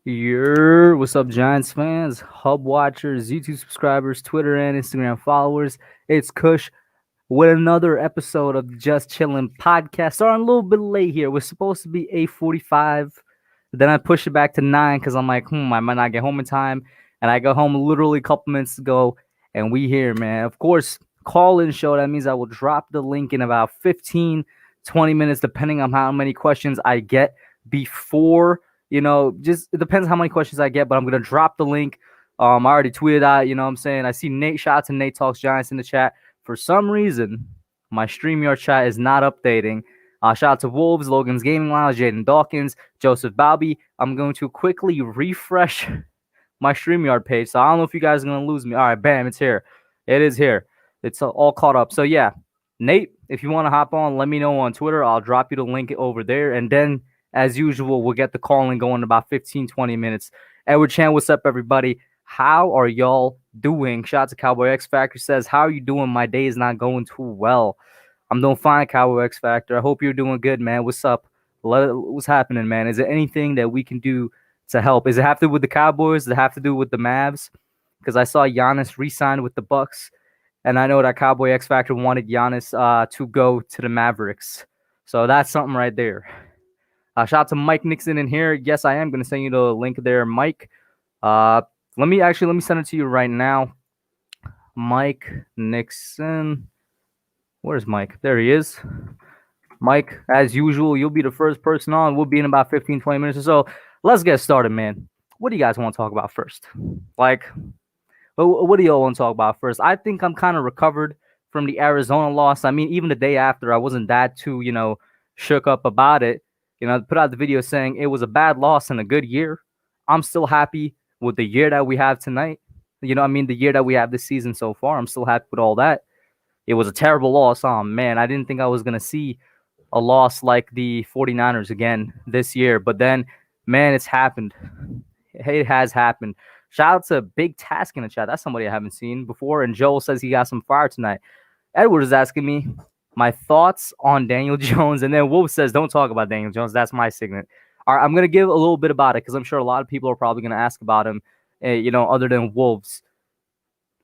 What's up, Giants fans, Hub watchers, YouTube subscribers, Twitter and Instagram followers? It's Kush with another episode of the Just Chillin podcast. Starting a little bit late here. We're supposed to be 8:45. Then I pushed it back to 9 because I'm like, I might not get home in time. And I got home literally a couple minutes ago, and we here, man. Of course, call-in show. That means I will drop the link in about 15, 20 minutes, depending on how many questions I get before. Just it depends how many questions I get, but I'm gonna drop the link. I already tweeted out, what I'm saying. I see Nate Shots and Nate Talks Giants in the chat. For some reason, my StreamYard chat is not updating. Shout out to Wolves, Logan's Gaming Lounge, Jaden Dawkins, Joseph Balby. I'm going to quickly refresh my StreamYard page. So I don't know if you guys are gonna lose me. All right, bam, it's here. It is here. It's all caught up. So yeah, Nate, if you want to hop on, let me know on Twitter. I'll drop you the link over there, and then as usual, we'll get the calling going in about 15, 20 minutes. Edward Chan, what's up, everybody? How are y'all doing? Shout out to Cowboy X Factor says, how are you doing? My day is not going too well. I'm doing fine, Cowboy X Factor. I hope you're doing good, man. What's up? What's happening, man? Is there anything that we can do to help? Does it have to do with the Cowboys? Does it have to do with the Mavs? Because I saw Giannis re-signed with the Bucks, and I know that Cowboy X Factor wanted Giannis to go to the Mavericks. So that's something right there. Shout out to Mike Nixon in here. Yes, I am going to send you the link there, Mike. Let me send it to you right now. Mike Nixon. Where's Mike? There he is. Mike, as usual, you'll be the first person on. We'll be in about 15, 20 minutes or so. Let's get started, man. What do you guys want to talk about first? What do y'all want to talk about first? I think I'm kind of recovered from the Arizona loss. I mean, even the day after, I wasn't that too, shook up about it. Put out the video saying it was a bad loss and a good year. I'm still happy with the year that we have tonight. The year that we have this season so far. I'm still happy with all that. It was a terrible loss. Oh, man, I didn't think I was going to see a loss like the 49ers again this year. But then, man, it's happened. It has happened. Shout out to Big Task in the chat. That's somebody I haven't seen before. And Joel says he got some fire tonight. Edward is asking me my thoughts on Daniel Jones. And then Wolf says, don't talk about Daniel Jones. That's my segment. All right, I'm going to give a little bit about it because I'm sure a lot of people are probably going to ask about him, other than Wolves.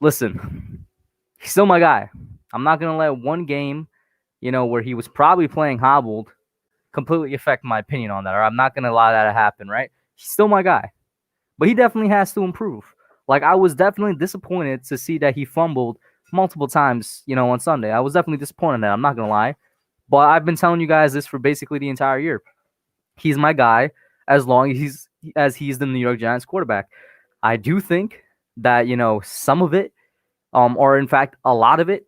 Listen, he's still my guy. I'm not going to let one game, where he was probably playing hobbled completely affect my opinion on that. Or I'm not going to allow that to happen, right? He's still my guy. But he definitely has to improve. I was definitely disappointed to see that he fumbled multiple times, on Sunday. I was definitely disappointed in that. I'm not going to lie. But I've been telling you guys this for basically the entire year. He's my guy as long as he's the New York Giants quarterback. I do think that, some of it, or in fact, a lot of it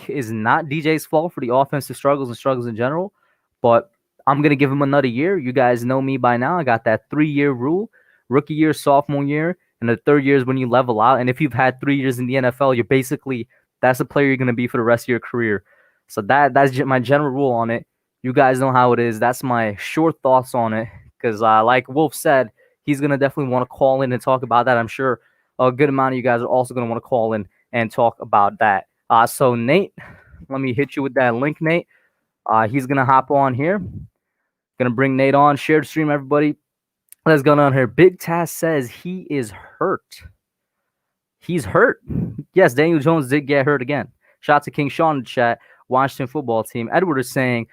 is not DJ's fault for the offensive struggles in general. But I'm going to give him another year. You guys know me by now. I got that 3-year rule. Rookie year, sophomore year, and the third year is when you level out. And if you've had 3 years in the NFL, that's the player you're going to be for the rest of your career. So that's my general rule on it. You guys know how it is. That's my short thoughts on it. Because like Wolf said, he's going to definitely want to call in and talk about that. I'm sure a good amount of you guys are also going to want to call in and talk about that. So Nate, let me hit you with that link, Nate. He's going to hop on here. Going to bring Nate on. Share the stream, everybody. What's going on here? Big Task says he is hurt. He's hurt. Yes, Daniel Jones did get hurt again. Shout out to King Sean in the chat. Washington football team. Edward is saying,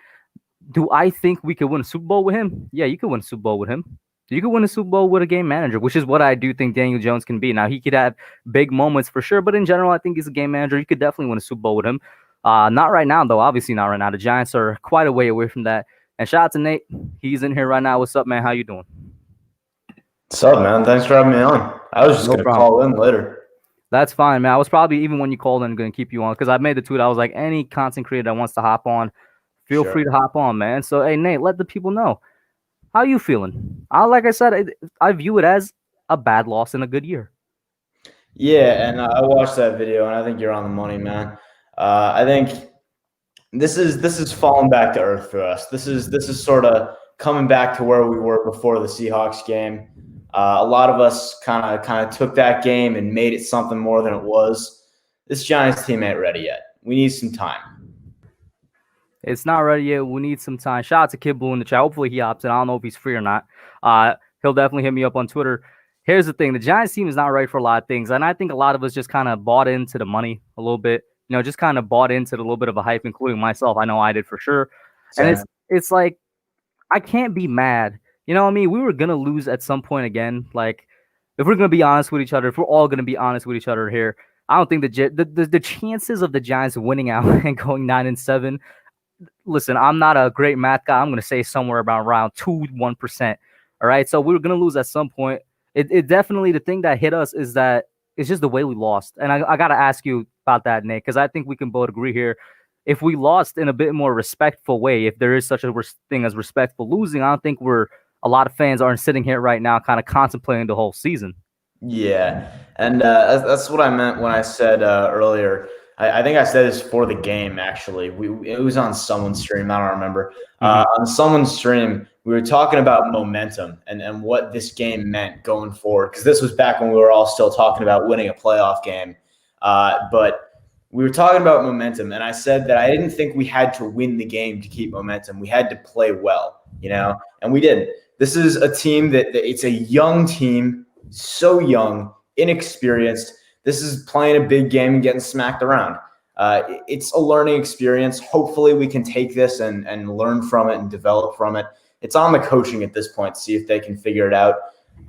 do I think we could win a Super Bowl with him? Yeah, you could win a Super Bowl with him. You could win a Super Bowl with a game manager, which is what I do think Daniel Jones can be. Now, he could have big moments for sure, but in general, I think he's a game manager. You could definitely win a Super Bowl with him. Not right now, though. Obviously not right now. The Giants are quite a way away from that. And shout out to Nate. He's in here right now. What's up, man? How you doing? What's up, man? Thanks for having me on. I was just going to call in later. That's fine, man. I was probably, even when you called in, going to keep you on because I made the tweet. I was like, any content creator that wants to hop on, feel free to hop on, man. So, hey, Nate, let the people know. How you feeling? Like I said, I view it as a bad loss and a good year. Yeah, and I watched that video, and I think you're on the money, man. I think this is falling back to earth for us. This is sort of coming back to where we were before the Seahawks game. A lot of us kind of took that game and made it something more than it was. This Giants team ain't ready yet. We need some time. It's not ready yet. We need some time. Shout out to Kid Blue in the chat. Hopefully he opts in. I don't know if he's free or not. he'll definitely hit me up on Twitter. Here's the thing: the Giants team is not right for a lot of things, and I think a lot of us just kind of bought into the money a little bit. Just kind of bought into the little bit of a hype, including myself. I know I did for sure. And Same. it's like I can't be mad. You know what I mean? We were gonna lose at some point again. Like, if we're gonna be honest with each other, if we're all gonna be honest with each other here, I don't think the chances of the Giants winning out and going 9-7. Listen, I'm not a great math guy. I'm gonna say somewhere around 1%. All right, so we were gonna lose at some point. It definitely, the thing that hit us is that it's just the way we lost, and I gotta ask you about that, Nick, because I think we can both agree here. If we lost in a bit more respectful way, if there is such a thing as respectful losing, I don't think a lot of fans aren't sitting here right now kind of contemplating the whole season. Yeah, and that's what I meant when I said earlier. I think I said this for the game. Actually, it was on someone's stream. I don't remember. On someone's stream, we were talking about momentum and what this game meant going forward. Because this was back when we were all still talking about winning a playoff game. But we were talking about momentum, and I said that I didn't think we had to win the game to keep momentum. We had to play well, and we did. This is a team that it's a young team. So young, inexperienced. This is playing a big game and getting smacked around. It's a learning experience. Hopefully we can take this and learn from it and develop from it. It's on the coaching at this point to see if they can figure it out.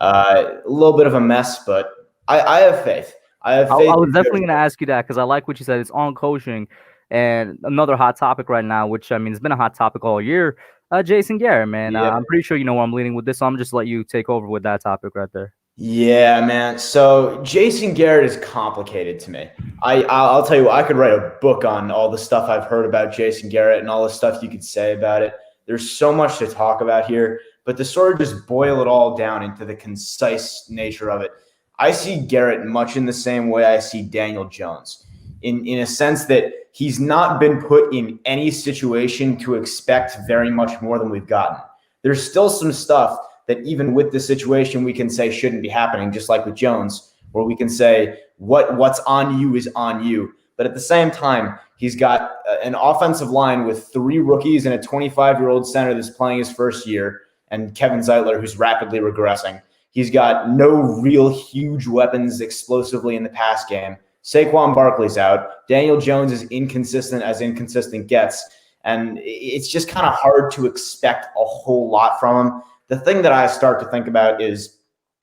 A little bit of a mess, but I have faith. I was definitely going to ask you that because I like what you said. It's on coaching. And another hot topic right now, which, I mean, it's been a hot topic all year, Jason Garrett, man. Yeah. I'm pretty sure you know where I'm leading with this, so I'm just let you take over with that topic right there. Yeah, man. So Jason Garrett is complicated to me. I'll tell you, I could write a book on all the stuff I've heard about Jason Garrett and all the stuff you could say about it. There's so much to talk about here, but to sort of just boil it all down into the concise nature of it, I see Garrett much in the same way I see Daniel Jones, in a sense that he's not been put in any situation to expect very much more than we've gotten. There's still some stuff that even with the situation we can say shouldn't be happening, just like with Jones, where we can say what's on you is on you. But at the same time, he's got an offensive line with 3 rookies and a 25-year-old center that's playing his first year, and Kevin Zeitler, who's rapidly regressing. He's got no real huge weapons explosively in the pass game. Saquon Barkley's out. Daniel Jones is inconsistent as inconsistent gets. And it's just kind of hard to expect a whole lot from him. The thing that I start to think about is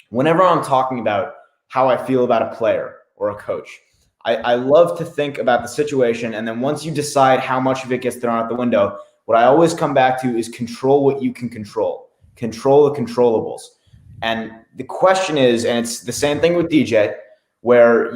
whenever I'm talking about how I feel about a player or a coach, I love to think about the situation. And then once you decide how much of it gets thrown out the window, what I always come back to is control what you can control. Control the controllables. And the question is, and it's the same thing with DJ, where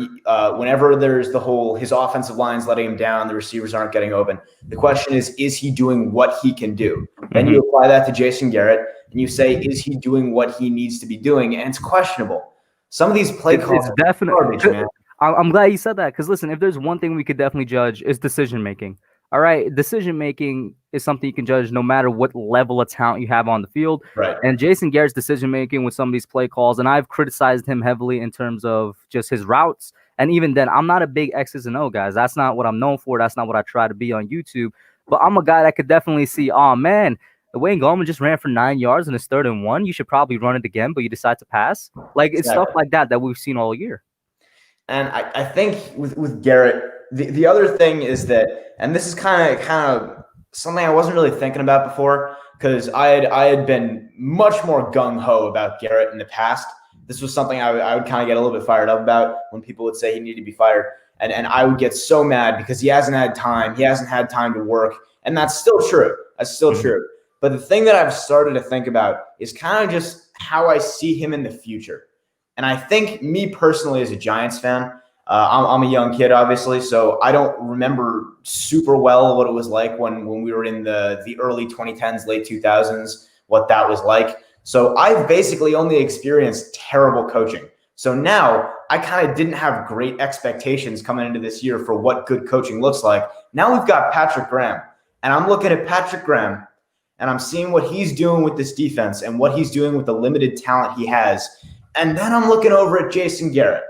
whenever there's the whole his offensive line's letting him down, the receivers aren't getting open. The question is he doing what he can do? Then you apply that to Jason Garrett, and you say, is he doing what he needs to be doing? And it's questionable. Some of these play calls it's definitely garbage, man. I'm glad you said that because, listen, if there's one thing we could definitely judge is decision-making. All right, decision-making is something you can judge no matter what level of talent you have on the field. Right. And Jason Garrett's decision-making with some of these play calls, and I've criticized him heavily in terms of just his routes. And even then, I'm not a big X's and O, guys. That's not what I'm known for. That's not what I try to be on YouTube. But I'm a guy that could definitely see, oh, man, Wayne Gallman just ran for 9 yards in his 3rd and 1. You should probably run it again, but you decide to pass. Like, it's stuff like that we've seen all year. And I think with Garrett, the other thing is that, and this is kind of something I wasn't really thinking about before, because I had been much more gung-ho about Garrett in the past. This was something I would kind of get a little bit fired up about when people would say he needed to be fired. And I would get so mad because he hasn't had time. He hasn't had time to work. And that's still true. That's still true. But the thing that I've started to think about is kind of just how I see him in the future. And I think me personally as a Giants fan, I'm a young kid, obviously, so I don't remember super well what it was like when we were in the early 2010s, late 2000s, what that was like. So I've basically only experienced terrible coaching. So now I kind of didn't have great expectations coming into this year for what good coaching looks like. Now we've got Patrick Graham, and I'm looking at Patrick Graham, and I'm seeing what he's doing with this defense and what he's doing with the limited talent he has. And then I'm looking over at Jason Garrett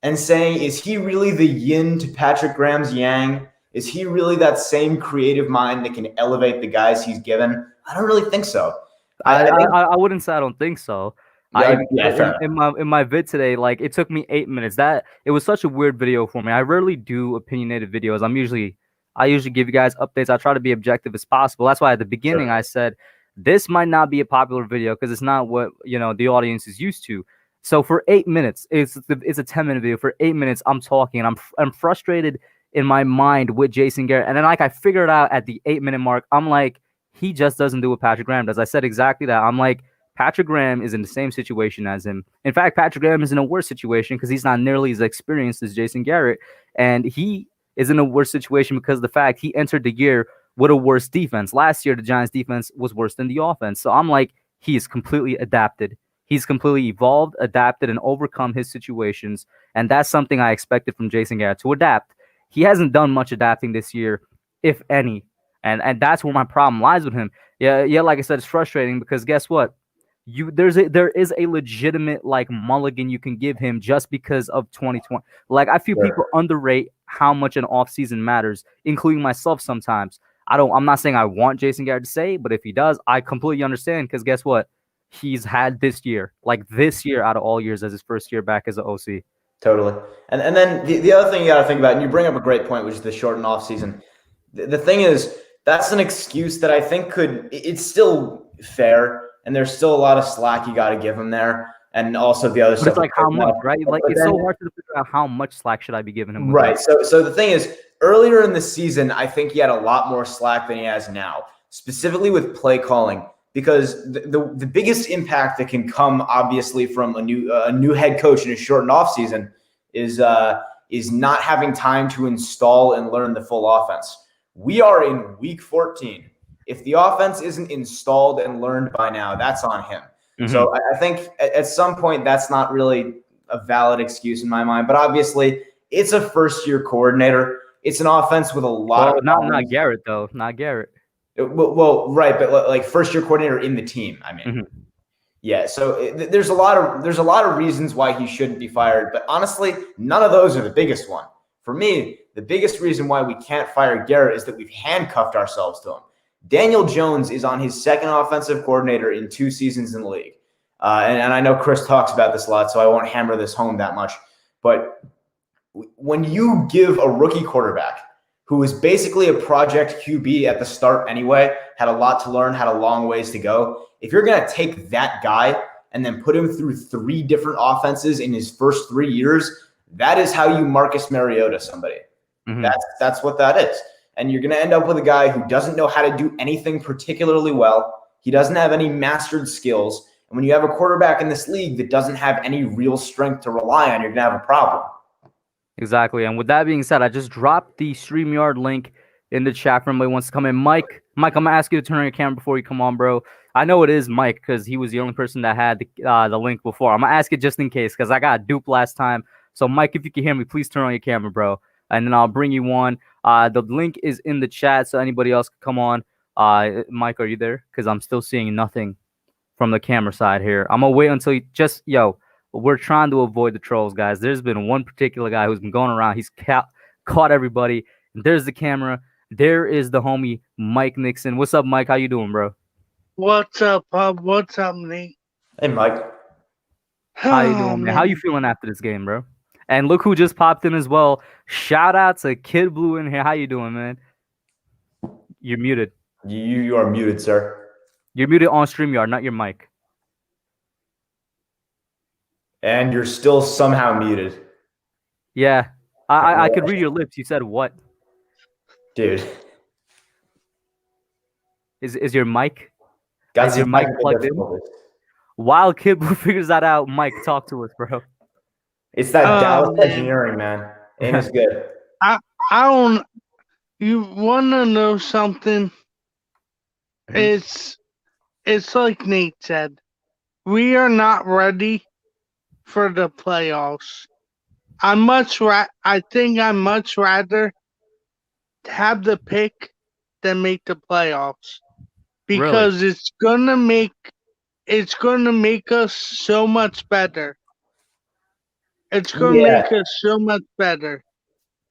and saying, is he really the yin to Patrick Graham's yang? Is he really that same creative mind that can elevate the guys he's given? I don't really think so. I wouldn't say I don't think so. I Yeah, fair in my vid today, like it took me 8 minutes. That it was such a weird video for me. I rarely do opinionated videos. I usually give you guys updates. I try to be objective as possible. That's why at the beginning I Sure. said this might not be a popular video because it's not what the audience is used to. So for 8 minutes, it's a 10-minute video. For 8 minutes, I'm talking and I'm frustrated in my mind with Jason Garrett. And then like I figured out at the 8 minute mark, I'm like, he just doesn't do what Patrick Graham does. I said exactly that. I'm like, Patrick Graham is in the same situation as him. In fact, Patrick Graham is in a worse situation because he's not nearly as experienced as Jason Garrett. And he is in a worse situation because of the fact he entered the year with a worse defense. Last year, the Giants defense was worse than the offense. So I'm like, he is completely adapted. He's completely evolved, adapted, and overcome his situations. And that's something I expected from Jason Garrett to adapt. He hasn't done much adapting this year, if any. And that's where my problem lies with him. Yeah, like I said, it's frustrating because guess what? There is a legitimate like mulligan you can give him just because of 2020. Like I feel people Sure. underrate how much an offseason matters, including myself sometimes. I'm not saying I want Jason Garrett to say, but if he does, I completely understand because guess what? He's had this year, like this year out of all years as his first year back as an OC. Totally. And then the other thing you got to think about, and you bring up a great point, which is the shortened off season. The thing is, that's an excuse that I think it's still fair, and there's still a lot of slack you got to give him there. And also the other But stuff. it's like how much, right? Like But it's then, so hard to figure out how much slack should I be giving him with right. that. So the thing is, earlier in the season, I think he had a lot more slack than he has now, specifically with play calling, because the biggest impact that can come obviously from a new head coach in a shortened offseason is not having time to install and learn the full offense. We are in week 14. If the offense isn't installed and learned by now, that's on him. Mm-hmm. So I think at some point that's not really a valid excuse in my mind. But obviously, it's a first-year coordinator. It's an offense with a lot of not Garrett though, not Garrett. Well, right, but like first-year coordinator in the team. I mean, yeah. So there's a lot of reasons why he shouldn't be fired. But honestly, none of those are the biggest one. For me, the biggest reason why we can't fire Garrett is that we've handcuffed ourselves to him. Daniel Jones is on his second offensive coordinator in 2 seasons in the league. And I know Chris talks about this a lot, so I won't hammer this home that much. But when you give a rookie quarterback who was basically a project QB at the start anyway, had a lot to learn, had a long ways to go, if you're going to take that guy and then put him through 3 different offenses in his first 3 years, that is how you Marcus Mariota somebody. Mm-hmm. That's what that is. And you're going to end up with a guy who doesn't know how to do anything particularly well. He doesn't have any mastered skills. And when you have a quarterback in this league that doesn't have any real strength to rely on, you're going to have a problem. Exactly. And with that being said, I just dropped the StreamYard link in the chat for anybody who wants to come in. Mike, I'm going to ask you to turn on your camera before you come on, bro. I know it is Mike because he was the only person that had the link before. I'm going to ask it just in case because I got duped last time. So, Mike, if you can hear me, please turn on your camera, bro. And then I'll bring you on. The link is in the chat, so anybody else can come on. Mike, are you there? Because I'm still seeing nothing from the camera side here. I'm going to wait until you just, we're trying to avoid the trolls, guys. There's been one particular guy who's been going around. He's caught everybody. And there's the camera. There is the homie, Mike Nixon. What's up, Mike? How you doing, bro? What's up, Pub? What's up, Nate? Hey, Mike. How you doing, man? How you feeling after this game, bro? And look who just popped in as well. Shout out to Kid Blue in here. How you doing, man? You're muted. You are muted, sir. You're muted on StreamYard, not your mic. And you're still somehow muted. Yeah. I could read your lips. You said what? Dude. Is your mic? Is your mic plugged in? While Kid Blue figures that out, Mike, talk to us, bro. It's that Dallas engineering, man. Aim is good. I don't. You want to know something? It's like Nate said. We are not ready for the playoffs. I think I'd much rather have the pick than make the playoffs because really? it's gonna make us so much better. It's gonna make us so much better.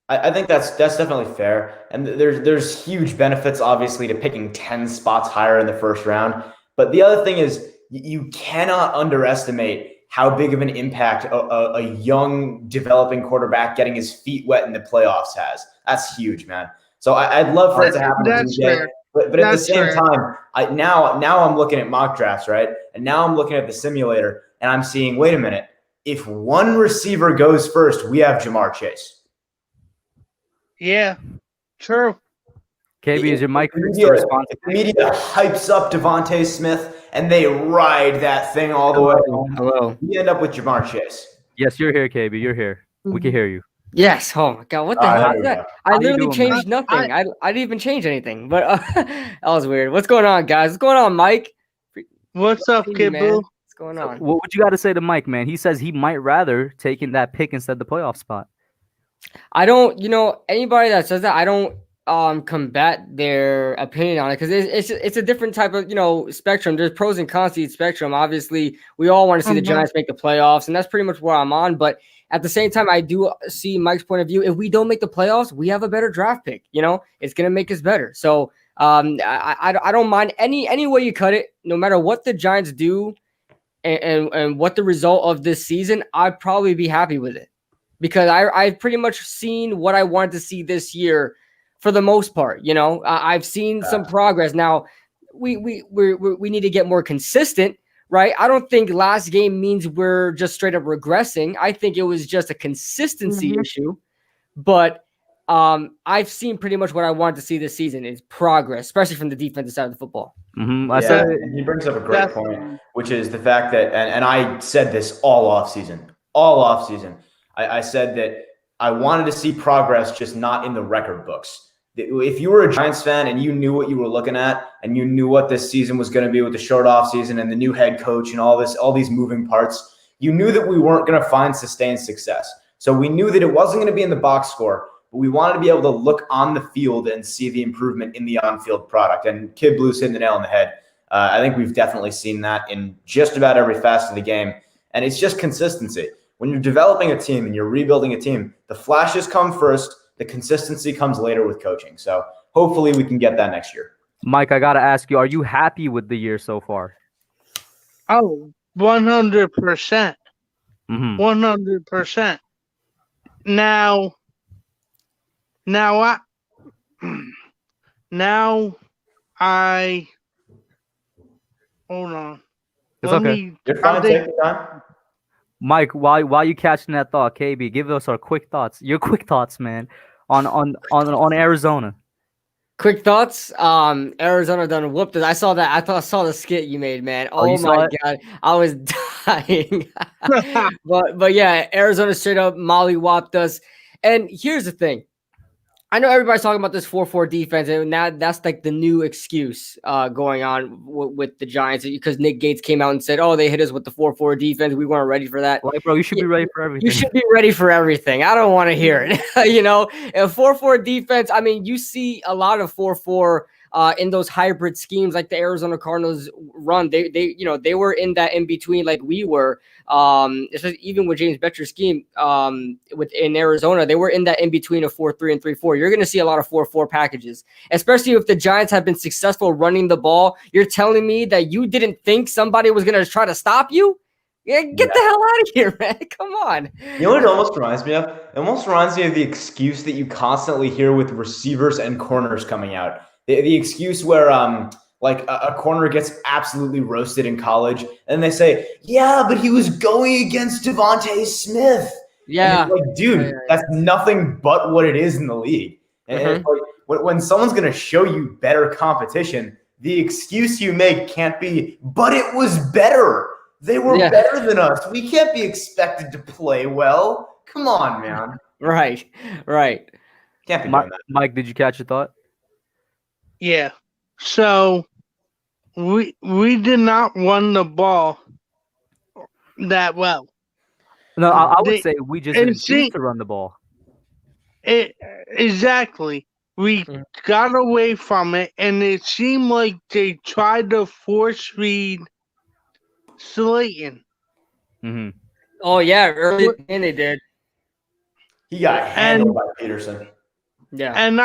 I think that's definitely fair, and there's huge benefits obviously to picking 10 spots higher in the first round. But the other thing is you cannot underestimate how big of an impact a young developing quarterback getting his feet wet in the playoffs has. That's huge, man. So I'd love for it to happen to DJ. Fair. But at the same time, now I'm looking at mock drafts, right? And now I'm looking at the simulator, and I'm seeing, wait a minute, if one receiver goes first, we have Jamar Chase. Yeah, true. KB, is your mic If response? the media hypes up Devontae Smith and they ride that thing all the way home, Hello. we end up with Jamar Chase. Yes, you're here, KB. You're here. We can hear you. Yes. Oh my God. What the hell is that? I How you literally doing, changed nothing. I didn't even change anything. But that was weird. What's going on, guys? What's going on, Mike? What's up, Man? Kibble? What's going on? What you got to say to Mike, man? He says he might rather taking that pick instead of the playoff spot. I don't, anybody that says that, I don't combat their opinion on it because it's a different type of spectrum. There's pros and cons to each spectrum. Obviously, we all want to see the Giants make the playoffs, and that's pretty much where I'm on. But at the same time, I do see Mike's point of view. If we don't make the playoffs, we have a better draft pick. It's gonna make us better. So I don't mind any way you cut it, no matter what the Giants do and what the result of this season. I'd probably be happy with it because I've pretty much seen what I wanted to see this year. For the most part, I've seen some progress. Now, we need to get more consistent, right? I don't think last game means we're just straight up regressing. I think it was just a consistency issue. But I've seen pretty much what I wanted to see this season is progress, especially from the defensive side of the football. And he brings up a great point, which is the fact that, and I said this all offseason. I said that I wanted to see progress, just not in the record books. If you were a Giants fan and you knew what you were looking at and you knew what this season was going to be with the short off season and the new head coach and all these moving parts, you knew that we weren't going to find sustained success. So we knew that it wasn't going to be in the box score, but we wanted to be able to look on the field and see the improvement in the on-field product. And Kid Blue's hitting the nail on the head. I think we've definitely seen that in just about every facet of the game. And it's just consistency. When you're developing a team and you're rebuilding a team, the flashes come first. The consistency comes later with coaching. So hopefully we can get that next year. Mike, I got to ask you, are you happy with the year so far? Oh, 100%. 100%. Now I hold on. It's okay. You're fine. Take your time. Mike, while you catching that thought, KB, give us our quick thoughts. Your quick thoughts, man, on Arizona. Quick thoughts. Arizona done whooped us. I saw the skit you made, man. Oh my God, I was dying. but yeah, Arizona straight up molly-whopped us. And here's the thing. I know everybody's talking about this 4-4 defense, and that's like the new excuse going on with the Giants because Nick Gates came out and said, "Oh, they hit us with the 4-4 defense. We weren't ready for that." Like, bro, you should be ready for everything. You should be ready for everything. I don't want to hear it. A 4-4 defense. I mean, you see a lot of 4-4 in those hybrid schemes like the Arizona Cardinals run. They were in that in between like we were. Even with James Betcher's scheme in Arizona, they were in that in between of 4-3 and 3-4. You're going to see a lot of 4-4 packages, especially if the Giants have been successful running the ball. You're telling me that you didn't think somebody was going to try to stop you? Yeah, get the hell out of here, man. Come on. You know what it almost reminds me of? It almost reminds me of the excuse that you constantly hear with receivers and corners coming out. The excuse where like a corner gets absolutely roasted in college, and they say, "Yeah, but he was going against Devontae Smith." Yeah, like, dude, that's nothing but what it is in the league. And it's like, when someone's going to show you better competition, the excuse you make can't be, "But it was better. They were better than us. We can't be expected to play well." Come on, man. Right. Can't be doing that. Mike, did you catch your thought? Yeah. So we did not run the ball that well. No, I would say we just didn't choose to run the ball. Exactly. We got away from it, and it seemed like they tried to force feed Slayton. Mm-hmm. Oh yeah, early in they did. He got handled by Peterson. Yeah. And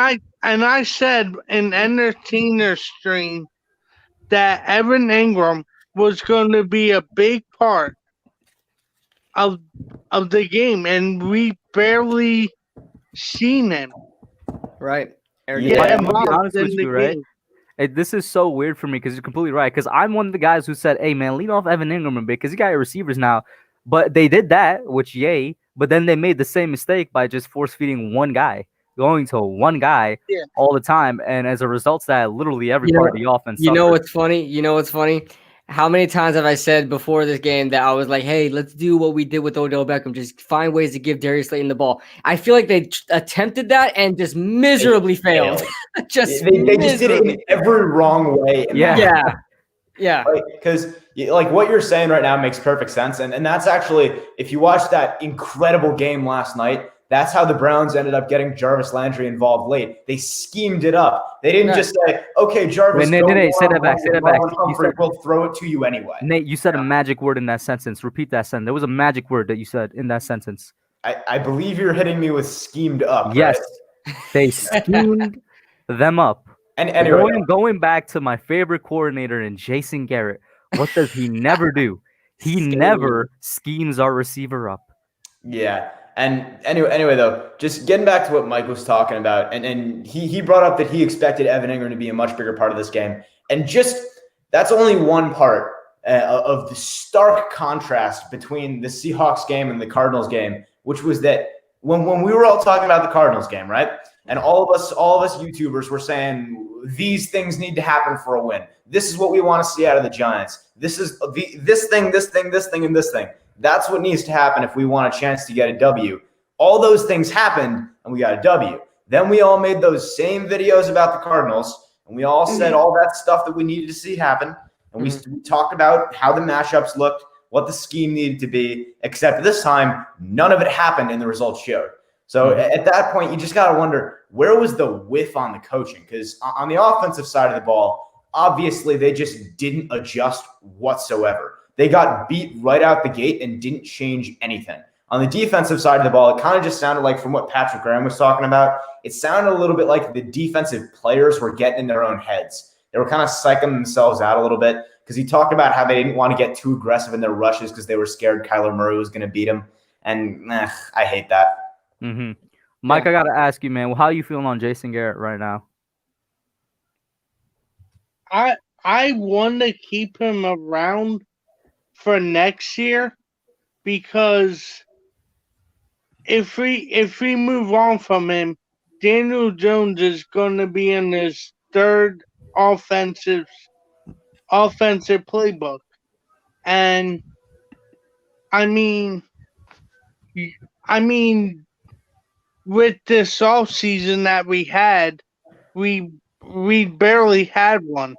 I said in Entertainer stream that Evan Ingram was going to be a big part of the game, and we barely seen him Right. Eric, Yeah, Mike, and I'm gonna be involved honest in with the you, right? game. This is so weird for me because you're completely right. Because I'm one of the guys who said, "Hey, man, lead off Evan Ingram a bit because you got your receivers now." But they did that, which yay. But then they made the same mistake by just force feeding one guy, going to one guy Yeah. all the time, and as a result of that, literally every You part know, of the offense you know suffered. what's funny? You know what's funny? How many times have I said before this game that I was like, "Hey, let's do what we did with Odell Beckham. Just find ways to give Darius Slayton the ball." I feel like they attempted that and just miserably failed. just they just did it in miserably. every wrong way. In Yeah. that Yeah, yeah. Right? Because like what you're saying right now makes perfect sense. And that's actually, if you watch that incredible game last night, that's how the Browns ended up getting Jarvis Landry involved late. They schemed it up. They didn't Right. just say, okay, Jarvis, Wait, go Nate, say that one-on-one back. Say with that back. Marlon You Humphrey. said, We'll throw it to you anyway. Nate, you said a magic word in that sentence. Repeat that sentence. There was a magic word that you said in that sentence. I believe you're hitting me with schemed up, Yes, right? they schemed them up. And anyway, Going back to my favorite coordinator in Jason Garrett, what does he never do? He never schemes our receiver up. yeah. And anyway, though, just getting back to what Mike was talking about, and he brought up that he expected Evan Ingram to be a much bigger part of this game, and just that's only one part of the stark contrast between the Seahawks game and the Cardinals game, which was that when we were all talking about the Cardinals game, right, and all of us YouTubers were saying these things need to happen for a win. This is what we want to see out of the Giants. This is this thing, and this thing. That's what needs to happen if we want a chance to get a W. All those things happened, and we got a W. Then we all made those same videos about the Cardinals, and we all said all that stuff that we needed to see happen. And we talked about how the matchups looked, what the scheme needed to be, except this time, none of it happened and the results showed. So at that point, you just got to wonder, where was the whiff on the coaching? Because on the offensive side of the ball, obviously they just didn't adjust whatsoever. They got beat right out the gate and didn't change anything. On the defensive side of the ball, it kind of just sounded like, from what Patrick Graham was talking about, it sounded a little bit like the defensive players were getting in their own heads. They were kind of psyching themselves out a little bit because he talked about how they didn't want to get too aggressive in their rushes because they were scared Kyler Murray was going to beat him. And I hate that. Mike, I got to ask you, man, how are you feeling on Jason Garrett right now? I want to keep him around for next year, because if we move on from him, Daniel Jones is going to be in his third offensive playbook, and I mean with this off season that we had, we barely had one.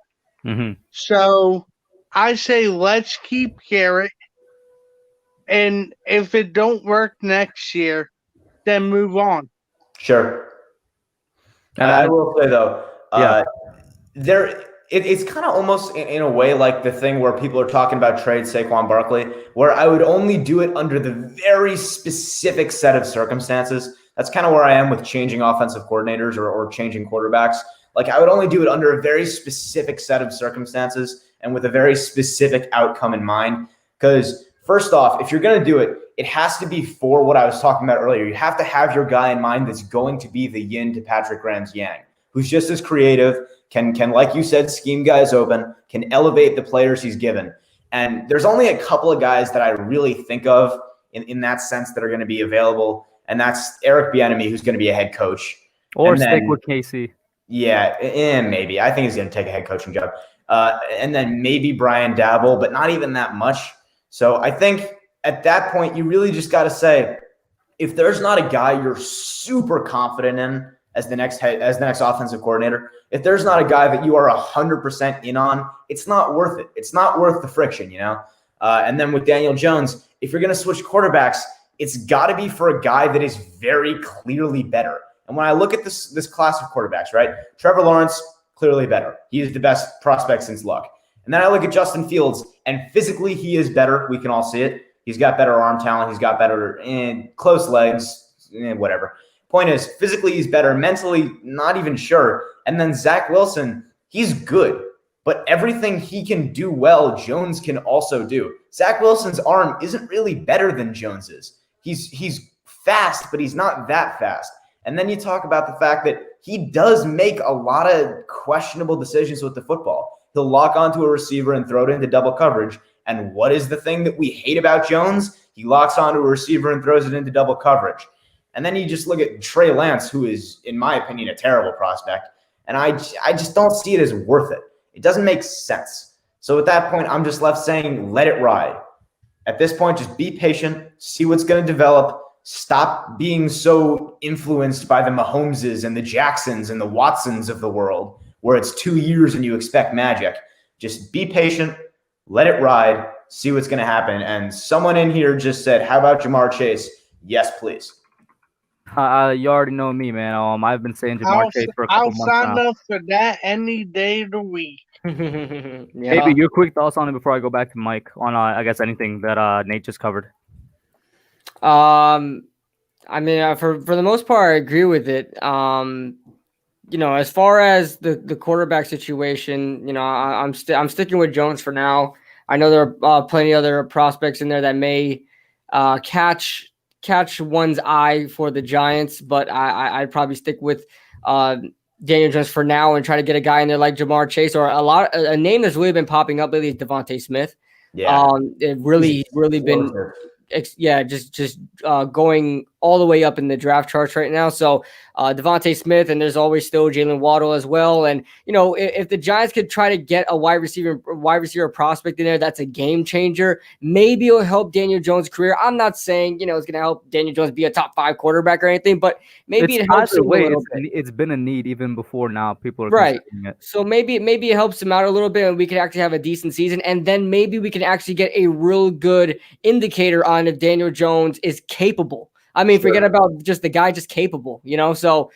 So I say let's keep Garrett, and if it don't work next year, then move on. Sure. And I will say, though, it's kind of almost in a way like the thing where people are talking about trade Saquon Barkley, where I would only do it under the very specific set of circumstances. That's kind of where I am with changing offensive coordinators or changing quarterbacks. Like, I would only do it under a very specific set of circumstances and with a very specific outcome in mind. Because first off, if you're going to do it, it has to be for what I was talking about earlier. You have to have your guy in mind that's going to be the yin to Patrick Graham's yang, who's just as creative, can like you said, scheme guys open, can elevate the players he's given. And there's only a couple of guys that I really think of in that sense that are going to be available, and that's Eric Bieniemy, who's going to be a head coach. Or stick with Casey. Yeah, and maybe. I think he's going to take a head coaching job. And then maybe Brian Dabble, but not even that much. So I think at that point, you really just got to say, if there's not a guy you're super confident in as the next offensive coordinator, if there's not a guy that you are 100% in on, it's not worth it. It's not worth the friction, you know? And then with Daniel Jones, if you're going to switch quarterbacks, it's got to be for a guy that is very clearly better. And when I look at this class of quarterbacks, right, Trevor Lawrence, clearly better. He is the best prospect since Luck. And then I look at Justin Fields, and physically he is better. We can all see it. He's got better arm talent. He's got better close legs, whatever. Point is, physically he's better. Mentally, not even sure. And then Zach Wilson, he's good. but everything he can do well, Jones can also do. Zach Wilson's arm isn't really better than Jones's. He's fast, but he's not that fast. And then you talk about the fact that he does make a lot of questionable decisions with the football. He'll lock onto a receiver and throw it into double coverage. And what is the thing that we hate about Jones? He locks onto a receiver and throws it into double coverage. And then you just look at Trey Lance, who is, in my opinion, a terrible prospect. And I just don't see it as worth it. It doesn't make sense. So at that point, I'm just left saying, let it ride. At this point, just be patient, see what's going to develop. Stop being so influenced by the Mahomeses and the Jacksons and the Watsons of the world, where it's 2 years and you expect magic. Just be patient, let it ride, see what's going to happen. And someone in here just said, how about Jamar Chase? Yes, please. You already know me, man. I've been saying Jamar Chase for a couple months now. I'll sign up for that any day of the week. Maybe your quick thoughts on it before I go back to Mike on, I guess, anything that Nate just covered. I mean, for the most part, I agree with it. As far as the quarterback situation, I'm sticking with Jones for now. I know there are plenty of other prospects in there that may catch one's eye for the Giants, but I'd probably stick with Daniel Jones for now and try to get a guy in there like Jamar Chase, or a name that's really been popping up lately is Devontae Smith. Yeah, it really been. Just going all the way up in the draft charts right now. So Devontae Smith, and there's always still Jalen Waddle as well. And if the Giants could try to get a wide receiver prospect in there, that's a game changer. Maybe it'll help Daniel Jones' career. I'm not saying it's going to help Daniel Jones be a top 5 quarterback or anything, but maybe it helps him a little bit. It's been a need even before now. People are right. It. So maybe it helps him out a little bit, and we can actually have a decent season, and then maybe we can actually get a real good indicator on if Daniel Jones is capable. I mean, forget about just the guy, just capable, So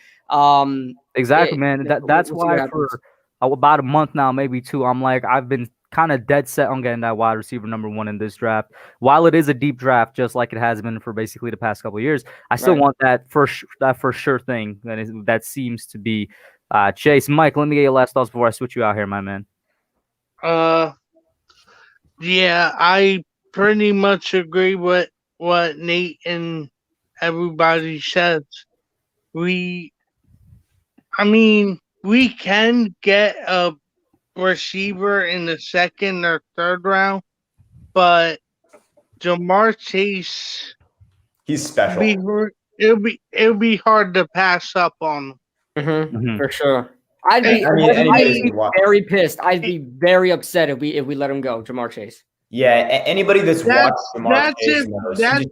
exactly, man. That's why for about a month now, maybe 2, I'm like, I've been kind of dead set on getting that wide receiver number 1 in this draft. While it is a deep draft, just like it has been for basically the past couple of years, I still want that for sure thing that seems to be Chase. Mike, let me get your last thoughts before I switch you out here, my man. Yeah, I pretty much agree with what Nate and everybody says. We can get a receiver in the 2nd or 3rd round, but Jamar Chase, he's special. It'll be hard to pass up on him. For sure. I'd be very pissed. I'd be very upset if we let him go, Jamar Chase. Yeah, anybody that's watched Jamar Chase knows. That's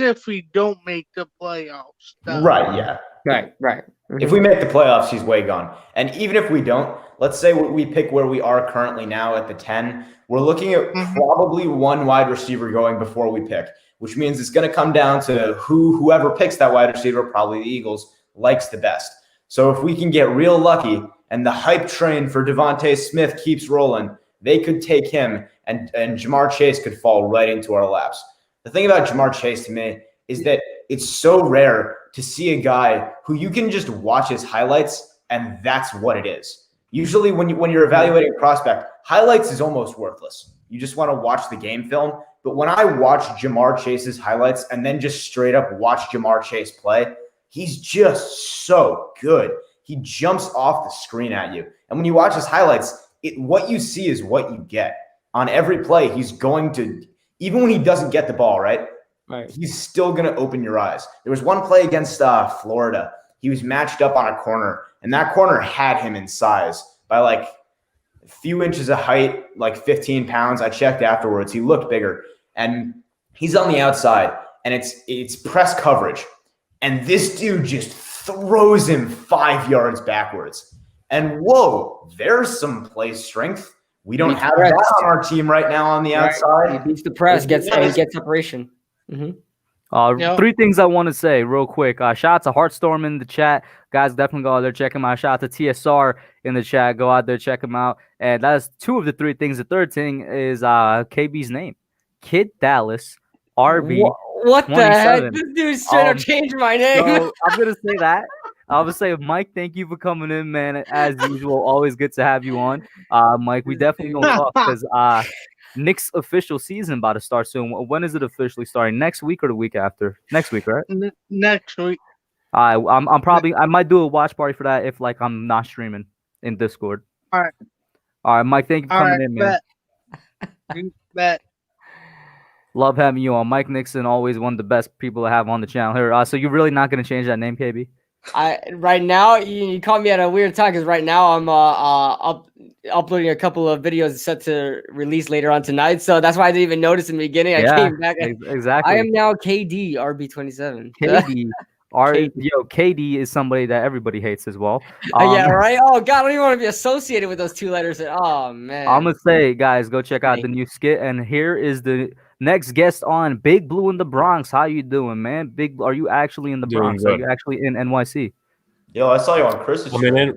if we don't make the playoffs. Right, yeah. Right. Mm-hmm. If we make the playoffs, he's way gone. And even if we don't, let's say we pick where we are currently now at the 10, we're looking at probably 1 wide receiver going before we pick, which means it's going to come down to whoever picks that wide receiver, probably the Eagles, likes the best. So if we can get real lucky and the hype train for Devontae Smith keeps rolling, they could take him and Jamar Chase could fall right into our laps. The thing about Jamar Chase to me is that it's so rare to see a guy who you can just watch his highlights and that's what it is. Usually when you're evaluating a prospect, highlights is almost worthless. You just want to watch the game film. But when I watch Jamar Chase's highlights and then just straight up watch Jamar Chase play, he's just so good. He jumps off the screen at you. And when you watch his highlights, what you see is what you get. On every play, he's going to, even when he doesn't get the ball, right? He's still going to open your eyes. There was one play against Florida. He was matched up on a corner, and that corner had him in size by like a few inches of height, like 15 pounds. I checked afterwards. He looked bigger. And he's on the outside, and it's press coverage. And this dude just throws him 5 yards backwards. And whoa, there's some play strength. We don't have that on our team right now on the outside. He beats the press, gets separation. Mm-hmm. 3 things I want to say real quick. Shout out to Heartstorm in the chat. Guys, definitely go out there, check him out. Shout out to TSR in the chat. Go out there, check him out. And that's 2 of the 3 things. The 3rd thing is KB's name. Kid Dallas, RB. What the heck? This dude straight up changed my name. So I'm going to say that. I would say, Mike, thank you for coming in, man. As usual, always good to have you on. Mike, we definitely gonna talk because Knicks official season about to start soon. When is it officially starting? Next week or the week after? Next week, right? Next week. I'm probably I might do a watch party for that if like I'm not streaming in Discord. All right. All right, Mike, thank you for All coming right. in, man. Bet. Love having you on. Mike Nixon, always one of the best people to have on the channel here. So you're really not gonna change that name, KB? Right now you caught me at a weird time because right now I'm uploading a couple of videos set to release later on tonight. So that's why I didn't even notice in the beginning. I came back. Exactly. I am now KD RB27. KD. KD is somebody that everybody hates as well. Yeah, right. Oh God, I don't even want to be associated with those two letters. Oh man. I'm gonna say, guys, go check out the new skit. And here is the next guest on Big Blue in the Bronx. How you doing, man? Are you actually in the Bronx? Are you actually in NYC? Yo, I saw you on Chris's show.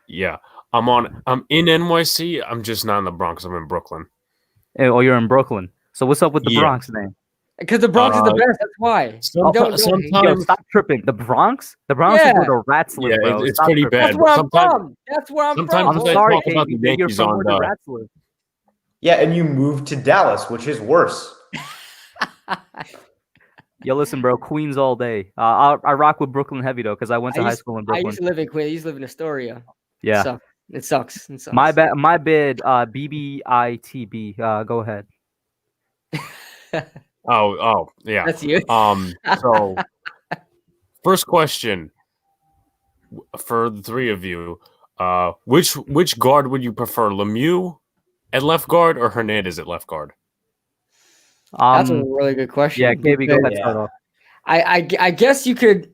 Yeah, I'm in NYC. I'm just not in the Bronx. I'm in Brooklyn. Oh, you're in Brooklyn. So what's up with the Bronx name? Because the Bronx is the best. That's why. Sometimes stop tripping. The Bronx is where the rats live, bro. It's pretty bad. That's where I'm from. That's where I'm from. I'm sorry, KD, you're from where the rats live. Yeah, and you moved to Dallas, which is worse. Yo, listen, bro. Queens all day. I rock with Brooklyn heavy though, because I went to high school in Brooklyn. I used to live in Queens. I used to live in Astoria. Yeah, so it sucks. My bad. BBITB. Go ahead. Oh, yeah. That's you. So first question for the three of you: which guard would you prefer, Lemieux at left guard or Hernandez at left guard? That's a really good question. Yeah, KB, go ahead. Start off. I guess you could.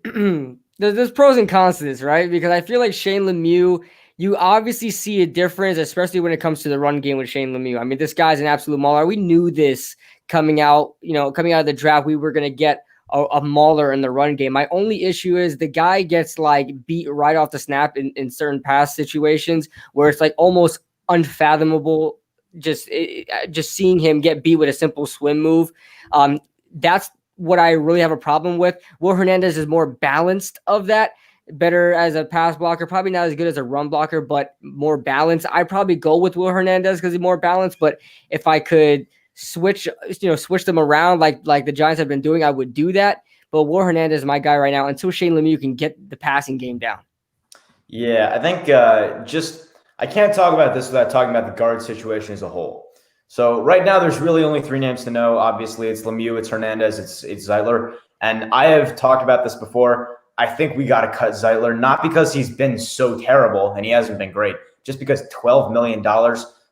There's pros and cons to this, right? Because I feel like Shane Lemieux, you obviously see a difference, especially when it comes to the run game with Shane Lemieux. I mean, this guy's an absolute mauler. We knew this coming out of the draft. We were going to get a mauler in the run game. My only issue is the guy gets like beat right off the snap in certain pass situations where it's like almost unfathomable. Just seeing him get beat with a simple swim move. That's what I really have a problem with. Will Hernandez is more balanced of that, better as a pass blocker, probably not as good as a run blocker, but more balanced. I'd probably go with Will Hernandez because he's more balanced, but if I could switch them around like the Giants have been doing, I would do that. But Will Hernandez is my guy right now until Shane Lemieux can get the passing game down. Yeah, I think I can't talk about this without talking about the guard situation as a whole. So right now, there's really only three names to know. Obviously, it's Lemieux, it's Hernandez, it's Zeitler. And I have talked about this before. I think we got to cut Zeitler, not because he's been so terrible and he hasn't been great, just because $12 million.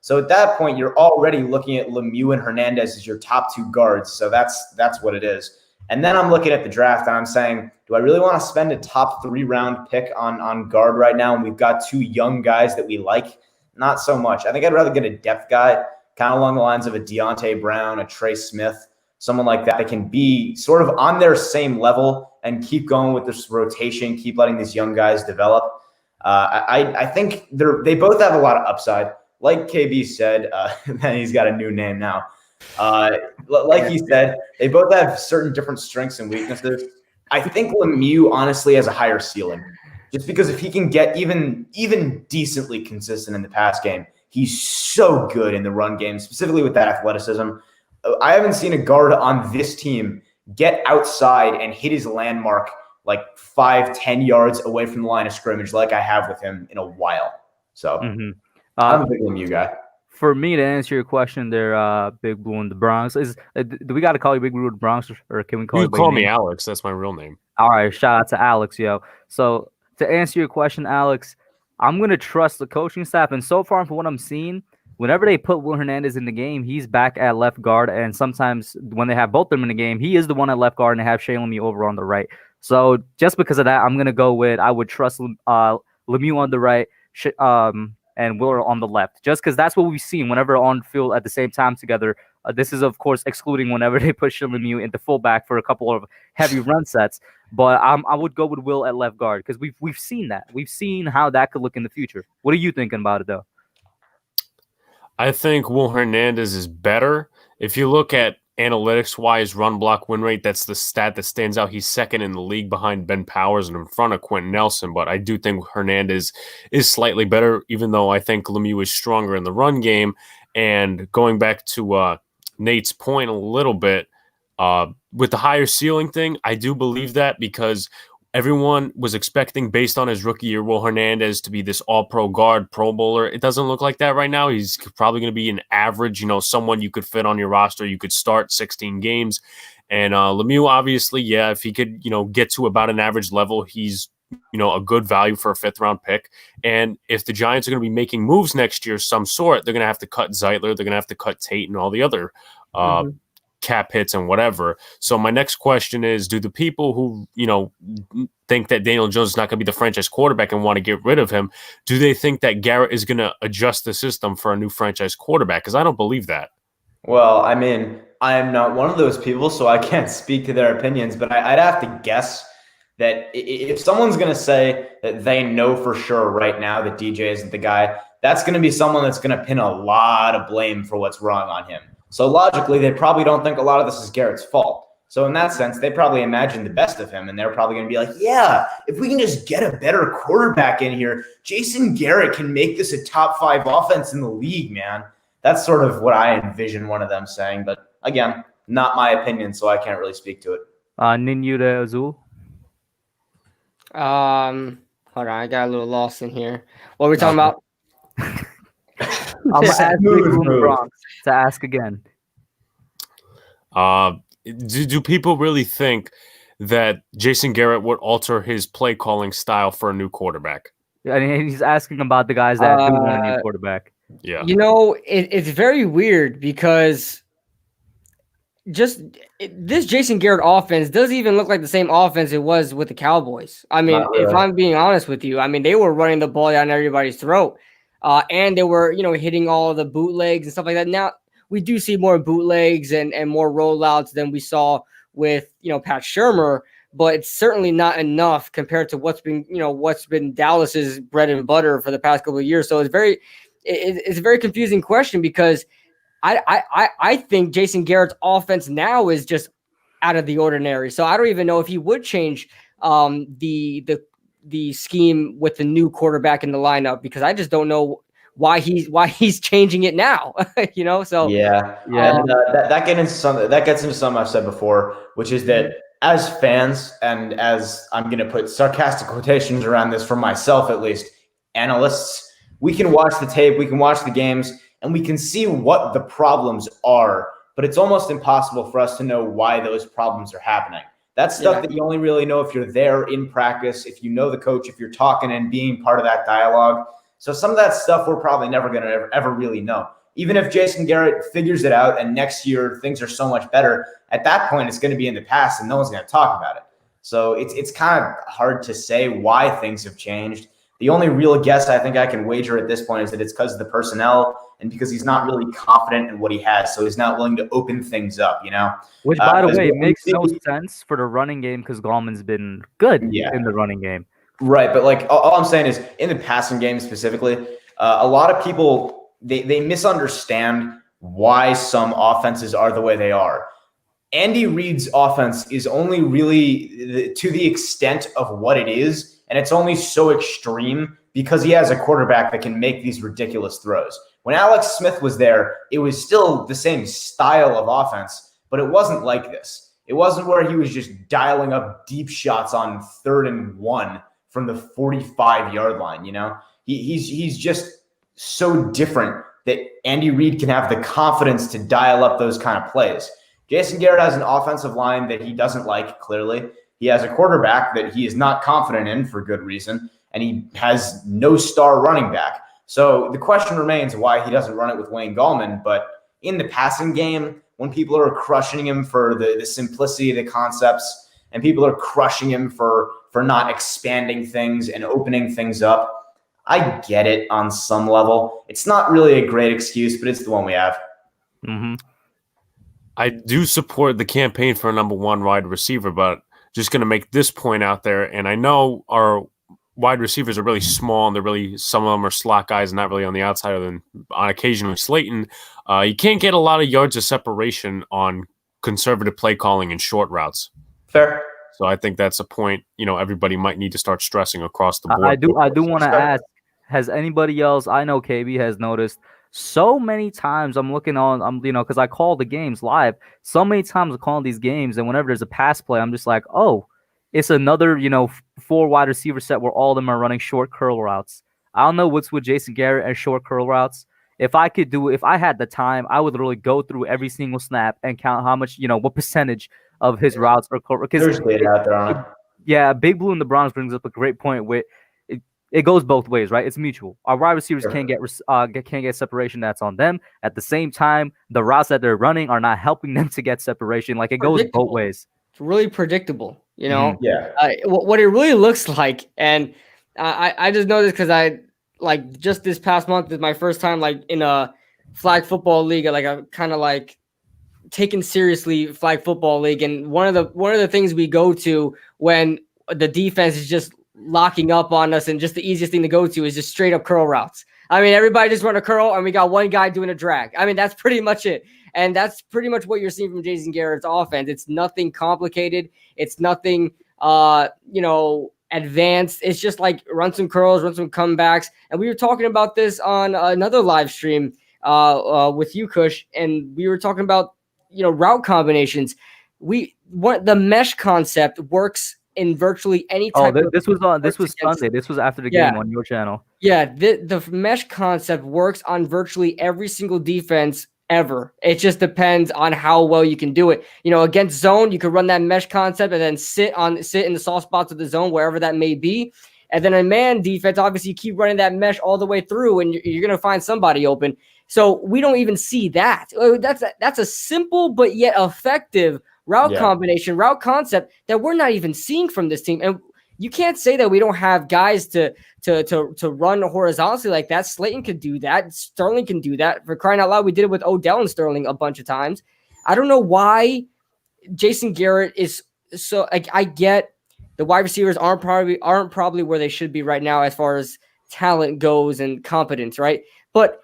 So at that point, you're already looking at Lemieux and Hernandez as your top two guards. So that's what it is. And then I'm looking at the draft and I'm saying, do I really want to spend a top 3-round pick on guard right now? And we've got two young guys that we like. Not so much. I think I'd rather get a depth guy, kind of along the lines of a Deontay Brown, a Trey Smith, someone like that can be sort of on their same level and keep going with this rotation, keep letting these young guys develop. I think they both have a lot of upside. Like KB said, and he's got a new name now. Like he said, they both have certain different strengths and weaknesses. I think Lemieux honestly has a higher ceiling, just because if he can get even decently consistent in the pass game, he's so good in the run game, specifically with that athleticism. I haven't seen a guard on this team get outside and hit his landmark like 5-10 yards away from the line of scrimmage like I have with him in a while. So I'm a big Lemieux guy. For me to answer your question there, Big Blue in the Bronx, do we got to call you Big Blue in the Bronx, or can we call you? Call me Alex. That's my real name. All right, shout out to Alex, yo. So to answer your question, Alex, I'm gonna trust the coaching staff, and so far from what I'm seeing, whenever they put Will Hernandez in the game, he's back at left guard, and sometimes when they have both of them in the game, he is the one at left guard, and they have Shane Lemieux over on the right. So just because of that, I'm gonna go with I would trust Lemieux on the right, and Willer on the left, just because that's what we've seen whenever on field at the same time together. This is, of course, excluding whenever they push Lemieux into fullback for a couple of heavy run sets. But I would go with Will at left guard because we've seen that. We've seen how that could look in the future. What are you thinking about it, though? I think Will Hernandez is better. If you look at analytics-wise, run block win rate, that's the stat that stands out. He's second in the league behind Ben Powers and in front of Quentin Nelson. But I do think Hernandez is slightly better, even though I think Lemieux is stronger in the run game. And going back to Nate's point a little bit, with the higher ceiling thing, I do believe that because everyone was expecting, based on his rookie year, Will Hernandez to be this all-pro guard, Pro Bowler. It doesn't look like that right now. He's probably going to be an average, someone you could fit on your roster. You could start 16 games. And Lemieux, obviously, yeah, if he could, get to about an average level, he's, a good value for a fifth-round pick. And if the Giants are going to be making moves next year, some sort, they're going to have to cut Zeitler. They're going to have to cut Tate and all the other cap hits and whatever. So my next question is, do the people who, think that Daniel Jones is not going to be the franchise quarterback and want to get rid of him, do they think that Garrett is going to adjust the system for a new franchise quarterback? Because I don't believe that. Well, I mean, I am not one of those people, so I can't speak to their opinions, but I'd have to guess that if someone's going to say that they know for sure right now that DJ isn't the guy, that's going to be someone that's going to pin a lot of blame for what's wrong on him. So logically, they probably don't think a lot of this is Garrett's fault. So in that sense, they probably imagine the best of him, and they're probably going to be like, yeah, if we can just get a better quarterback in here, Jason Garrett can make this a top 5 offense in the league, man. That's sort of what I envision one of them saying. But again, not my opinion, so I can't really speak to it. Ninyu de Azul. Hold on, I got a little lost in here. What are we talking about? I'm going to ask Big Boom Bronx to ask again. Do people really think that Jason Garrett would alter his play calling style for a new quarterback? And he's asking about the guys that do want a new quarterback. Yeah. It's very weird because this Jason Garrett offense doesn't even look like the same offense it was with the Cowboys. I mean, if I'm being honest with you, I mean, they were running the ball down everybody's throat. And they were, hitting all of the bootlegs and stuff like that. Now, we do see more bootlegs and more rollouts than we saw with, Pat Shurmur, but it's certainly not enough compared to what's been Dallas's bread and butter for the past couple of years. So it's a very confusing question because I think Jason Garrett's offense now is just out of the ordinary. So I don't even know if he would change the scheme with the new quarterback in the lineup because I just don't know why he's changing it now. So yeah. And, that gets into something I've said before, which is that as fans and as I'm going to put sarcastic quotations around this for myself at least, analysts, we can watch the tape, we can watch the games, and we can see what the problems are, but it's almost impossible for us to know why those problems are happening. That's stuff that you only really know if you're there in practice, if you know the coach, if you're talking and being part of that dialogue. So some of that stuff we're probably never going to ever really know. Even if Jason Garrett figures it out and next year things are so much better, at that point it's going to be in the past and no one's going to talk about it. So it's kind of hard to say why things have changed. The only real guess I think I can wager at this point is that it's because of the personnel and because he's not really confident in what he has. So he's not willing to open things up, Which, by the way, makes no sense for the running game because Gallman's been good in the running game. Right. But all I'm saying is in the passing game specifically, a lot of people, they misunderstand why some offenses are the way they are. Andy Reid's offense is only really to the extent of what it is. And it's only so extreme because he has a quarterback that can make these ridiculous throws. When Alex Smith was there, it was still the same style of offense, but it wasn't like this. It wasn't where he was just dialing up deep shots on 3rd and 1 from the 45-yard line, He's just so different that Andy Reid can have the confidence to dial up those kind of plays. Jason Garrett has an offensive line that he doesn't like, clearly. He has a quarterback that he is not confident in for good reason, and he has no star running back. So the question remains why he doesn't run it with Wayne Gallman. But in the passing game, when people are crushing him for the simplicity of the concepts and people are crushing him for not expanding things and opening things up, I get it on some level. It's not really a great excuse, but it's the one we have. Mm-hmm. I do support the campaign for a number 1 wide receiver, but just going to make this point out there. And I know our wide receivers are really small and some of them are slot guys, not really on the outside other than on occasion with Slayton. You can't get a lot of yards of separation on conservative play calling and short routes. Fair. So I think that's a point, everybody might need to start stressing across the board. I do want to ask, has anybody else, I know KB has noticed so many times I'm looking on, because I call the games live. So many times I'm calling these games, and whenever there's a pass play, I'm just like, oh, it's another, 4 wide receiver set where all of them are running short curl routes. I don't know what's with Jason Garrett and short curl routes. If I had the time, I would literally go through every single snap and count how much, what percentage of his routes are curl. There's data out there on it. Yeah, Big Blue in the Bronx brings up a great point with it goes both ways, right? It's mutual. Our wide receivers can't get separation. That's on them. At the same time, the routes that they're running are not helping them to get separation. Like, it goes both ways. It's really predictable, Yeah. what it really looks like. And I just know this because I just this past month is my first time in a flag football league, a kind of taken seriously flag football league. And one of the things we go to when the defense is just locking up on us, and just the easiest thing to go to is just straight up curl routes. I mean, everybody just run a curl, and we got one guy doing a drag. I mean, that's pretty much it. And that's pretty much what you're seeing from Jason Garrett's offense. It's nothing complicated. It's nothing, advanced. It's just run some curls, run some comebacks. And we were talking about this on another live stream with you, Kush, and we were talking about, route combinations. The mesh concept works in virtually any type. This was Sunday. This was after the game on your channel. Yeah, the mesh concept works on virtually every single defense ever. It just depends on how well you can do it. Against zone, you could run that mesh concept and then sit in the soft spots of the zone, wherever that may be. And then in man defense, obviously you keep running that mesh all the way through, and you're going to find somebody open. So we don't even see that. That's a simple but yet effective route combination, route concept that we're not even seeing from this team. And you can't say that we don't have guys to run horizontally like that. Slayton could do that. Sterling can do that. For crying out loud, we did it with Odell and Sterling a bunch of times. I don't know why Jason Garrett is so. I get the wide receivers aren't probably where they should be right now as far as talent goes and competence, right? But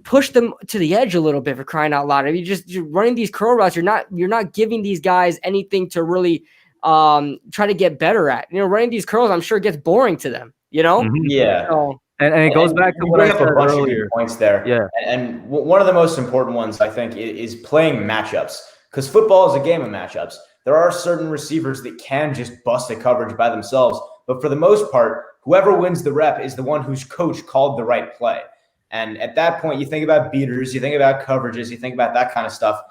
push them to the edge a little bit, for crying out loud. I mean, you're running these curl routes. You're not giving these guys anything to really try to get better at. Running these curls, I'm sure it gets boring to them. Yeah. So, and it goes back to what I said earlier. Points there. Yeah. And one of the most important ones, I think, is playing matchups, because football is a game of matchups. There are certain receivers that can just bust a coverage by themselves, but for the most part, whoever wins the rep is the one whose coach called the right play. And at that point, you think about beaters, you think about coverages, you think about that kind of stuff.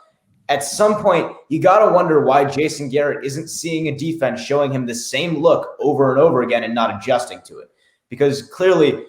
At some point, you got to wonder why Jason Garrett isn't seeing a defense showing him the same look over and over again and not adjusting to it. Because clearly,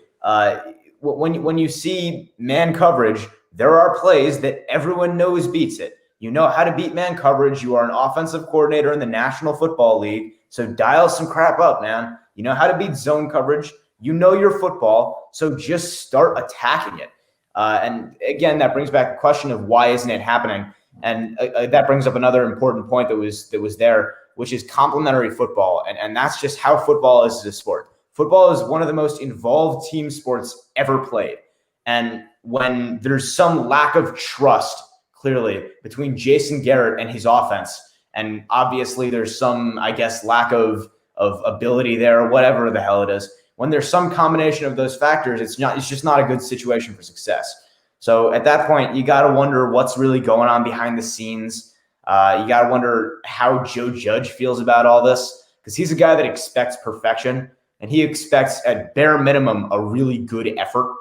when you see man coverage, there are plays that everyone knows beats it. You know how to beat man coverage. You are an offensive coordinator in the National Football League, so dial some crap up, man. You know how to beat zone coverage. You know your football, so just start attacking it. And again, that brings back the question of why isn't it happening? And that brings up another important point that was there, which is complementary football. And that's just how football is as a sport. Football is one of the most involved team sports ever played. And when there's some lack of trust, clearly, between Jason Garrett and his offense, and obviously there's some, I guess, lack of ability there, or whatever the hell it is. When there's some combination of those factors, it's just not a good situation for success. So at that point, you got to wonder what's really going on behind the scenes. You got to wonder how Joe Judge feels about all this, because he's a guy that expects perfection, and he expects at bare minimum a really good effort.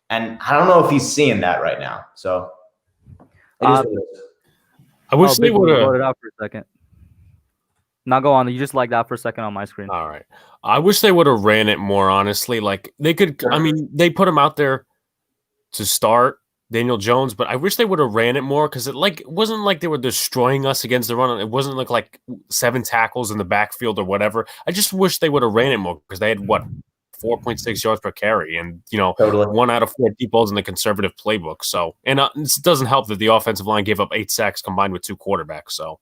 And I don't know if he's seeing that right now. So it is what it is. I wish they would have it out for a second. Now go on. You just like that for a second on my screen. All right. I wish they would have ran it more, honestly. Like, they could, I mean, they put him out there to start, Daniel Jones, but I wish they would have ran it more, because it wasn't like they were destroying us against the run. It wasn't like 7 tackles in the backfield or whatever. I just wish they would have ran it more, because they had 4.6 yards per carry, and Totally. 1 out of 4 deep balls in the conservative playbook. So, and it doesn't help that the offensive line gave up 8 sacks combined with 2 quarterbacks. So.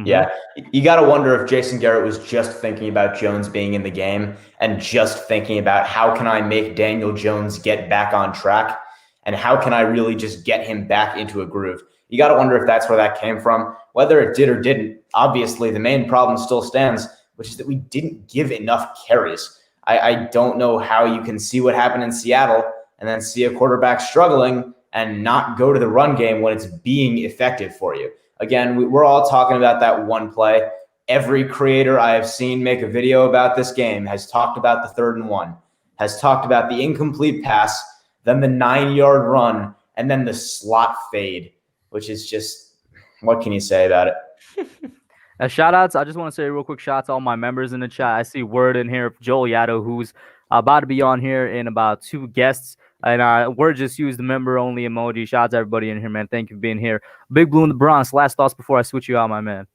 Yeah, you got to wonder if Jason Garrett was just thinking about Jones being in the game and just thinking about how can I make Daniel Jones get back on track, and how can I really just get him back into a groove. You got to wonder if that's where that came from. Whether it did or didn't, obviously the main problem still stands, which is that we didn't give enough carries. I don't know how you can see what happened in Seattle and then see a quarterback struggling and not go to the run game when it's being effective for you. Again, we're all talking about that one play. Every creator I have seen make a video about this game has talked about the 3rd and 1, has talked about the incomplete pass, then the 9-yard run, and then the slot fade, which is just, what can you say about it? Shout outs. I just want to say a real quick shout out to all my members in the chat. I see word in here of Joel Yaddo, who's about to be on here in about 2 guests. And we're just use the member only emoji. Shout out to everybody in here, man. Thank you for being here. Big Blue in the Bronx. Last thoughts before I switch you out, my man.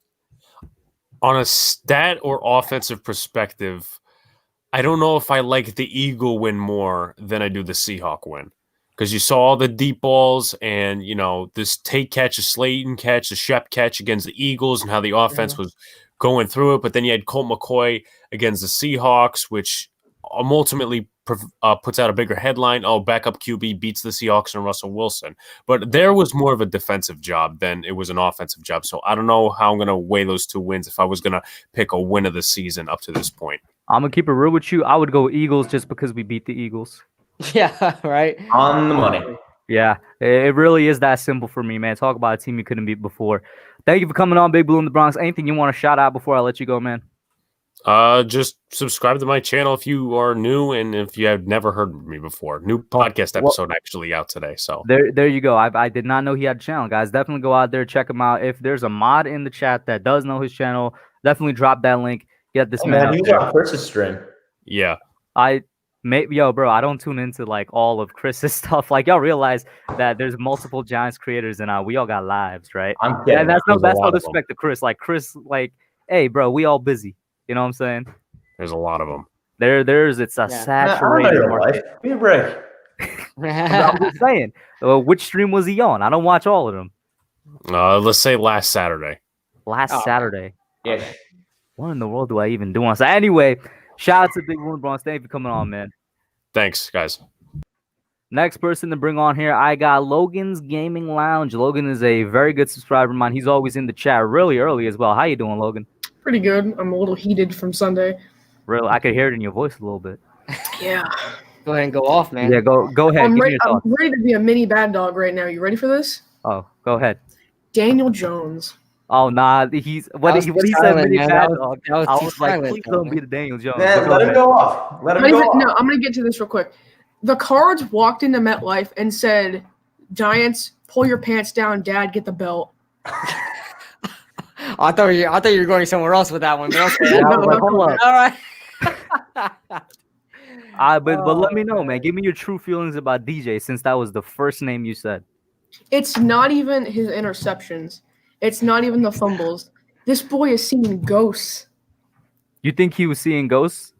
On a stat or offensive perspective, I don't know if I like the Eagle win more than I do the Seahawk win. Because you saw all the deep balls and, this Tate catch, a Slayton catch, a Shep catch against the Eagles and how the offense was going through it. But then you had Colt McCoy against the Seahawks, which ultimately puts out a bigger headline. Oh, backup QB beats the Seahawks and Russell Wilson. But there was more of a defensive job than it was an offensive job. So I don't know how I'm going to weigh those 2 wins if I was going to pick a win of the season up to this point. I'm going to keep it real with you. I would go Eagles just because we beat the Eagles. Yeah, right. On the money. Yeah, it really is that simple for me, man. Talk about a team you couldn't beat before. Thank you for coming on, Big Blue in the Bronx. Anything you want to shout out before I let you go, man? Just subscribe to my channel if you are new and if you have never heard of me before. New podcast episode actually out today. So there you go. I did not know he had a channel, guys. Definitely go out there, check him out. If there's a mod in the chat that does know his channel, definitely drop that link. Get this man. He was on Chris's stream. Yeah. Yo, bro, I don't tune into like all of Chris's stuff. Like, y'all realize that there's multiple Giants creators and we all got lives, right? I'm kidding. And that's no disrespect to Chris. Like, Chris, like, hey, bro, we all busy. You know what I'm saying? There's a lot of them. It's a saturated market. Give me a break. I'm just saying. Which stream was he on? I don't watch all of them. Let's say last Saturday. Saturday. Yeah. What in the world do I even do on? So anyway, shout out to Big Blue Bronx. Thank you for coming on, man. Thanks, guys. Next person to bring on here, I got Logan's Gaming Lounge. Logan is a very good subscriber of mine. He's always in the chat really early as well. How you doing, Logan? Pretty good. I'm a little heated from Sunday. Really? I could hear it in your voice a little bit. Yeah. Go ahead and go off, man. Yeah, go ahead. I'm ready to be a mini bad dog right now. You ready for this? Oh, go ahead. Daniel Jones. Oh, nah. What he said, mini bad dog. I was like, please don't be the Daniel Jones. Man, let him go off. Let him go off. No, I'm going to get to this real quick. The Cards walked into MetLife and said, Giants, pull your pants down, Dad, get the belt. I thought you were going somewhere else with that one. But okay. Hold up. All right. But let me know, man. Give me your true feelings about DJ since that was the first name you said. It's not even his interceptions. It's not even the fumbles. This boy is seeing ghosts. You think he was seeing ghosts?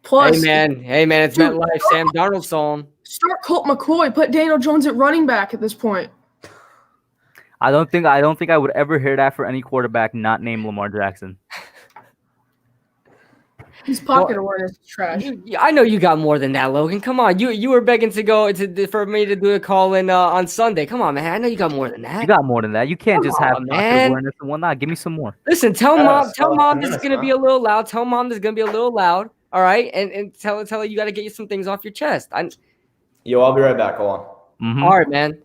Plus, hey man, it's MetLife. Sam Darnold saw him. Start Colt McCoy. Put Daniel Jones at running back at this point. I don't think I would ever hear that for any quarterback not named Lamar Jackson. His pocket awareness is trash. I know you got more than that, Logan. Come on, you were begging to go for me to do a call in on Sunday. Come on, man. I know you got more than that. You got more than that. You can't just have pocket man. awareness and whatnot. Give me some more. Listen, tell mom this is gonna be a little loud. Tell mom this is gonna be a little loud. All right, and tell her you got to get you some things off your chest. Yo, I'll be right back. Hold on. Mm-hmm. All right, man.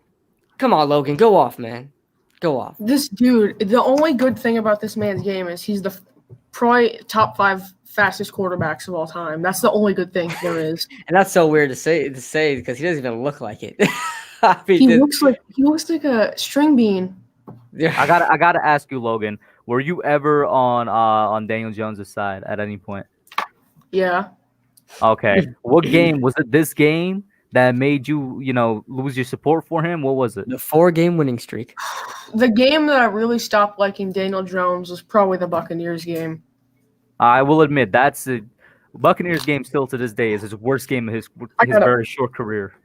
Come on, Logan. Go off, man. Go off. This dude, the only good thing about this man's game is he's the probably top 5 fastest quarterbacks of all time. That's the only good thing there is. And that's so weird to say because he doesn't even look like it. He looks like a string bean. Yeah. I gotta ask you, Logan. Were you ever on Daniel Jones' side at any point? Yeah. Okay. What game was it? This game that made you, lose your support for him? What was it? The 4-game winning streak. The game that I really stopped liking Daniel Jones was probably the Buccaneers game. I will admit that's the Buccaneers game still to this day is his worst game of his very short career.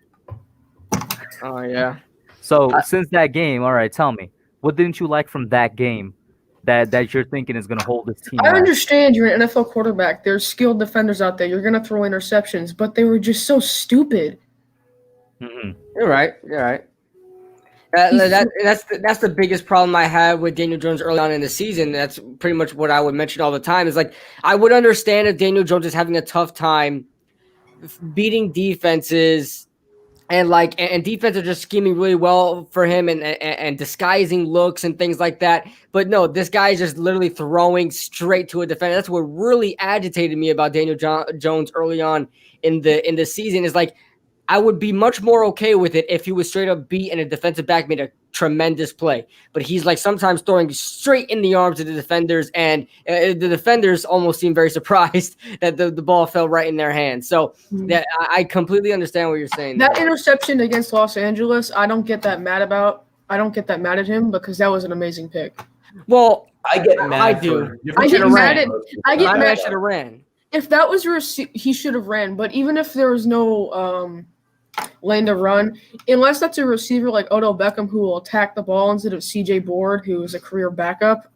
Oh yeah. So since that game, all right, tell me, what didn't you like from that game that you're thinking is going to hold this team? I understand you're an NFL quarterback. There's skilled defenders out there. You're going to throw interceptions, but they were just so stupid. Mm-hmm. You're right. That's the biggest problem I have with Daniel Jones early on in the season. That's pretty much what I would mention all the time. Is like I would understand if Daniel Jones is having a tough time beating defenses. And defense are just scheming really well for him and disguising looks and things like that. But no, this guy is just literally throwing straight to a defender. That's what really agitated me about Daniel Jones early on in the season. Is like I would be much more okay with it if he was straight up beat and a defensive back made a tremendous play. But he's like sometimes throwing straight in the arms of the defenders, and the defenders almost seem very surprised that the ball fell right in their hands. So that I completely understand what you're saying. That interception against Los Angeles, I don't get that mad about. I don't get that mad at him because that was an amazing pick. Well, I get mad. I do. I get mad at. I get I mad. should have ran. If that was he should have ran. But even if there was no lane to run, unless that's a receiver like Odell Beckham who will attack the ball instead of C.J. Board, who is a career backup.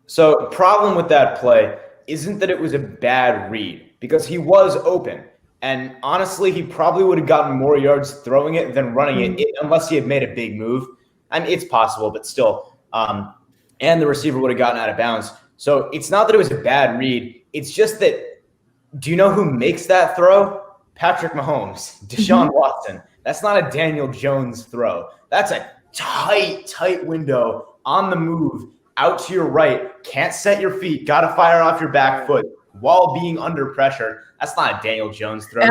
So problem with that play isn't that it was a bad read, because he was open. And honestly, he probably would have gotten more yards throwing it than running it unless he had made a big move. I mean, it's possible, but still. And the receiver would have gotten out of bounds. So it's not that it was a bad read. It's just that, do you know who makes that throw? Patrick Mahomes, Deshaun Watson. That's not a Daniel Jones throw. That's a tight window on the move, out to your right. Can't set your feet. Got to fire off your back foot while being under pressure. That's not a Daniel Jones throw.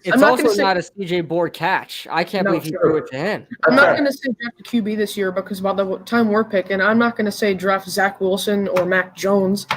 It's also not a CJ Board catch. I can't believe he threw it to him. I'm not going to say draft a QB this year because by the time we're picking, I'm not going to say draft Zach Wilson or Mac Jones.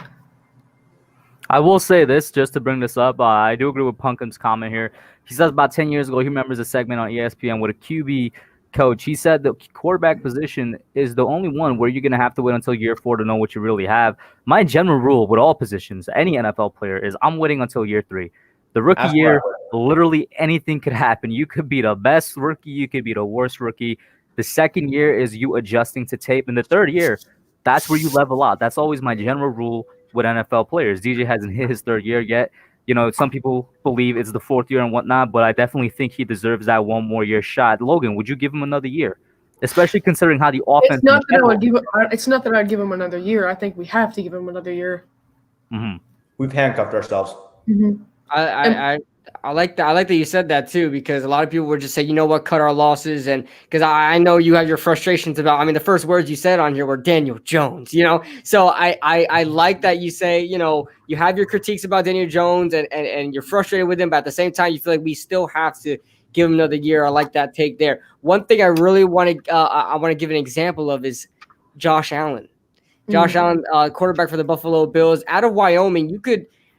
I will say this, just to bring this up. I do agree with Pumpkin's comment here. He says about 10 years ago, he remembers a segment on ESPN with a QB coach. He said the quarterback position is the only one where you're going to have to wait until year 4 to know what you really have. My general rule with all positions, any NFL player, is I'm waiting until year 3. The rookie year, literally anything could happen. You could be the best rookie. You could be the worst rookie. The second year is you adjusting to tape. And the third year, that's where you level out. That's always my general rule with NFL players. DJ hasn't hit his third year yet. You know, some people believe it's the 4th year and whatnot, but I definitely think he deserves that one more year shot. Logan, would you give him another year? Especially considering how the offense. It's not that I'd give him another year. I think we have to give him another year. Mm-hmm. We've handcuffed ourselves. Mm-hmm. I like that. I like that you said that too, because a lot of people would just say, you know what, cut our losses. And because I know you have your frustrations about, I mean, the first words you said on here were Daniel Jones, you know? So I like that you say, you know, you have your critiques about Daniel Jones and you're frustrated with him, but at the same time, you feel like we still have to give him another year. I like that take there. One thing I really want to, I want to give an example of is Josh Allen. Josh Allen, quarterback for the Buffalo Bills out of Wyoming.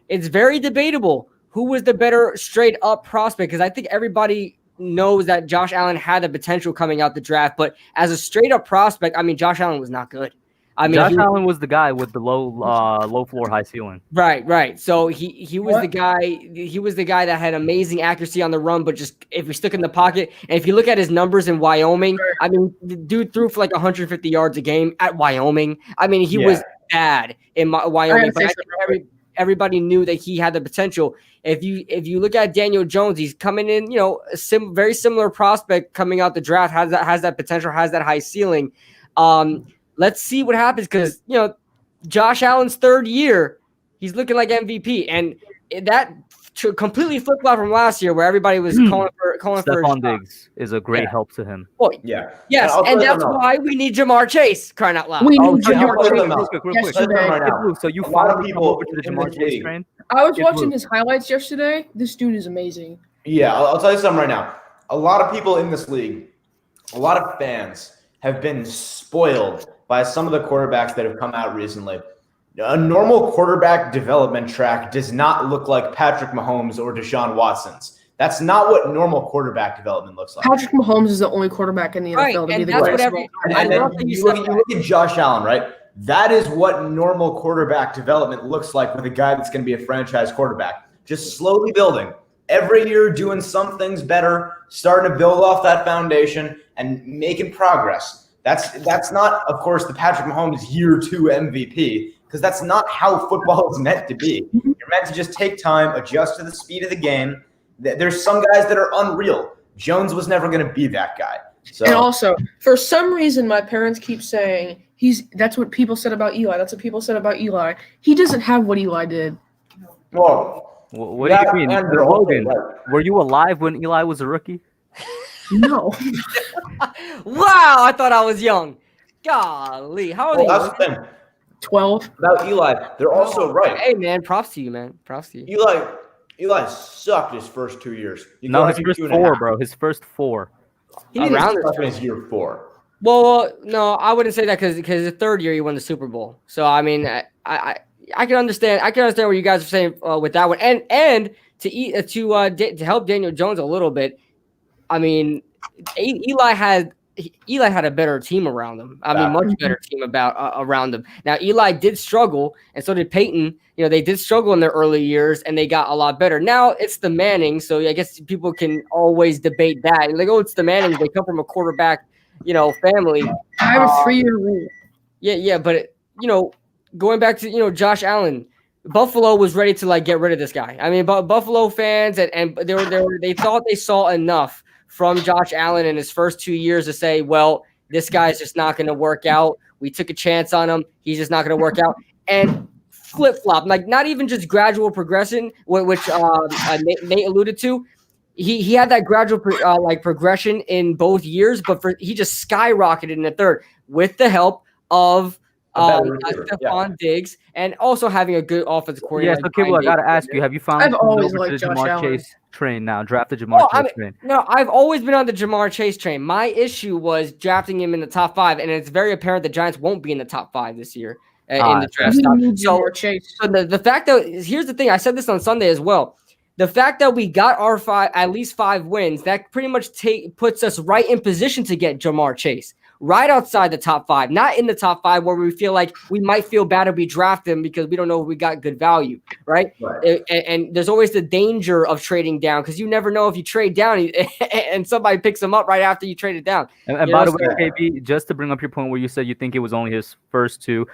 It's very debatable who was the better straight up prospect, because I think everybody knows that Josh Allen had the potential coming out the draft, but as a straight up prospect, I mean, Josh Allen was not good. I mean, Josh Allen was the guy with the low floor, high ceiling. Right. So he was the guy. He was the guy that had amazing accuracy on the run, but just if he stuck in the pocket. And if you look at his numbers in Wyoming, I mean, the dude threw for like 150 yards a game at Wyoming. I mean, he was bad in Wyoming, but I think everybody knew that he had the potential. If you look at Daniel Jones, he's coming in, you know, very similar prospect coming out the draft, has that potential, has that high ceiling. Let's see what happens, because, you know, Josh Allen's third year, he's looking like MVP, and that completely flip-flop from last year where everybody was calling for Stephon Diggs is a great help to him. Oh, yeah. Yes, and that's why we need Jamar Chase, crying out loud. We need Jamar Chase. So you follow people over to the Jamar Chase train? I was watching his highlights yesterday. This dude is amazing. Yeah, I'll tell you something right now. A lot of people in this league, a lot of fans have been spoiled by some of the quarterbacks that have come out recently. A normal quarterback development track does not look like Patrick Mahomes or Deshaun Watson's. That's not what normal quarterback development looks like. Patrick Mahomes is the only quarterback in the NFL to be the greatest. And you look at Josh Allen, right? That is what normal quarterback development looks like with a guy that's going to be a franchise quarterback. Just slowly building. Every year doing some things better, starting to build off that foundation and making progress. That's not, of course, the Patrick Mahomes year 2 MVP, because that's not how football is meant to be. You're meant to just take time, adjust to the speed of the game. There's some guys that are unreal. Jones was never going to be that guy. So And also, for some reason, my parents keep saying that's what people said about Eli. That's what people said about Eli. He doesn't have what Eli did. well, What do you mean, and they're also Logan? right. Were you alive when Eli was a rookie? No. Wow, I thought I was young. Golly, how old Well, are that's you? the thing 12. about Eli. They're also right. Hey, man, props to you, man. Props to you. Eli sucked his first 2 years. You No, go his into first 2.5. four, bro. His first four. He didn't Around suck in his year 4. Well, no, I wouldn't say that because the third year he won the Super Bowl. So I mean, I can understand. I can understand what you guys are saying with that one, and to help Daniel Jones a little bit. I mean, Eli had a better team around him. I mean, much better team around him. Now Eli did struggle, and so did Peyton. You know, they did struggle in their early years, and they got a lot better. Now it's the Mannings, so I guess people can always debate that. Like, oh, it's the Mannings. They come from a quarterback, family. I have a 3-year rule. Yeah, but going back to Josh Allen, Buffalo was ready to get rid of this guy. I mean, but Buffalo fans and they thought they saw enough from Josh Allen in his first 2 years to say, well, this guy's just not going to work out. We took a chance on him. He's just not going to work out. And flip-flop, not even just gradual progression, which Nate alluded to. He had that gradual progression in both years, but he just skyrocketed in the third with the help of Stephon Diggs and also having a good offensive coordinator. Yeah, so Kibble, I gotta ask you: have you found I've always over to liked the Josh Jamar Allen. Chase train now? Drafted Jamar Chase train. No, I've always been on the Jamar Chase train. My issue was drafting him in the top 5, and it's very apparent the Giants won't be in the top 5 this year in the draft. So the fact that here's the thing, I said this on Sunday as well. The fact that we got our at least 5 wins, that pretty much puts us right in position to get Jamar Chase. Right outside the top 5, not in the top 5 where we feel like we might feel bad if we draft him because we don't know if we got good value, right? And there's always the danger of trading down because you never know if you trade down and somebody picks him up right after you trade it down. And by the way, KB, just to bring up your point where you said you think it was only his first 2,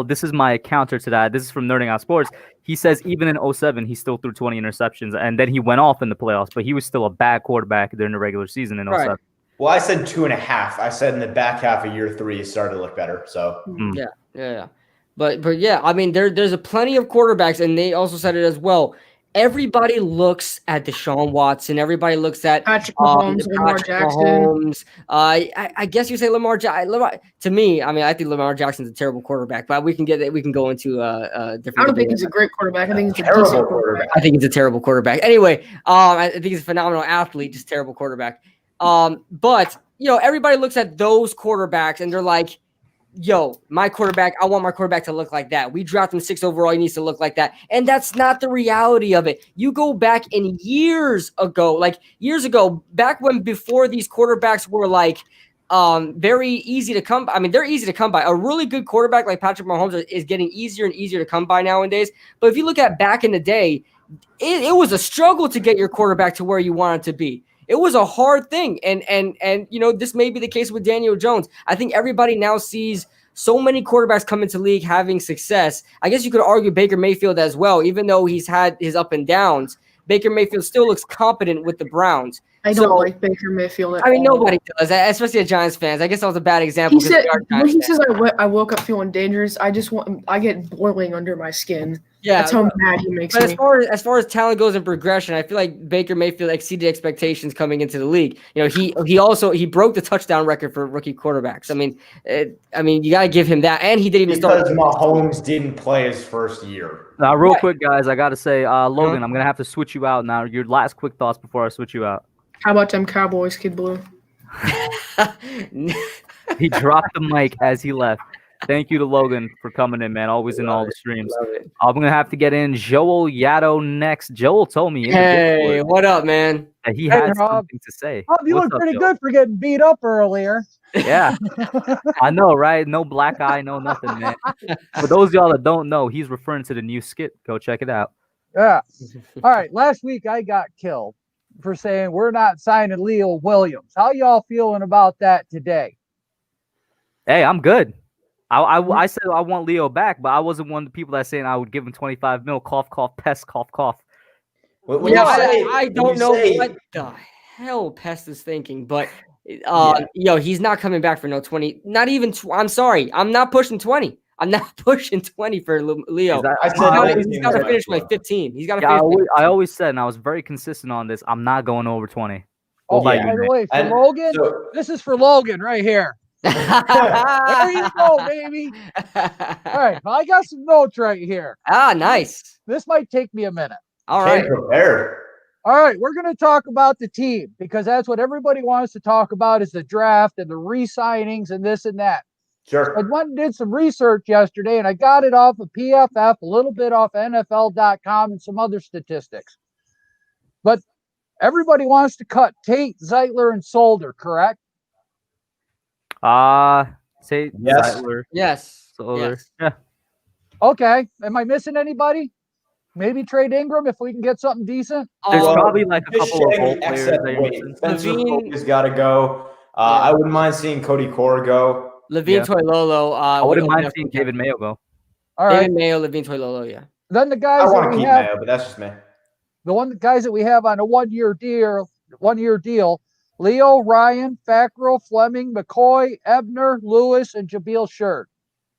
this is my counter to that. This is from Nerding Out Sports. He says even in 2007, he still threw 20 interceptions, and then he went off in the playoffs, but he was still a bad quarterback during the regular season in 2007. Well, I said 2.5. I said in the back half of year 3, it started to look better. So yeah. But yeah, I mean, there's a plenty of quarterbacks, and they also said it as well. Everybody looks at Deshaun Watson. Everybody looks at Patrick Mahomes, Lamar Jackson. I guess you say Lamar Jackson. To me, I mean, I think Lamar Jackson's a terrible quarterback, but we can go into a different. I don't think he's a great quarterback. I think he's a terrible decent quarterback. I think he's a terrible quarterback. Anyway, I think he's a phenomenal athlete, just terrible quarterback. But everybody looks at those quarterbacks and they're like, yo, my quarterback, I want my quarterback to look like that. We draft him 6 overall. He needs to look like that. And that's not the reality of it. You go back in years ago, back when before these quarterbacks were very easy to come by. I mean, they're easy to come by. A really good quarterback like Patrick Mahomes is getting easier and easier to come by nowadays. But if you look at back in the day, it was a struggle to get your quarterback to where you want it to be. It was a hard thing. And this may be the case with Daniel Jones. I think everybody now sees so many quarterbacks come into league having success. I guess you could argue Baker Mayfield as well, even though he's had his up and downs. Baker Mayfield still looks competent with the Browns. I don't like Baker Mayfield at all. I mean, nobody does, especially at Giants fans. I guess that was a bad example. He says I woke up feeling dangerous. I get boiling under my skin. Yeah, that's how mad he makes me. As far as talent goes and progression, I feel like Baker Mayfield exceeded expectations coming into the league. He broke the touchdown record for rookie quarterbacks. I mean, you gotta give him that, and he didn't even start because Mahomes didn't play his first year. Now, real quick, guys, I gotta say, Logan, I'm gonna have to switch you out now. Your last quick thoughts before I switch you out. How about them Cowboys, Kid Blue? He dropped the mic as he left. Thank you to Logan for coming in, man. Always in all the streams. I'm going to have to get in Joel Yaddo next. Joel told me. Hey, what up, man? That he had something to say. Rob, you look pretty good for getting beat up earlier. Yeah. I know, right? No black eye, no nothing, man. For those of y'all that don't know, he's referring to the new skit. Go check it out. Yeah. All right. Last week, I got killed for saying we're not signing Leo Williams. How y'all feeling about that today? Hey, I'm good. I said I want Leo back, but I wasn't one of the people that saying I would give him 25 mil. Cough, cough, pest, cough, cough. I don't know what the hell Pest is thinking, but He's not coming back for no 20. Not even. I'm sorry. I'm not pushing 20. I'm not pushing 20 for Leo. I said He's got to finish like 15. He's got to Yeah, finish. I always said, and I was very consistent on this. I'm not going over 20. Oh, By by you, the Nick. way, for And Logan, so- this is for Logan right here. There you go, baby. All right, I got some notes right here. Nice. This might take me a minute. All Came right. prepared. All right, we're going to talk about the team because that's what everybody wants to talk about is the draft and the re-signings and this and that. Sure. I went and did some research yesterday, and I got it off of PFF, a little bit off NFL.com, and some other statistics. But everybody wants to cut Tate, Zeitler, and Solder, correct? Say Yes. Zeitler, Yes. Solder. Yes. Yeah. Okay. Am I missing anybody? Maybe trade Ingram if we can get something decent. There's Well, probably like a just couple of saying role the players excess that you're weight. missing. Spencer Levine- Foley's got to go. I wouldn't mind seeing Cody Core go. Levine Yeah. Toilolo. I wouldn't would mind definitely seeing David Mayo go. All right. David Mayo, Levine Toilolo. Yeah. Then the I guys that want to we keep have, Mayo, but that's just me. guys that we have on a 1 year deal, Leo, Ryan, Fackrell, Fleming, McCoy, Ebner, Lewis, and Jabil Sherd.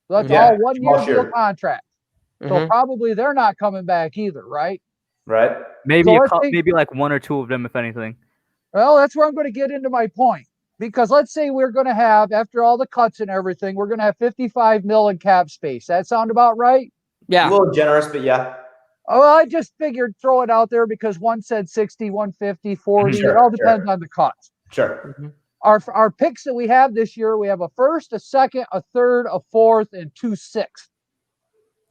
So that's Yeah, all 1 year Jamal deal Sheard. contracts. So Mhm. probably they're not coming back either, right? Right? Maybe So let's think- maybe like one or two of them, if anything. Well, that's where I'm going to get into my point. Because let's say we're going to have, after all the cuts and everything, we're going to have 55 mil in cap space. That sound about right? A Yeah. little generous, but yeah. Oh, I just figured throw it out there because one said 60, 150, 40. Sure, it all sure. depends on the cuts. Sure. Our picks that we have this year, we have a first, a second, a third, a fourth, and 2 sixths.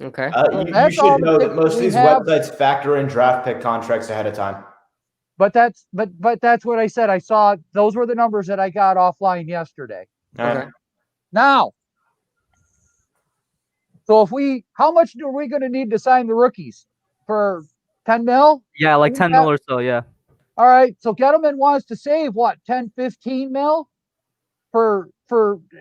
Okay. You that's all should the know that picks most of we these have. websites factor in draft pick contracts ahead of time. But that's what I said. I saw those were the numbers that I got offline yesterday. All right. Okay. Now, so how much are we going to need to sign the rookies for 10 mil? Yeah, like 10 mil or so. Yeah. All right. So Gettleman wants to save what, 10, 15 mil for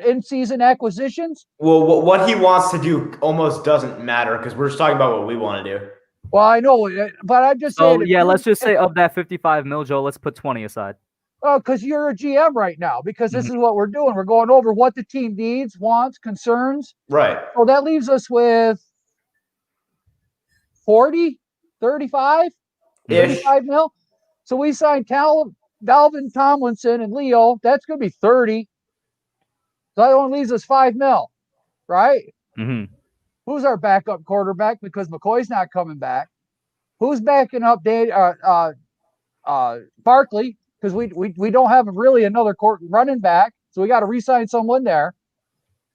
in-season acquisitions? Well, what he wants to do almost doesn't matter because we're just talking about what we want to do. Well, I know, but I'm just So saying. yeah, let's just say of that 55 mil, Joe, let's put 20 aside. Oh, because you're a GM right now, because this is what we're doing. We're going over what the team needs, wants, concerns. Right. So that leaves us with 40, 35, Ish. 35 mil. So we signed Dalvin Tomlinson and Leo. That's going to be 30. So that only leaves us 5 mil, right? Mm-hmm. Who's our backup quarterback? Because McCoy's not coming back. Who's backing up Barkley? Because we don't have really another running back, so we got to re-sign someone there.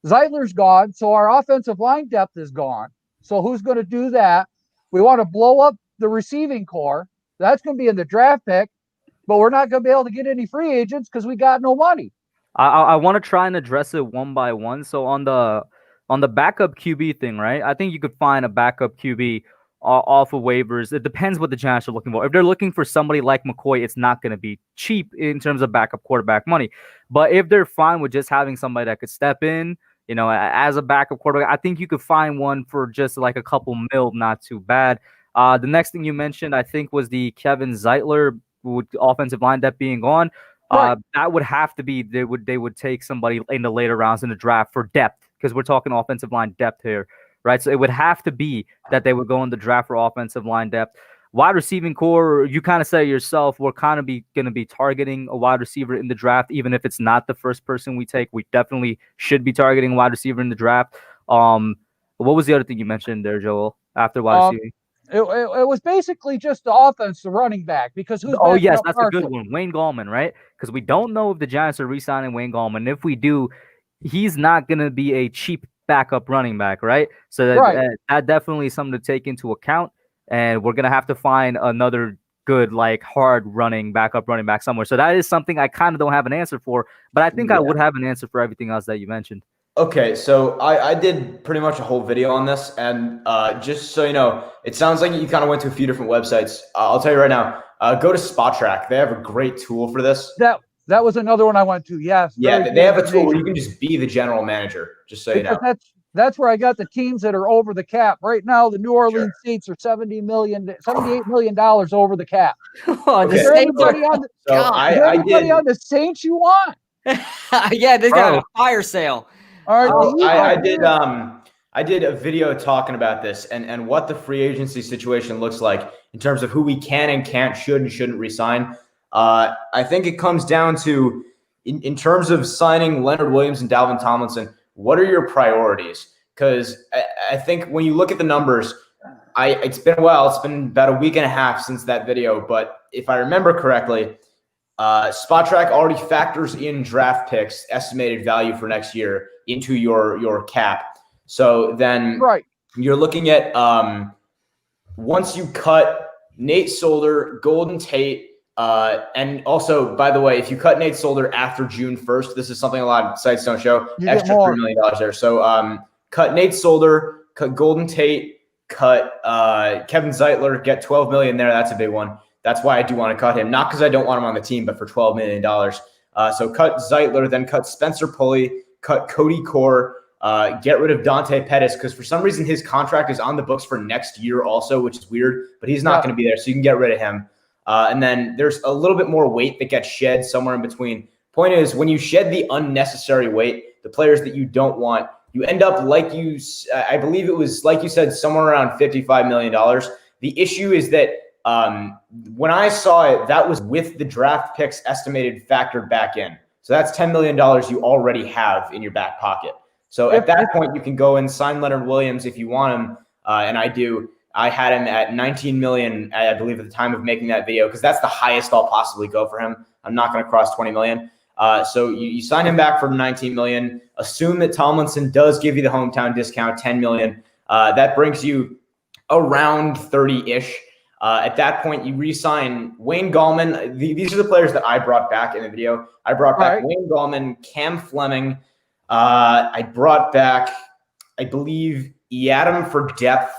Zeitler's gone, so our offensive line depth is gone. So who's going to do that? We want to blow up the receiving core. That's going to be in the draft pick, but we're not going to be able to get any free agents because we got no money. I want to try and address it one by one. So on the backup QB thing, right? I think you could find a backup QB off of waivers. It depends what the Giants are looking for. If they're looking for somebody like McCoy, it's not going to be cheap in terms of backup quarterback money. But if they're fine with just having somebody that could step in, as a backup quarterback, I think you could find one for just like a couple mil, not too bad. The next thing you mentioned, I think, was the Kevin Zeitler with offensive line depth being gone. Right. That would have to be they would take somebody in the later rounds in the draft for depth because we're talking offensive line depth here, right? So it would have to be that they would go in the draft for offensive line depth. Wide receiving core, you kind of say yourself, we're kind of going to be targeting a wide receiver in the draft, even if it's not the first person we take. We definitely should be targeting a wide receiver in the draft. What was the other thing you mentioned there, Joel? After wide receiving. It was basically just the offense, the running back, because who's Oh, backing yes, up that's Barkley? a good one. Wayne Gallman, right? Because we don't know if the Giants are re-signing Wayne Gallman. If we do, he's not going to be a cheap backup running back, right? So that definitely is something to take into account. And we're going to have to find another good, like, hard running backup running back somewhere. So that is something I kind of don't have an answer for. But I think I would have an answer for everything else that you mentioned. Okay, so I did pretty much a whole video on this, and just so you know, it sounds like you kind of went to a few different websites. I'll tell you right now, go to SpotTrack. They have a great tool for this. That was another one I went to. Yes. Yeah, they have a tool where you can just be the general manager, just so you know. That's where I got the teams that are over the cap. Right now, the New Orleans Saints are $78 million over the cap. Oh, Okay. Is there anybody on the Saints you want? Yeah, this guy Bro. had a fire sale. All right, Oh, the I Eagles- did a video talking about this and what the free agency situation looks like in terms of who we can and can't, should and shouldn't resign. I think it comes down to in terms of signing Leonard Williams and Dalvin Tomlinson, what are your priorities? Because I think when you look at the numbers, it's been a while. It's been about a week and a half since that video, but if I remember correctly, Spot Track already factors in draft picks estimated value for next year into your cap. So then right. you're looking at once you cut Nate Solder, Golden Tate, and also, by the way, if you cut Nate Solder after June 1st, this is something a lot of sites don't show, You get extra more. $3 million there. So cut Nate Solder, cut Golden Tate, cut Kevin Zeitler, get 12 million there. That's a big one. That's why I do want to cut him, not because I don't want him on the team, but for $12 million. So cut Zeitler, then cut Spencer Pulley, cut Cody Core, get rid of Dante Pettis, because for some reason his contract is on the books for next year also, which is weird, but he's not going to be there, so you can get rid of him. And then there's a little bit more weight that gets shed somewhere in between. Point is, when you shed the unnecessary weight, the players that you don't want, you end up I believe it was, like you said, somewhere around $55 million. The issue is that when I saw it, that was with the draft picks estimated factored back in. So that's $10 million you already have in your back pocket. So at that point, you can go and sign Leonard Williams if you want him. And I do. I had him at 19 million, I believe, at the time of making that video, because that's the highest I'll possibly go for him. I'm not going to cross 20 million. So you sign him back for 19 million. Assume that Tomlinson does give you the hometown discount, 10 million. That brings you around 30-ish. At that point, you re-sign Wayne Gallman. These are the players that I brought back in the video. I brought back Wayne Gallman, Cam Fleming. I brought back, I believe, Yadam for depth.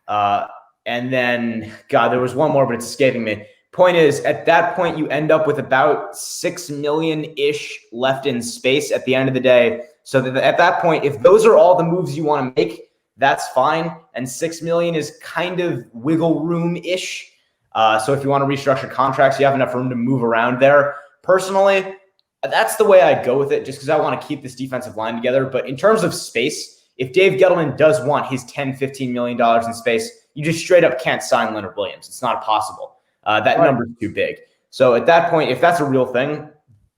And then, God, there was one more, but it's escaping me. Point is, at that point, you end up with about 6 million-ish left in space at the end of the day. So that at that point, if those are all the moves you want to make, that's fine. And 6 million is kind of wiggle room-ish. So if you want to restructure contracts, you have enough room to move around there. Personally, that's the way I'd go with it, just because I want to keep this defensive line together. But in terms of space, if Dave Gettleman does want his $10, $15 million in space, you just straight up can't sign Leonard Williams. It's not possible. That number's too big. So at that point, if that's a real thing,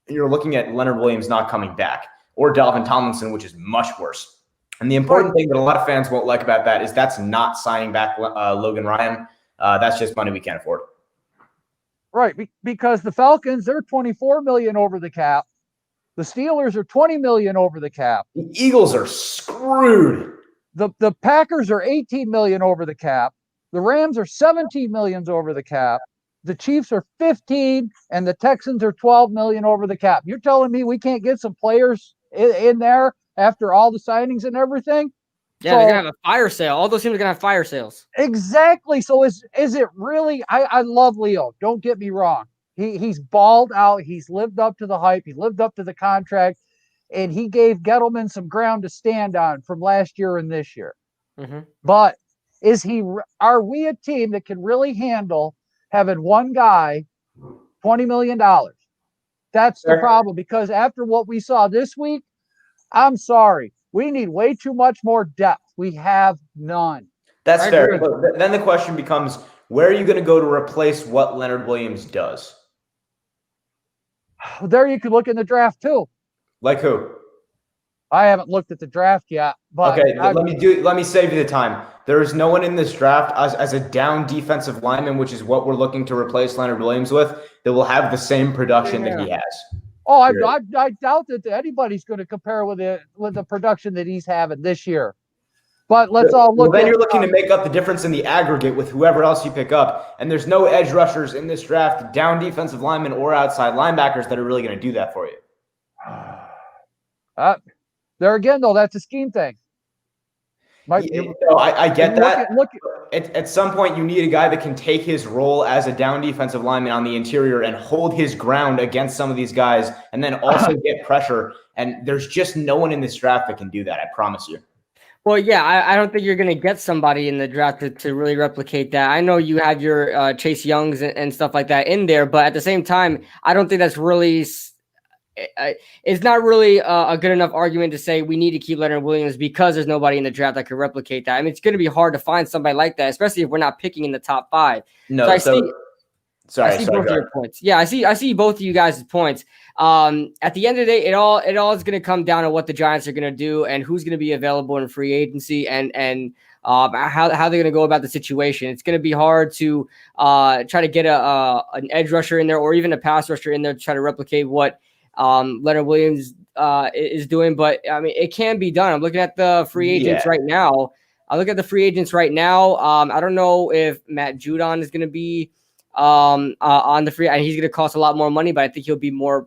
you're looking at Leonard Williams not coming back, or Dalvin Tomlinson, which is much worse. And the important thing that a lot of fans won't like about that is that's not signing back Logan Ryan. That's just money we can't afford. Right, because the Falcons, they're 24 million over the cap. The Steelers are 20 million over the cap. The Eagles are screwed. The Packers are 18 million over the cap. The Rams are 17 million over the cap. The Chiefs are 15, and the Texans are 12 million over the cap. You're telling me we can't get some players in there after all the signings and everything? Yeah, they're gonna have a fire sale. All those teams are gonna have fire sales. Exactly. So is it really? I love Leo. Don't get me wrong. He's balled out. He's lived up to the hype. He lived up to the contract, and he gave Gettleman some ground to stand on from last year and this year. Mm-hmm. But are we a team that can really handle having one guy, $20 million? That's the problem, because after what we saw this week, I'm sorry. We need way too much more depth. We have none. That's fair. But then the question becomes, where are you going to go to replace what Leonard Williams does? There you could look in the draft too. Like who? I haven't looked at the draft yet. But okay, let me save you the time. There is no one in this draft as a down defensive lineman, which is what we're looking to replace Leonard Williams with, that will have the same production that he has. Oh, I doubt that anybody's going to compare with the production that he's having this year. But let's all look. Then you're looking to make up the difference in the aggregate with whoever else you pick up, and there's no edge rushers in this draft, down defensive linemen or outside linebackers that are really going to do that for you. There again, though, that's a scheme thing. I get that. At some point, you need a guy that can take his role as a down defensive lineman on the interior and hold his ground against some of these guys, and then also get pressure. And there's just no one in this draft that can do that. I promise you. Well, yeah, I don't think you're going to get somebody in the draft to really replicate that. I know you have your Chase Youngs and stuff like that in there, but at the same time, I don't think that's really it's not really a good enough argument to say we need to keep Leonard Williams because there's nobody in the draft that could replicate that. I mean, it's going to be hard to find somebody like that, especially if we're not picking in the top 5. No, I see sorry, both of your points. Yeah, I see both of you guys' points. At the end of the day, it all is going to come down to what the Giants are going to do and who's going to be available in free agency and how they're going to go about the situation. It's going to be hard to try to get an edge rusher in there or even a pass rusher in there to try to replicate what Leonard Williams is doing. But I mean, it can be done. I'm looking at the free agents right now. I look at the free agents right now. I don't know if Matt Judon is going to be on the free, and he's going to cost a lot more money, but I think he'll be more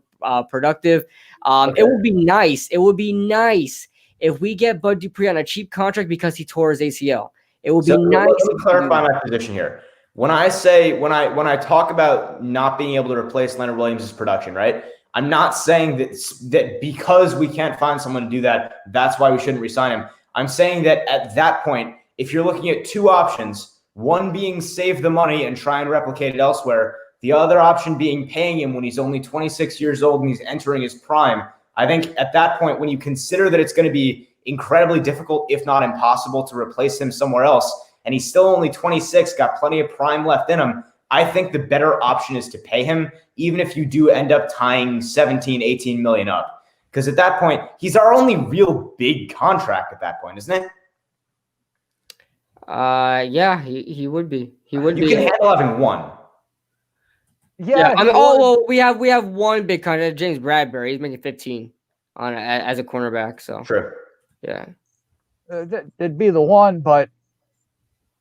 productive. It would be nice. It would be nice if we get Bud Dupree on a cheap contract because he tore his ACL. It would be nice. Let me clarify my position here. When I talk about not being able to replace Leonard Williams' production, right? I'm not saying that because we can't find someone to do that, that's why we shouldn't re-sign him. I'm saying that at that point, if you're looking at 2 options, one being save the money and try and replicate it elsewhere, the other option being paying him when he's only 26 years old and he's entering his prime. I think at that point, when you consider that it's going to be incredibly difficult, if not impossible, to replace him somewhere else, and he's still only 26, got plenty of prime left in him, I think the better option is to pay him, even if you do end up tying 17, 18 million up. Because at that point, he's our only real big contract at that point, isn't it? Yeah, he would be. He would be. You can handle having one. Yeah. I mean, well, we have one big contract, James Bradbury. He's making 15 as a cornerback. So true. Yeah, it'd be the one, but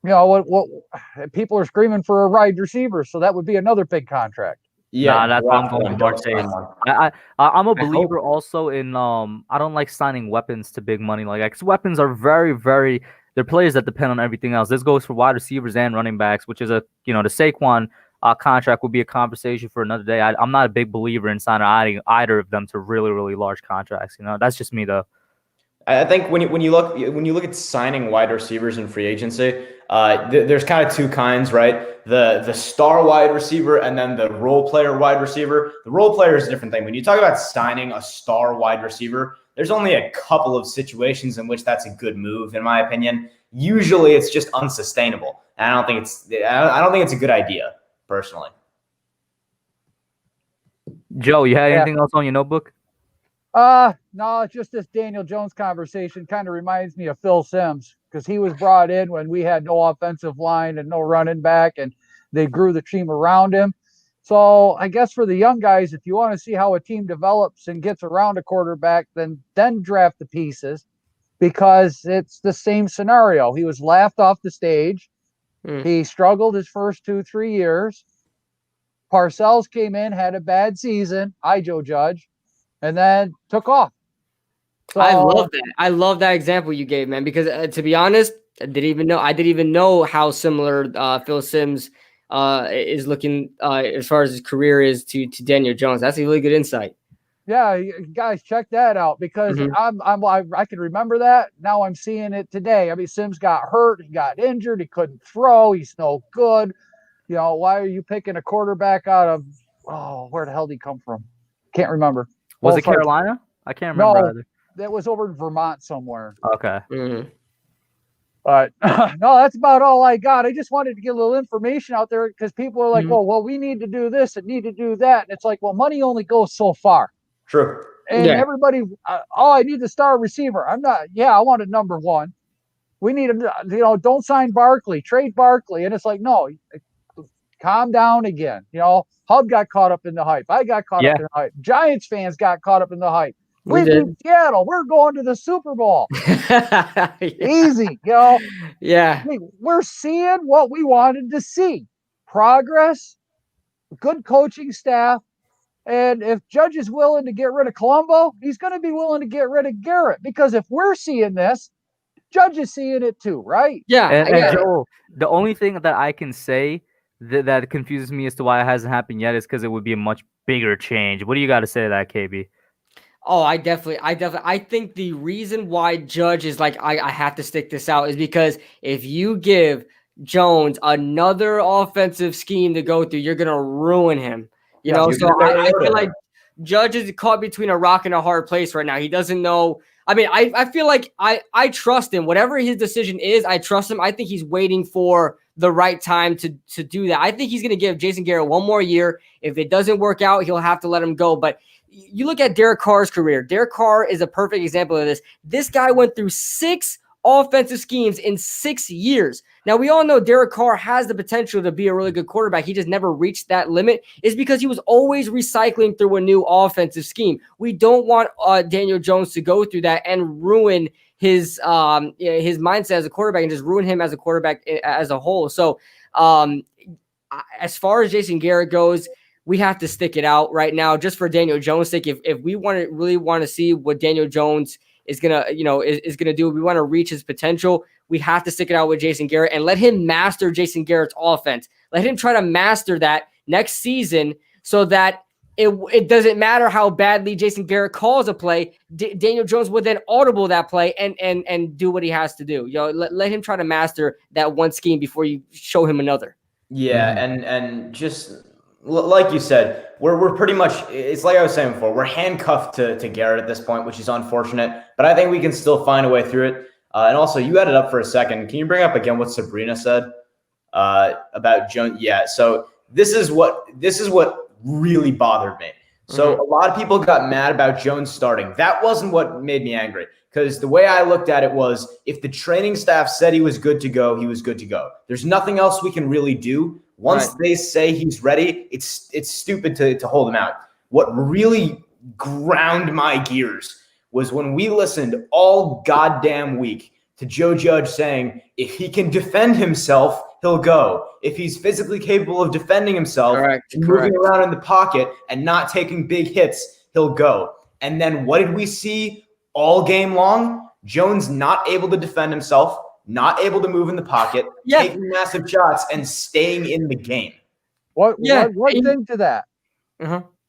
you know what? People are screaming for a wide receiver, so that would be another big contract. Yeah, that's why I'm going to Martinez. I'm a believer also in I don't like signing weapons to big money like that, because weapons are very they're players that depend on everything else. This goes for wide receivers and running backs, which is the Saquon contract would be a conversation for another day. I'm not a big believer in signing either of them to really large contracts. That's just me though. I think when you look at signing wide receivers in free agency, there's kind of 2 kinds, right? The star wide receiver and then the role player wide receiver. The role player is a different thing. When you talk about signing a star wide receiver, there's only a couple of situations in which that's a good move, in my opinion. Usually, it's just unsustainable, and I don't think it's a good idea, personally. Joe, you had anything else on your notebook? No, it's just this Daniel Jones conversation kind of reminds me of Phil Simms, because he was brought in when we had no offensive line and no running back, and they grew the team around him. So I guess for the young guys, if you want to see how a team develops and gets around a quarterback, then draft the pieces, because it's the same scenario. He was laughed off the stage. He struggled his first 2-3 years. Parcells came in, had a bad season, Joe Judge, and then took off. So, I love that. I love that example you gave, man, because to be honest, I didn't even know how similar Phil Simms is looking as far as his career is to Daniel Jones. That's a really good insight. Yeah, guys, check that out, because I can remember that. Now I'm seeing it today. I mean, Simms got hurt, he got injured, he couldn't throw, he's no good. Why are you picking a quarterback out of where the hell did he come from? Can't remember. Was it Carolina? I can't remember either. That was over in Vermont somewhere. Okay. But no, that's about all I got. I just wanted to get a little information out there, because people are like, well, we need to do this and need to do that. And it's like, well, money only goes so far. True. And everybody, I need the star receiver. I want a number 1. We need him, don't sign Barkley, trade Barkley. And it's like, no, calm down again. Hub got caught up in the hype. I got caught up in the hype. Giants fans got caught up in the hype. We beat Seattle. We're going to the Super Bowl. Easy, Yeah. We're seeing what we wanted to see. Progress, good coaching staff. And if Judge is willing to get rid of Colombo, he's going to be willing to get rid of Garrett. Because if we're seeing this, Judge is seeing it too, right? Yeah. And Joel, the only thing that I can say that confuses me as to why it hasn't happened yet is because it would be a much bigger change. What do you got to say to that, KB? Oh, I think the reason why Judge is like, I have to stick this out is because if you give Jones another offensive scheme to go through, you're going to ruin him. So I feel like Judge is caught between a rock and a hard place right now. He doesn't know. I mean, I feel like I trust him. Whatever his decision is, I trust him. I think he's waiting for the right time to do that. I think he's going to give Jason Garrett one more year. If it doesn't work out, he'll have to let him go. But you look at Derek Carr's career. Derek Carr is a perfect example of this. This guy went through 6 offensive schemes in 6 years. Now, we all know Derek Carr has the potential to be a really good quarterback. He just never reached that limit. It's because he was always recycling through a new offensive scheme. We don't want Daniel Jones to go through that and ruin his mindset as a quarterback and just ruin him as a quarterback as a whole. So as far as Jason Garrett goes, we have to stick it out right now just for Daniel Jones' sake. If we really want to see what Daniel Jones is gonna do, we want to reach his potential, we have to stick it out with Jason Garrett and let him master Jason Garrett's offense. Let him try to master that next season so that it doesn't matter how badly Jason Garrett calls a play. Daniel Jones would then audible that play and do what he has to do. Let him try to master that one scheme before you show him another. Yeah, and just like you said, we're pretty much, it's like I was saying before, we're handcuffed to Garrett at this point, which is unfortunate, but I think we can still find a way through it. And also, you had it up for a second. Can you bring up again what Sabrina said about Jones? Yeah, so this is what really bothered me. So a lot of people got mad about Jones starting. That wasn't what made me angry, because the way I looked at it was, if the training staff said he was good to go, he was good to go. There's nothing else we can really do. Once they say he's ready, it's stupid to hold him out. What really ground my gears was when we listened all goddamn week to Joe Judge saying, if he can defend himself, he'll go. If he's physically capable of defending himself, moving around in the pocket and not taking big hits, he'll go. And then what did we see all game long? Jones not able to defend himself, not able to move in the pocket, taking massive shots, and staying in the game. One thing to that.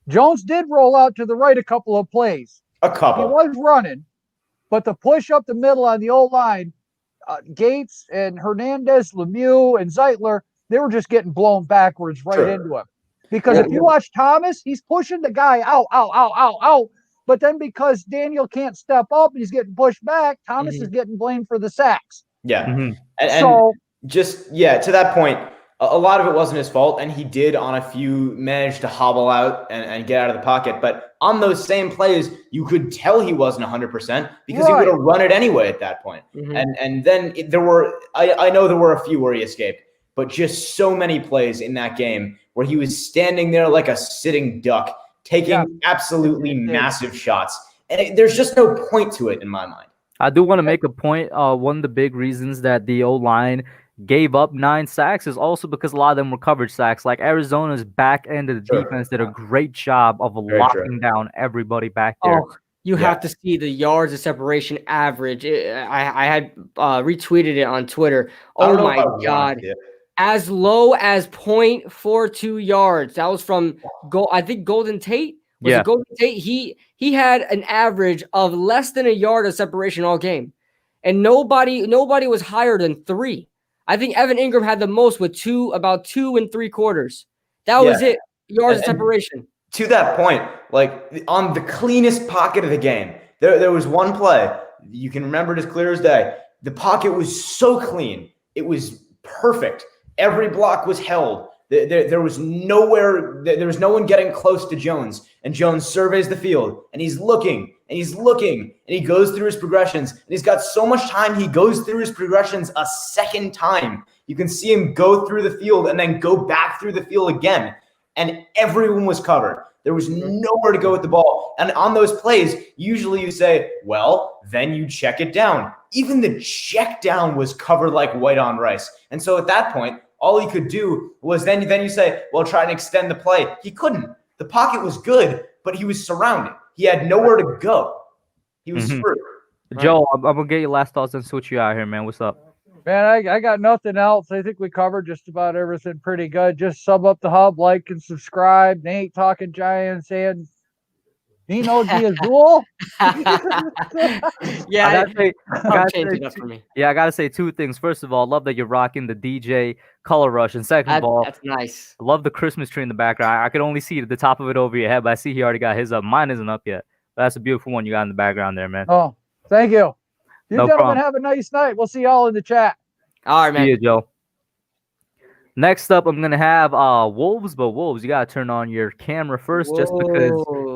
Jones did roll out to the right a couple of plays. A couple. He was running, but the push up the middle on the old line, Gates and Hernandez, Lemieux, and Zeitler, they were just getting blown backwards into him. Because if you watch Thomas, he's pushing the guy out. But then because Daniel can't step up and he's getting pushed back, Thomas is getting blamed for the sacks. Yeah. And just, to that point, a lot of it wasn't his fault, and he did on a few manage to hobble out and get out of the pocket. But on those same plays, you could tell he wasn't 100% because he would have run it anyway at that point. And then there were, I know there were a few where he escaped, but just so many plays in that game where he was standing there like a sitting duck, taking absolutely massive shots. And there's just no point to it in my mind. I do want to make a point. One of the big reasons that the O-line gave up 9 sacks is also because a lot of them were coverage sacks. Like Arizona's back end of the defense did a great job of locking down everybody back there. Oh, you have to see the yards of separation average. I had retweeted it on Twitter. Oh my God. As low as 0.42 yards. That was from I think Golden Tate. Was it Golden Tate? He had an average of less than a yard of separation all game. And nobody was higher than 3. I think Evan Ingram had the most with about 2 3/4. That was it. Yards of separation. To that point, like on the cleanest pocket of the game, there was one play. You can remember it as clear as day. The pocket was so clean. It was perfect. Every block was held. There was nowhere. There was no one getting close to Jones. And Jones surveys the field, and he's looking, and he goes through his progressions. And he's got so much time, he goes through his progressions a second time. You can see him go through the field and then go back through the field again. And everyone was covered. There was nowhere to go with the ball. And on those plays, usually you say, well, then you check it down. Even the check down was covered like white on rice. And so at that point, all he could do was then you say, well, try and extend the play. He couldn't. The pocket was good, but he was surrounded. He had nowhere to go. He was screwed. Joe, I'm going to get your last thoughts and switch you out here, man. What's up? Man, I got nothing else. I think we covered just about everything pretty good. Just sub up the hub, like and subscribe. Nate Talking Giants and Nino Diazul. Yeah, I gotta say, I'll change it up for me. I gotta say two things. First of all, love that you're rocking the DJ color rush, and second of all, That's nice. I love the Christmas tree in the background. I could only see the top of it over your head, but I see he already got his up. Mine isn't up yet. But that's a beautiful one you got in the background there, man. Oh, thank you. You No gentlemen problem. have a nice night. We'll see y'all in the chat. All right, man. See you, Joe. Next up, I'm gonna have Wolves, but Wolves, you gotta turn on your camera first, just because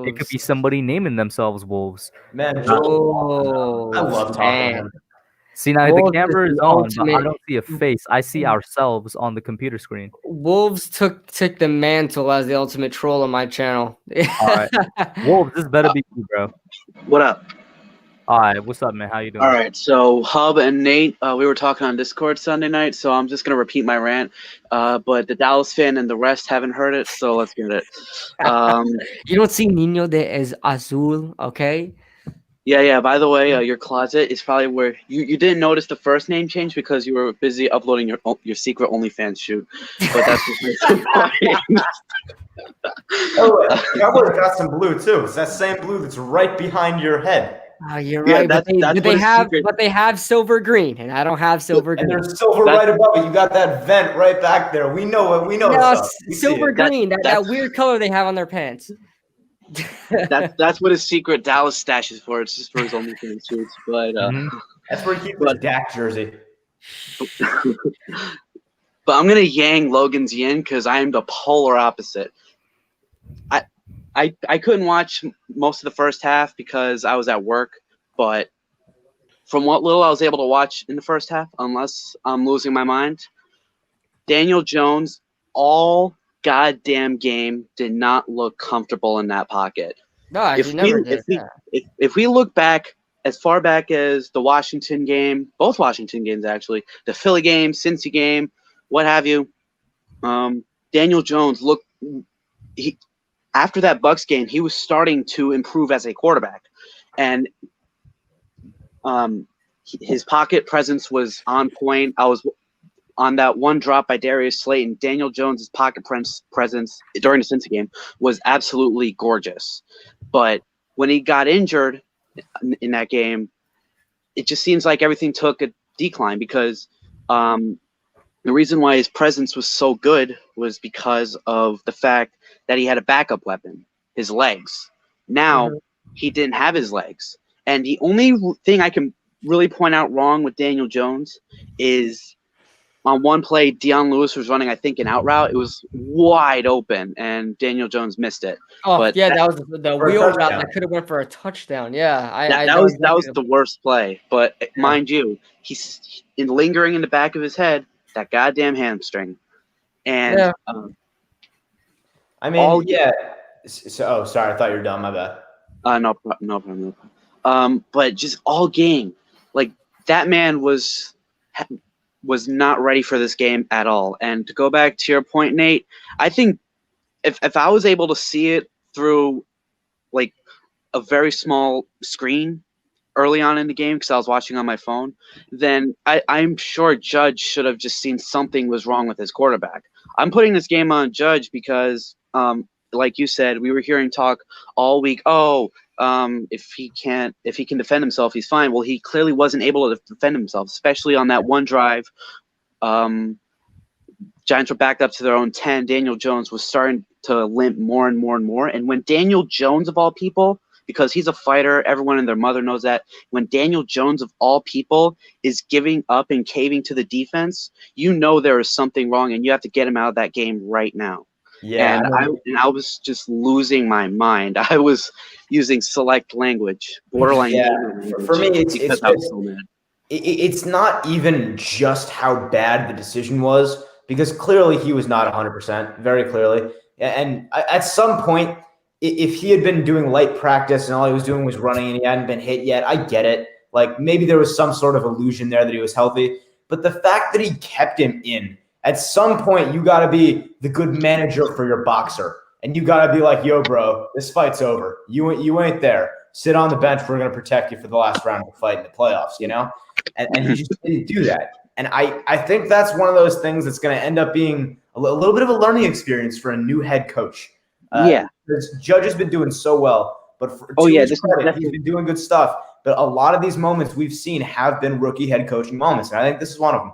it could be Wolves. somebody naming themselves Wolves. Man, Joel, I love talking to Man. him. See, now the Wolves is camera is the on, but I ultimate- don't see a face. I see ourselves on the computer screen. Wolves took the mantle as the ultimate troll on my channel. All right, Wolves, this better be you, bro. What up? All right, what's up, man? How you doing? All right, so Hub and Nate, we were talking on Discord Sunday night, so I'm just going to repeat my rant. But the Dallas fan and the rest haven't heard it, so let's get it. You don't see Nino de Azul, okay? Yeah, by the way, your closet is probably where you didn't notice the first name change because you were busy uploading your secret OnlyFans shoot. But that's just Oh, Cowboys got some blue too. It's that same blue that's right behind your head. Oh, you're Yeah, right. that's what his secret- But they have silver green, and I don't have silver And green. there's silver That's- right above it. You got that vent right back there. We know it. We know No, it's up. We see silver it. green. That that's- weird color they have on their pants. that's what his secret Dallas stash is for. It's just for his OnlyFans shoots. But That's where he keeps his Dak jersey. But I'm gonna yang Logan's yin because I am the polar opposite. I couldn't watch most of the first half because I was at work, but from what little I was able to watch in the first half, unless I'm losing my mind, Daniel Jones all goddamn game did not look comfortable in that pocket. No, he never did. If we look back as far back as the Washington game, both Washington games actually, the Philly game, Cincy game, what have you, Daniel Jones looked. After that Bucs game, he was starting to improve as a quarterback, and his pocket presence was on point. I was on that one drop by Darius Slayton. Daniel Jones's pocket presence during the Cincy game was absolutely gorgeous, but when he got injured in that game, it just seems like everything took a decline because the reason why his presence was so good was because of the fact that he had a backup weapon, his legs. Now he didn't have his legs. And the only thing I can really point out wrong with Daniel Jones is on one play, Deion Lewis was running, I think, an out route. It was wide open, and Daniel Jones missed it. Oh, But yeah, that was the For a wheel route touchdown. that could have went for a touchdown. Yeah, That was the worst play. But mind you, he's lingering in the back of his head, that goddamn hamstring. And Yeah. I mean, yeah. So, sorry. I thought you were done. My bad. no problem. But just all game, like that man was not ready for this game at all. And to go back to your point, Nate, I think if I was able to see it through like a very small screen early on in the game because I was watching on my phone, then I'm sure Judge should have just seen something was wrong with his quarterback. I'm putting this game on Judge because, like you said, we were hearing talk all week. If he can defend himself, he's fine. Well, he clearly wasn't able to defend himself, especially on that one drive. Giants were backed up to their own 10. Daniel Jones was starting to limp more and more and more. And when Daniel Jones, of all people, because he's a fighter, everyone and their mother knows that, when Daniel Jones, of all people, is giving up and caving to the defense, you know there is something wrong, and you have to get him out of that game right now. Yeah. And I was just losing my mind. I was using select language, borderline. Yeah. language, For me, it's because just, I was so mad. it's not even just how bad the decision was, because clearly he was not 100%, very clearly. And at some point, if he had been doing light practice and all he was doing was running and he hadn't been hit yet, I get it. Like maybe there was some sort of illusion there that he was healthy. But the fact that he kept him in, at some point, you got to be the good manager for your boxer. And you got to be like, yo, bro, this fight's over. You ain't there. Sit on the bench. We're going to protect you for the last round of the fight in the playoffs, you know? And he just didn't do that. And I think that's one of those things that's going to end up being a little bit of a learning experience for a new head coach. Yeah. Because Judge has been doing so well. But to yeah, his this is credit, definitely- he's been doing good stuff. But a lot of these moments we've seen have been rookie head coaching moments, and I think this is one of them.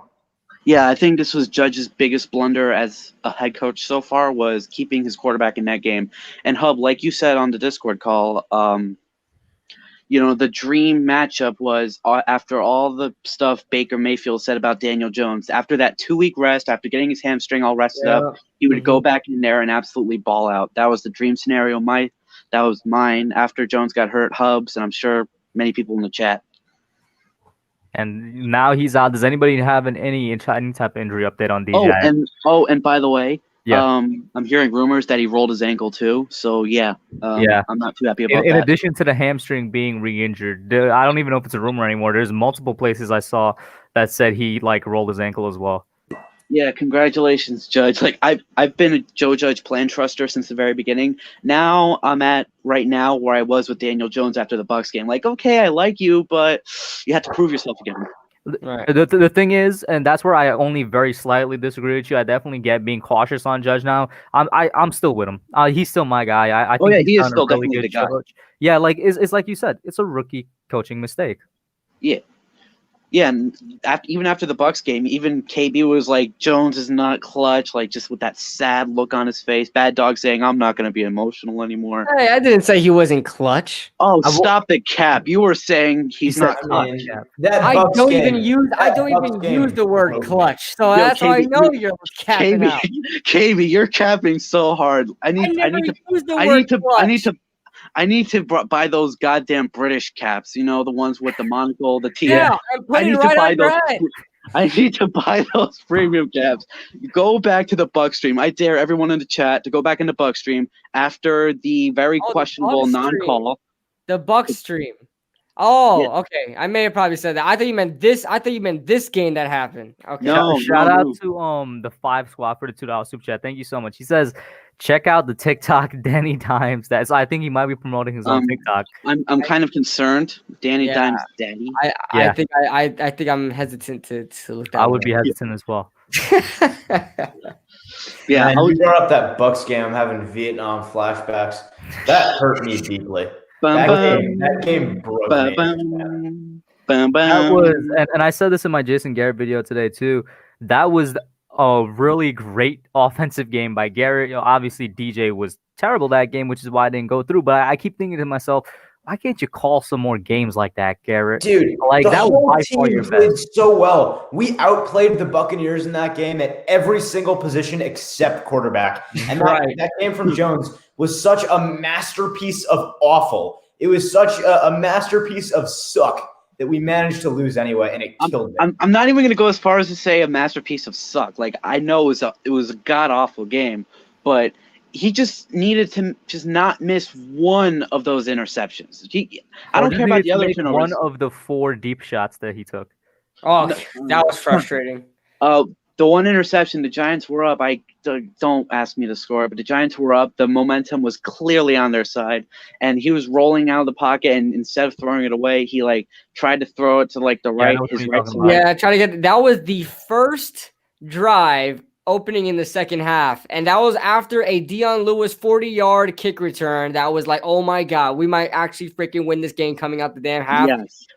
Yeah, I think this was Judge's biggest blunder as a head coach so far was keeping his quarterback in that game. And Hub, like you said on the Discord call, the dream matchup was after all the stuff Baker Mayfield said about Daniel Jones. After that 2-week rest, after getting his hamstring all rested up, he would go back in there and absolutely ball out. That was the dream scenario. That was mine after Jones got hurt, Hubs, and I'm sure many people in the chat. And now he's out. Does anybody have any type of injury update on DJ? And by the way, yeah. I'm hearing rumors that he rolled his ankle too. So yeah, I'm not too happy about in that. addition to the hamstring being re-injured, I don't even know if it's a rumor anymore. There's multiple places I saw that said he rolled his ankle as well. Yeah, congratulations, Judge. Like I've been a Joe Judge plan truster since the very beginning. Now I'm at right now where I was with Daniel Jones after the Bucs game. Like, okay, I like you, but you have to prove yourself again. Right. The thing is, and that's where I only very slightly disagree with you. I definitely get being cautious on Judge now. I'm still with him. He's still my guy. I think he he's is done a still really definitely good the guy. coach. Yeah, like it's like you said, it's a rookie coaching mistake. Yeah, and even after the Bucs game, even KB was like, Jones is not clutch, like just with that sad look on his face. Bad Dog saying, I'm not going to be emotional anymore. Hey, I didn't say he wasn't clutch. Oh, stop the cap. You were saying he's not clutch. I don't even use the word clutch. So that's how I know you're capping out. KB, you're capping so hard. I need to buy those goddamn British caps, the ones with the monocle, the T. Yeah, I need to buy those. I need to buy those premium caps. Go back to the Buck stream. I dare everyone in the chat to go back in the Buck stream after the very questionable non-call. The Buck stream. Oh, yeah. Okay. I may have probably said that. I thought you meant this. I thought you meant this game that happened. Okay. Shout out to the 5 squad for the $2 super chat. Thank you so much. He says, check out the TikTok Danny Dimes. I think he might be promoting his own TikTok. I'm kind of concerned. Danny Dimes, Daddy. I think I'm hesitant to look that. I would be hesitant as well. Yeah, you brought up that Bucks game. I'm having Vietnam flashbacks. That hurt me deeply. That game broke me. That was, and I said this in my Jason Garrett video today too. That was a really great offensive game by Garrett. Obviously DJ was terrible that game, which is why I didn't go through. But I keep thinking to myself, why can't you call some more games like that, Garrett? Dude, like the that whole was by team far your played best. so well. We outplayed the Buccaneers in that game at every single position except quarterback. And that game from Jones was such a masterpiece of awful. It was such a masterpiece of suck that we managed to lose anyway, and it killed me. I'm not even going to go as far as to say a masterpiece of suck. Like, I know it was a god-awful game, but he just needed to just not miss one of those interceptions. I don't care about the other turnovers. One of the 4 deep shots that he took. Oh, that was frustrating. The one interception, the Giants were up. Don't ask me to score, but the Giants were up. The momentum was clearly on their side, and he was rolling out of the pocket. And instead of throwing it away, he tried to throw it to the right, his right side. Yeah, try to get. That was the first drive opening in the second half, and that was after a Dion Lewis 40-yard kick return. That was like, oh my god, we might actually freaking win this game coming out the damn half.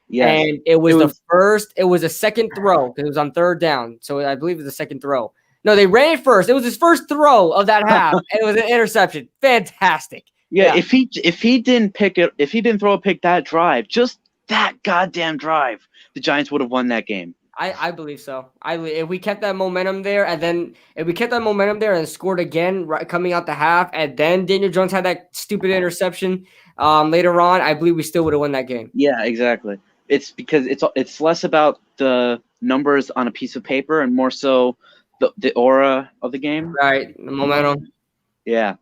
Yes. And it was a second throw because it was on 3rd down. So I believe it was the second throw. No, they ran it first. It was his first throw of that half. And it was an interception. Fantastic. Yeah, if he didn't throw a pick that drive, just that goddamn drive, the Giants would have won that game. I believe so. If we kept that momentum there, and scored again coming out the half, and then Daniel Jones had that stupid interception later on, I believe we still would have won that game. Yeah, exactly. It's because it's less about the numbers on a piece of paper and more so the aura of the game. Right, the momentum. Yeah.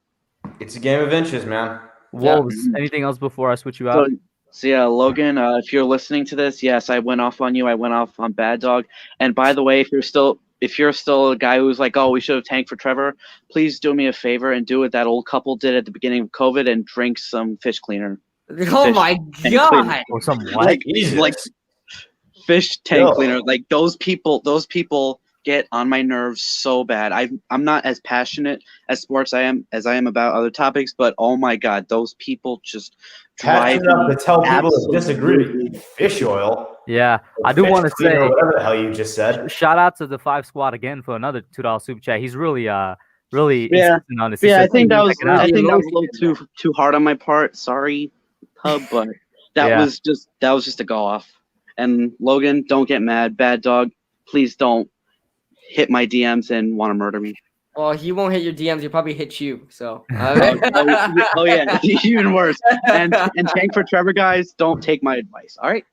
It's a game of inches, man. Wolves, anything else before I switch you out? So yeah, Logan, if you're listening to this, yes, I went off on you. I went off on Bad Dog. And by the way, if you're still a guy who's like, oh, we should have tanked for Trevor, please do me a favor and do what that old couple did at the beginning of COVID and drink some fish cleaner. Oh my god! Or some like fish tank cleaner. Like those people get on my nerves so bad. I'm not as passionate as sports as I am about other topics, but oh my god, those people just drive Passionate enough me to tell people to absolutely- disagree. Fish oil. Yeah, or I do fish want to cleaner, say whatever the hell you just said. shout out to the 5 squad again for another $2 super chat. He's really really Yeah. insisting on this. He Yeah, I said, think that was check it out. I think that was a little too hard on my part. Sorry, Hub, but that Yeah. was just a go off. And Logan, don't get mad. Bad dog, please don't hit my DMs and want to murder me. Well, he won't hit your DMs. He'll probably hit you. So. Oh yeah, even worse. And tank for Trevor, guys. Don't take my advice. All right.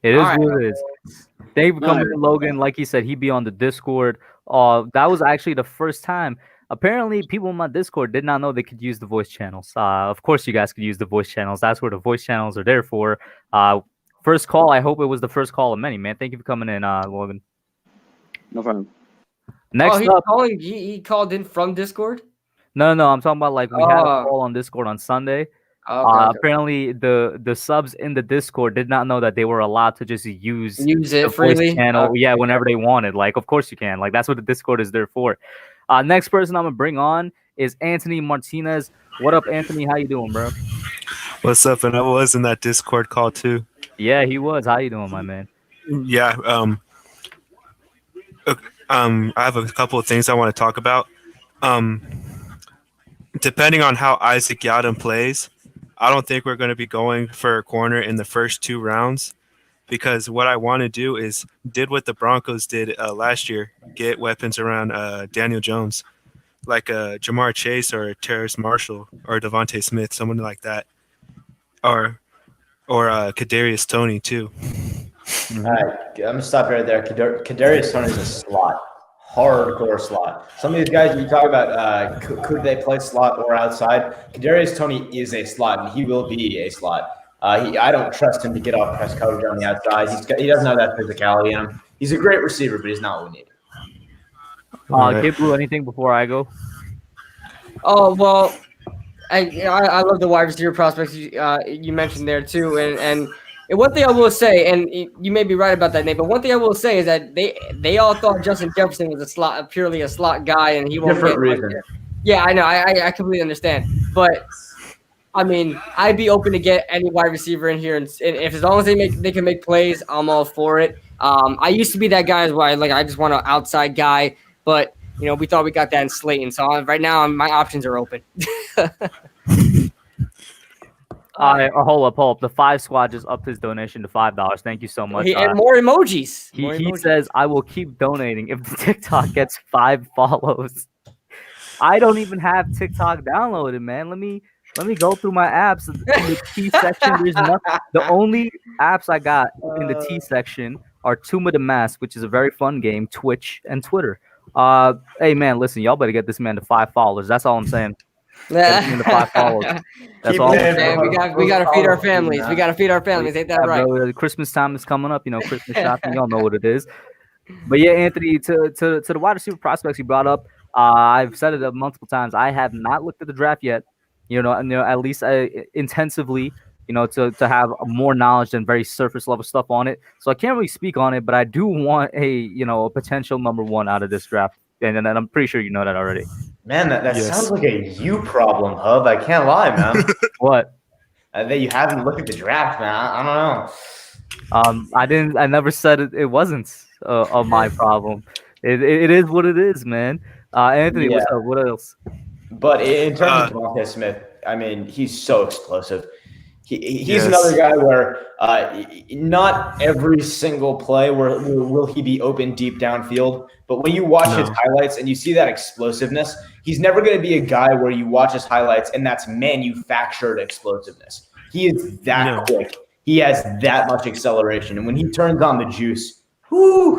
It is All right. what it is. Thank you for coming in, Logan. Like he said, he'd be on the Discord. That was actually the first time. Apparently, people in my Discord did not know they could use the voice channels. Of course, you guys could use the voice channels. That's what the voice channels are there for. First call. I hope it was the first call of many, man. Thank you for coming in, Logan. No problem. Next he's up, calling. He called in from Discord. no. I'm talking about like we had a call on Discord on Sunday. Okay. Apparently, the subs in the Discord did not know that they were allowed to just use it the freely. voice channel. Yeah, whenever they wanted. Like, of course you can. Like, that's what the Discord is there for. Next person I'm gonna bring on is Anthony Martinez. What up, Anthony? How you doing, bro? What's up? And I was in that Discord call too. Yeah, he was. How you doing, my man? Yeah. I have a couple of things I want to talk about. Depending on how Isaac Yadam plays, I don't think we're going to be going for a corner in the first 2 rounds, because what I want to do is did what the Broncos did last year, get weapons around Daniel Jones, like Jamar Chase or Terrace Marshall or Devontae Smith, someone like that, or Kadarius Toney too. All right, I'm gonna stop right there. Kadarius Toney is a slot, hardcore slot. Some of these guys you talk about, could they play slot or outside? Kadarius Toney is a slot, and he will be a slot. I don't trust him to get off press coverage on the outside. He doesn't have that physicality in him. He's a great receiver, but he's not what we need. Kid Blue, anything before I go? Oh well, I love the wide receiver prospects you mentioned there too, and one thing I will say, and you may be right about that, Nate, but one thing I will say is that they all thought Justin Jefferson was purely a slot guy, and he won't. Different reason. Yeah, I know, I completely understand, but I mean, I'd be open to get any wide receiver in here, and if as long as they can make plays, I'm all for it. I used to be that guy as well. I just want an outside guy, but we thought we got that in Slayton. So right now, my options are open. Hold up. The 5 squad just upped his donation to $5. Thank you so much. And more emojis. He says, I will keep donating if the TikTok gets 5 follows. I don't even have TikTok downloaded, man. Let me go through my apps. In the T section, there's nothing. The only apps I got in the T section are Tomb of the Mask, which is a very fun game, Twitch, and Twitter. Hey, man, listen, y'all better get this man to 5 followers. That's all I'm saying. Get him to 5 followers. That's all. We gotta feed our families. We gotta feed our families. Ain't that right? Bro, Christmas time is coming up. Christmas shopping. Y'all know what it is. But yeah, Anthony, to the wide receiver prospects you brought up, I've said it multiple times. I have not looked at the draft yet. At least intensively. To have more knowledge than very surface level stuff on it. So I can't really speak on it, but I do want a potential number 1 out of this draft, and I'm pretty sure you know that already. Man, that sounds like a you problem, Hub. I can't lie, man. What? That you haven't looked at the draft, man. I don't know. I never said it wasn't my problem. It is what it is, man. Anthony, what's up? What else? But in terms of Devontae Smith, I mean, he's so explosive. He's another guy where not every single play will he be open deep downfield. But when you watch his highlights and you see that explosiveness, he's never going to be a guy where you watch his highlights and that's manufactured explosiveness. He is that quick. He has that much acceleration. And when he turns on the juice,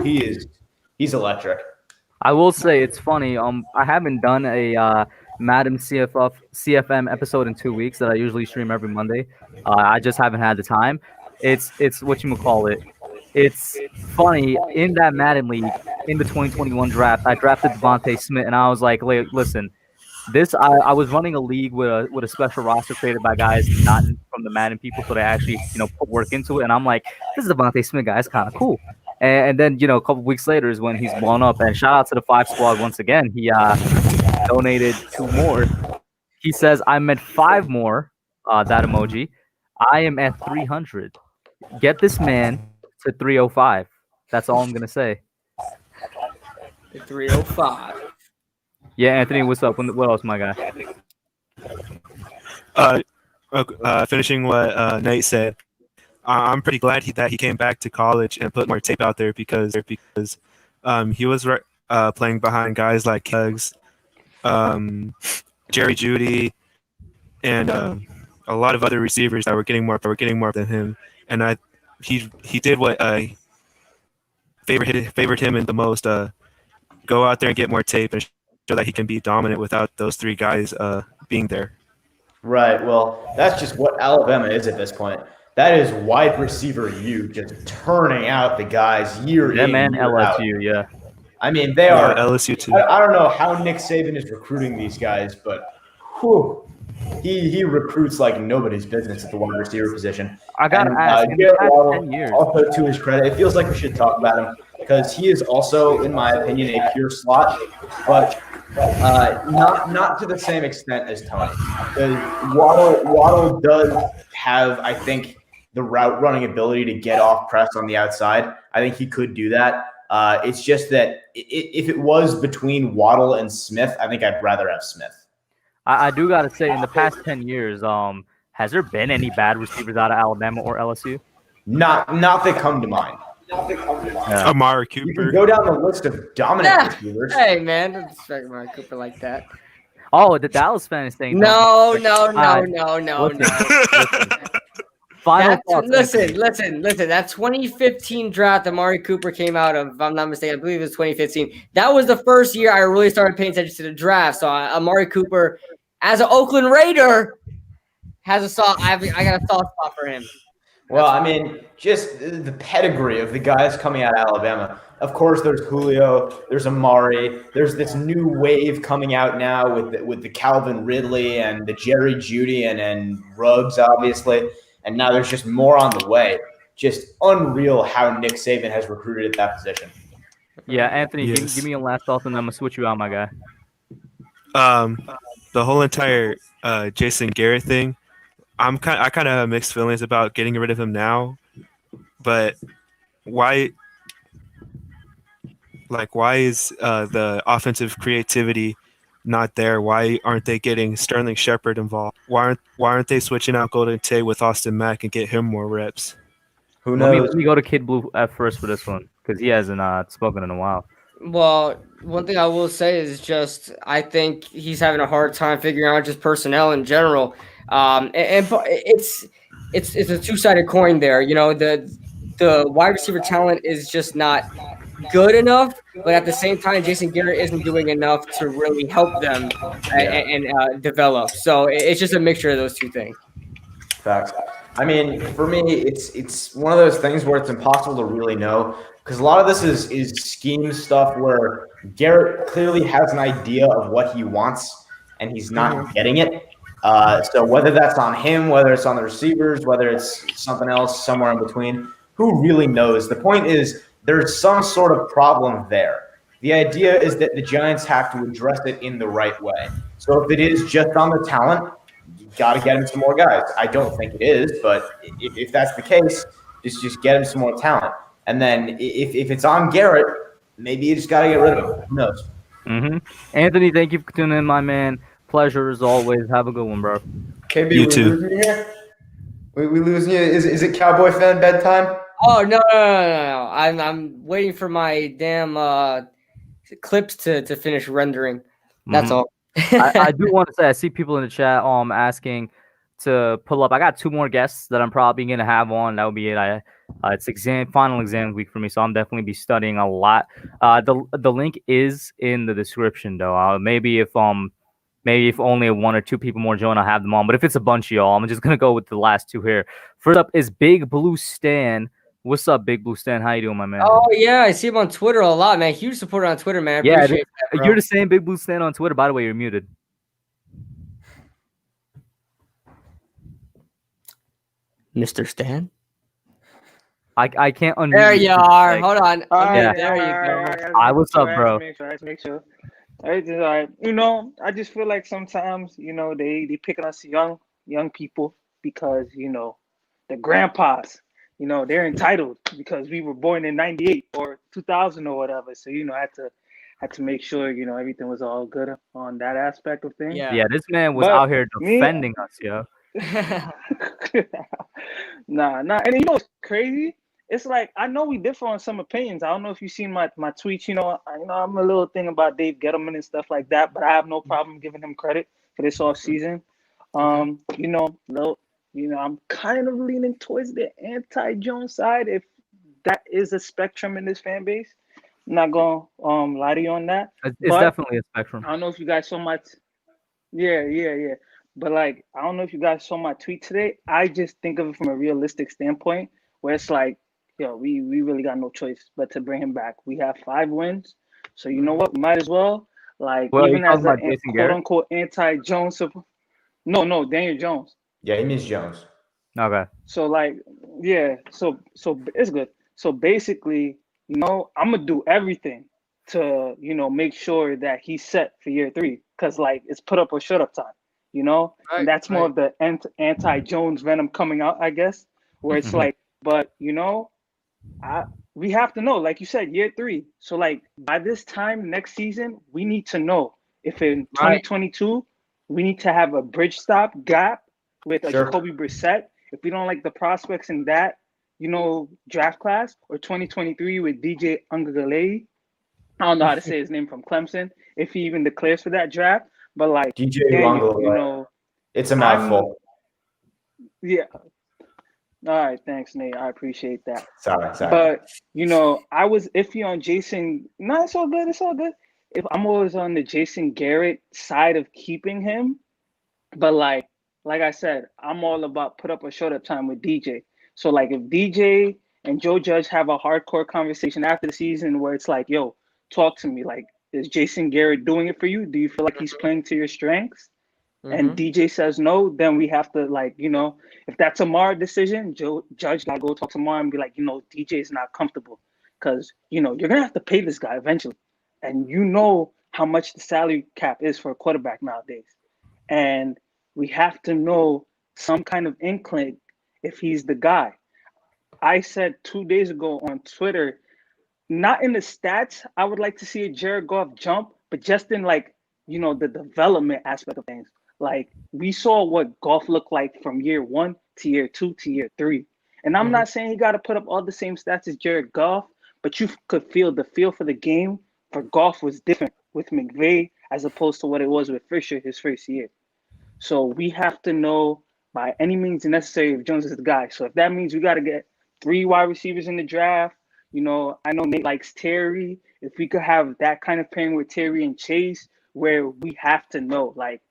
he's electric. I will say it's funny. I haven't done a Madden CFM episode in 2 weeks that I usually stream every Monday. I just haven't had the time. It's what you call it. It's funny, in that Madden league in the 2021 draft, I drafted Devontae Smith, and I was like, listen, I was running a league with a special roster created by guys not from the Madden people, so they actually put work into it. And I'm like, this is Devontae Smith guy. It's kind of cool. And then a couple weeks later is when he's blown up. And shout out to the 5 squad once again. He donated 2 more. He says I'm at 5 more. That emoji. I am at 300. Get this man to 305. That's all I'm gonna say. 305. Yeah, Anthony, what's up? What else, my guy? Finishing what Nate said, I'm pretty glad that he came back to college and put more tape out there because he was playing behind guys like Hugs, Jerry Jeudy, and a lot of other receivers that were getting more than him. And he did what favored him in the most. Go out there and get more tape and show that he can be dominant without those 3 guys being there. Right. Well, that's just what Alabama is at this point. That is wide receiver U just turning out the guys year in, man, year LSU, out. yeah. I mean, they are LSU too. I don't know how Nick Saban is recruiting these guys, but he recruits like nobody's business at the wide receiver position. I gotta ask, in the Garrett past Waddle, 10 years. also to his credit, it feels like we should talk about him because he is also, in my opinion, a pure slot, but not to the same extent as Tony. Waddle does have, I think, the route running ability to get off press on the outside. I think he could do that. It's just that if it was between Waddle and Smith, I think I'd rather have Smith. I do gotta say, in the past 10 years, has there been any bad receivers out of Alabama or LSU? Not that come to mind. Yeah. Amari You can Cooper. go down the list of dominant receivers. Hey, man, don't disrespect Amari Cooper like that. Oh, the Dallas fan is saying No. Listen. Final thoughts. Listen. That 2015 draft Amari Cooper came out of, if I'm not mistaken, I believe it was 2015. That was the first year I really started paying attention to the draft. So Amari Cooper, as an Oakland Raider, has a soft. I got a soft spot for him. Well, I mean, just the pedigree of the guys coming out of Alabama. Of course, there's Julio, there's Amari, there's this new wave coming out now with the Calvin Ridley and the Jerry Jeudy and Ruggs, obviously. And now there's just more on the way. Just unreal how Nick Saban has recruited at that position. Yeah, Anthony, Yes. give me your last thoughts, and I'm gonna switch you out, my guy. The whole entire Jason Garrett thing, I kind of have mixed feelings about getting rid of him now, but why is the offensive creativity not there? Why aren't they getting Sterling Shepard involved? Why aren't they switching out Golden Tate with Austin Mack and get him more reps? Who Let knows? me go to Kid Blue at first for this one because he hasn't spoken in a while. Well, one thing I will say is just I think he's having a hard time figuring out just personnel in general. And it's a two-sided coin there. You know, the wide receiver talent is just not good enough, but at the same time, Jason Garrett isn't doing enough to really help them and develop. So it's just a mixture of those two things. Facts. I mean, for me, it's one of those things where it's impossible to really know because a lot of this is scheme stuff where Garrett clearly has an idea of what he wants and he's not getting it. So whether that's on him, whether it's on the receivers, whether it's something else somewhere in between, who really knows? The point is there's some sort of problem there. The idea is that the Giants have to address it in the right way. So if it is just on the talent, you got to get him some more guys. I don't think it is, but if that's the case, just get him some more talent. And then if it's on Garrett, maybe you just got to get rid of him. Who knows? Mm-hmm. Anthony, thank you for tuning in, my man. Pleasure as always. Have a good one, bro. KB, You we too. losing you here? We losing you? Is it Cowboy fan bedtime? Oh no! I'm waiting for my damn clips to finish rendering. That's all. I do want to say I see people in the chat asking to pull up. I got 2 more guests that I'm probably gonna have on. That would be it. It's final exam week for me, so I'm definitely be studying a lot. The link is in the description though. Maybe if only 1 or 2 people more join, I'll have them on. But if it's a bunch of y'all, I'm just gonna go with the last 2 here. First up is Big Blue Stan. What's up, Big Blue Stan? How you doing, my man? Oh yeah, I see him on Twitter a lot, man. Huge supporter on Twitter, man. Yeah, Appreciate that, bro. you're the same Big Blue Stan on Twitter. By the way, you're muted. Mr. Stan. I can't unmute There you are. like- Hold on. Yeah. There you go. What's up, bro? Make sure. Everything's all right. You know, I just feel like sometimes, you know, they pick on us young people because, you know, the grandpas, you know, they're entitled because we were born in 98 or 2000 or whatever. So, you know, I had to make sure, you know, everything was all good on that aspect of things. Yeah. Yeah, this man was But out here me- defending us, yo. Nah. And you know what's crazy? It's like I know we differ on some opinions. I don't know if you've seen my tweets. You know, I'm a little thing about Dave Gettleman and stuff like that, but I have no problem giving him credit for this off season. You know, I'm kind of leaning towards the anti-Jones side, if that is a spectrum in this fan base. I'm not gonna lie to you on that. It's But definitely a spectrum. I don't know if you guys saw my yeah. But like, I don't know if you guys saw my tweet today. I just think of it from a realistic standpoint, where it's like, yo, we really got no choice but to bring him back. We have 5 wins, so you know what? We might as well, like, Well, even you as talking a about Jason quote Garrett? unquote anti-Jones. No, Daniel Jones. Yeah, he means Jones. Okay. So like, yeah, so it's good. So basically, you know, I'm gonna do everything to, you know, make sure that he's set for year 3, because like it's put up or shut up time, you know, and that's more of the anti-Jones venom coming out, I guess, where it's like, but you know, we have to know, like you said, year 3. So like by this time next season, we need to know if in 2022 we need to have a bridge stop gap with like Jacoby Brissett. If we don't like the prospects in that, you know, draft class, or 2023 with DJ Ungagalei. I don't know how to say his name from Clemson, if he even declares for that draft. But like DJ Daniel, you know, it's a mouthful. Yeah. All right, thanks, Nate. I appreciate that. Sorry. But you know, I was iffy on Jason. No, it's all good. If I'm always on the Jason Garrett side of keeping him, but like I said, I'm all about put up or shut up time with DJ. So like if DJ and Joe Judge have a hardcore conversation after the season where it's like, yo, talk to me. Like, is Jason Garrett doing it for you? Do you feel like he's playing to your strengths? And DJ says no, then we have to, like, you know, if that's a Mara decision, Judge gotta go talk to Mara and be like, you know, DJ is not comfortable because, you know, you're gonna have to pay this guy eventually, and you know how much the salary cap is for a quarterback nowadays, and we have to know some kind of inkling if he's the guy. I said 2 days ago on Twitter, not in the stats, I would like to see a Jared Goff jump, but just in, like, you know, the development aspect of things. Like, we saw what Goff looked like from year 1 to year 2 to year 3. And I'm not saying he got to put up all the same stats as Jared Goff, but you could feel the feel for the game for Goff was different with McVay as opposed to what it was with Fisher his first year. So we have to know by any means necessary if Jones is the guy. So if that means we got to get 3 wide receivers in the draft, you know, I know Nate likes Terry. If we could have that kind of pairing with Terry and Chase, where we have to know, like,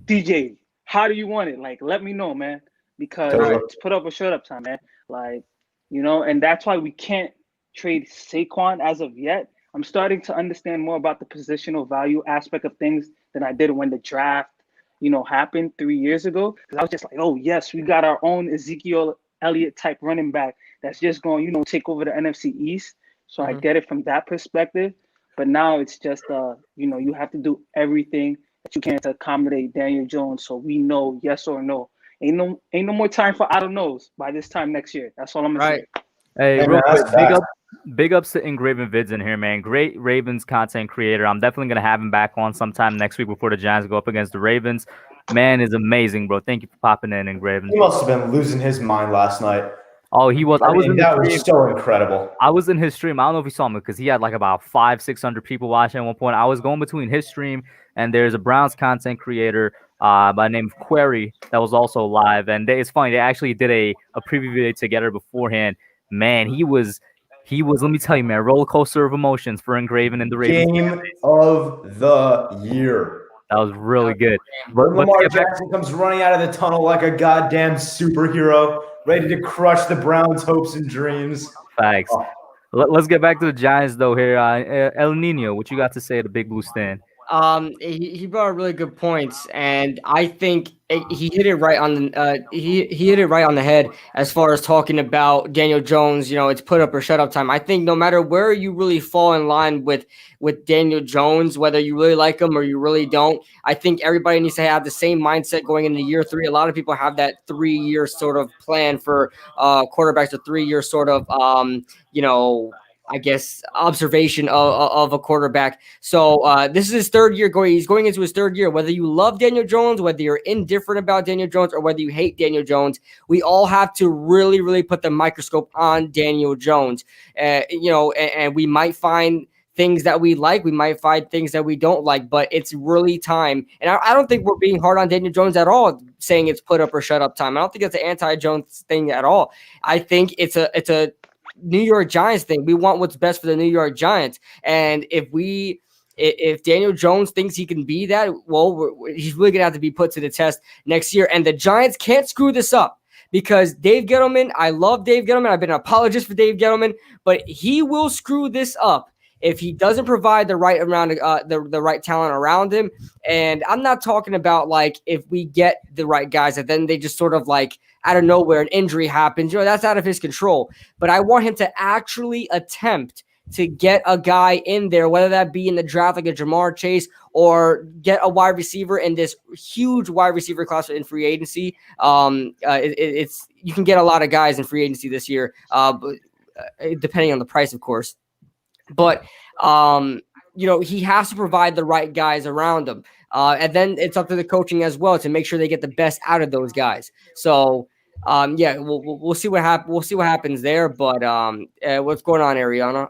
DJ, how do you want it? Like, let me know, man, because it's put up or shut up time, man. Like, you know, and that's why we can't trade Saquon as of yet. I'm starting to understand more about the positional value aspect of things than I did when the draft, you know, happened 3 years ago. Because I was just like, oh, yes, we got our own Ezekiel Elliott type running back that's just going, you know, take over the NFC East. So I get it from that perspective. But now it's just, you know, you have to do everything that you can to accommodate Daniel Jones, so we know yes or no. Ain't no more time for I don't knows by this time next year. That's all I'm gonna say. Hey, real quick, big ups to Engraven Vids in here, man. Great Ravens content creator. I'm definitely gonna have him back on sometime next week before the Giants go up against the Ravens. Man is amazing, bro. Thank you for popping in, Engraven. He must have been losing his mind last night. Oh, he was. I mean, that was so incredible. I was in his stream. I don't know if you saw him because he had like about 500-600 people watching at one point. I was going between his stream and there's a Browns content creator by the name of Query that was also live. And it's funny, they actually did a preview video together beforehand. Man, he was. Let me tell you, man, roller coaster of emotions for Engraven and the Ravens. Game of the year. That was really good. But Lamar Jackson comes running out of the tunnel like a goddamn superhero, ready to crush the Browns' hopes and dreams. Facts. Let's get back to the Giants, though, here. El Nino, what you got to say at the Big Blue Stand? He brought up really good points, and I think he hit it right on the he hit it right on the head as far as talking about Daniel Jones. It's put up or shut up time. I think no matter where you really fall in line with Daniel Jones, whether you really like him or you really don't, I think everybody needs to have the same mindset going into year 3. A lot of people have that 3-year sort of plan for quarterbacks, or 3-year sort of I guess observation of a quarterback. So this is his 3rd year going. He's going into his 3rd year. Whether you love Daniel Jones, whether you're indifferent about Daniel Jones, or whether you hate Daniel Jones, we all have to really, really put the microscope on Daniel Jones. And we might find things that we like. We might find things that we don't like, but it's really time. And I don't think we're being hard on Daniel Jones at all, saying it's put up or shut up time. I don't think it's an anti-Jones thing at all. I think it's a New York Giants thing. We want what's best for the New York Giants. And if Daniel Jones thinks he can be that, well, he's really going to have to be put to the test next year. And the Giants can't screw this up, because Dave Gettleman, I love Dave Gettleman. I've been an apologist for Dave Gettleman, but he will screw this up if he doesn't provide the right right talent around him. And I'm not talking about like if we get the right guys and then they just sort of like out of nowhere an injury happens. That's out of his control. But I want him to actually attempt to get a guy in there, whether that be in the draft like a Jamar Chase, or get a wide receiver in this huge wide receiver class in free agency. It's you can get a lot of guys in free agency this year, depending on the price, of course. But he has to provide the right guys around him. And then it's up to the coaching as well to make sure they get the best out of those guys. So, we'll see what happens. We'll see what happens there. But what's going on, Ariana?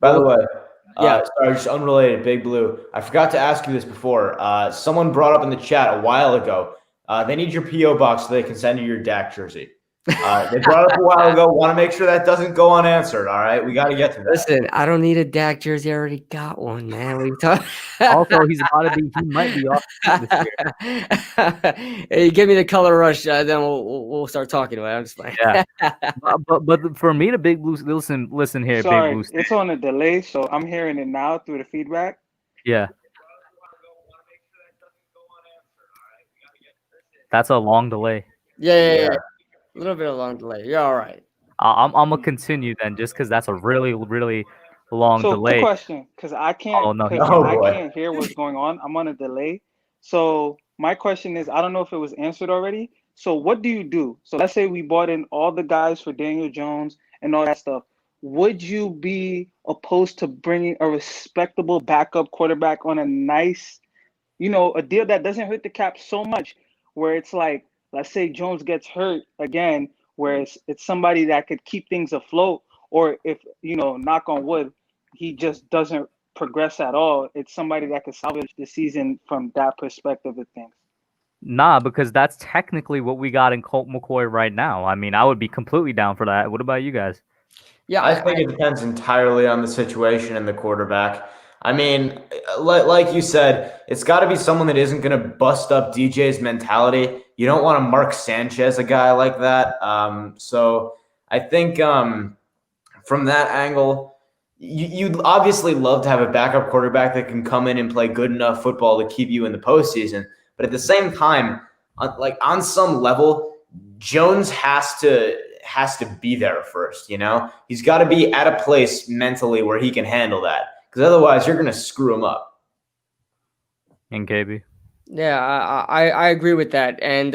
By the way, yeah, sorry, just unrelated, Big Blue. I forgot to ask you this before. Someone brought up in the chat a while ago. They need your PO box so they can send you your Dak jersey. They brought it up a while ago. Want to make sure that doesn't go unanswered. All right, we got to get to that. Listen, I don't need a Dak jersey. I already got one, man. What are you talking? Also, he's about to be. He might be off this year. Hey, give me the color rush, then we'll start talking about it. I'm just playing. Yeah, but for me, the Big Blue. Listen here, Sorry, Big Blue. it's on a delay, so I'm hearing it now through the feedback. Yeah. That's a long delay. Yeah. A little bit of a long delay. You're all right. I'm gonna continue then, just because that's a really, really long delay. So, quick question, because I can't, I can't hear what's going on. I'm on a delay. So, my question is, I don't know if it was answered already. So, what do you do? So, let's say we bought in all the guys for Daniel Jones and all that stuff. Would you be opposed to bringing a respectable backup quarterback on a nice, a deal that doesn't hurt the cap so much, where it's like, let's say Jones gets hurt again, where it's somebody that could keep things afloat, or if, knock on wood, he just doesn't progress at all, it's somebody that could salvage the season from that perspective of things. Nah, because that's technically what we got in Colt McCoy right now. I mean, I would be completely down for that. What about you guys? Yeah, I think it depends entirely on the situation and the quarterback. I mean, like you said, it's got to be someone that isn't going to bust up DJ's mentality. You don't want to Mark Sanchez, a guy like that. So I think from that angle, you'd obviously love to have a backup quarterback that can come in and play good enough football to keep you in the postseason. But at the same time, on some level, Jones has to be there first. He's got to be at a place mentally where he can handle that. Because otherwise, you're going to screw him up. And KB? Yeah, I agree with that. And,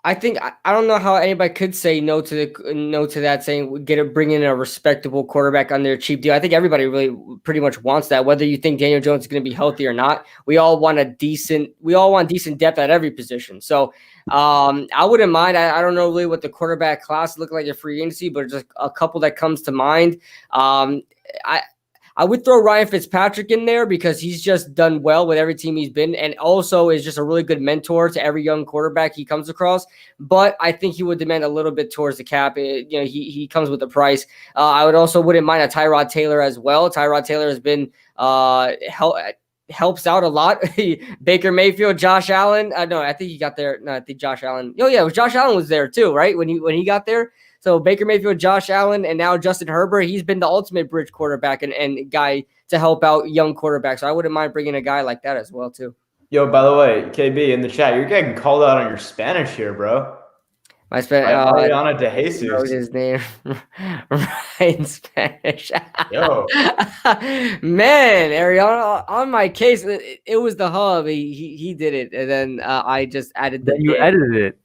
I think I don't know how anybody could say no to that, saying bring in a respectable quarterback on their cheap deal. I think everybody really pretty much wants that, whether you think Daniel Jones is going to be healthy or not. We all want decent depth at every position. So I wouldn't mind. I don't know really what the quarterback class look like in free agency, but just a couple that comes to mind. I would throw Ryan Fitzpatrick in there because he's just done well with every team he's been, and also is just a really good mentor to every young quarterback he comes across. But I think he would demand a little bit towards the cap. He comes with a price. I wouldn't mind a Tyrod Taylor as well. Tyrod Taylor has been helps out a lot. Baker Mayfield, Josh Allen. No, I think he got there. No, I think Josh Allen. Oh yeah, Josh Allen was there too, right? When he got there. So Baker Mayfield, Josh Allen, and now Justin Herbert, he's been the ultimate bridge quarterback and guy to help out young quarterbacks. So I wouldn't mind bringing a guy like that as well, too. Yo, by the way, KB in the chat, you're getting called out on your Spanish here, bro. My Spanish. Ariana De Wrote Jesus. his name right in Spanish. Yo. Man, Ariana, on my case, it was the hub. He did it, and then I just added the. Then you edited it.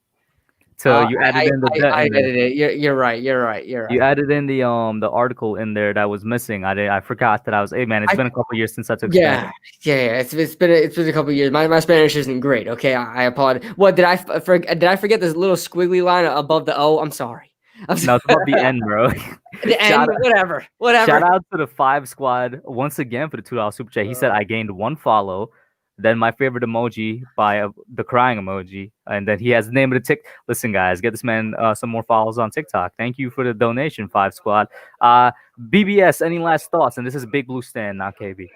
So you added in the. I edited it. You're right. You added in the article in there that was missing. I forgot that I was. Hey man, it's been a couple years since I took Spanish. Yeah. It's been a couple years. My Spanish isn't great. Okay, I apologize. What did I forget? Did I forget this little squiggly line above the O? I'm sorry. No, it's about the end, bro. The end, whatever. Shout out to the 5 squad once again for the $2 super chat. He said I gained 1 follow. Then my favorite emoji by the crying emoji, and then he has the name of the tick. Listen, guys, get this man some more follows on TikTok. Thank you for the donation, 5 squad. BBS, any last thoughts? And this is Big Blue Stan, not KB.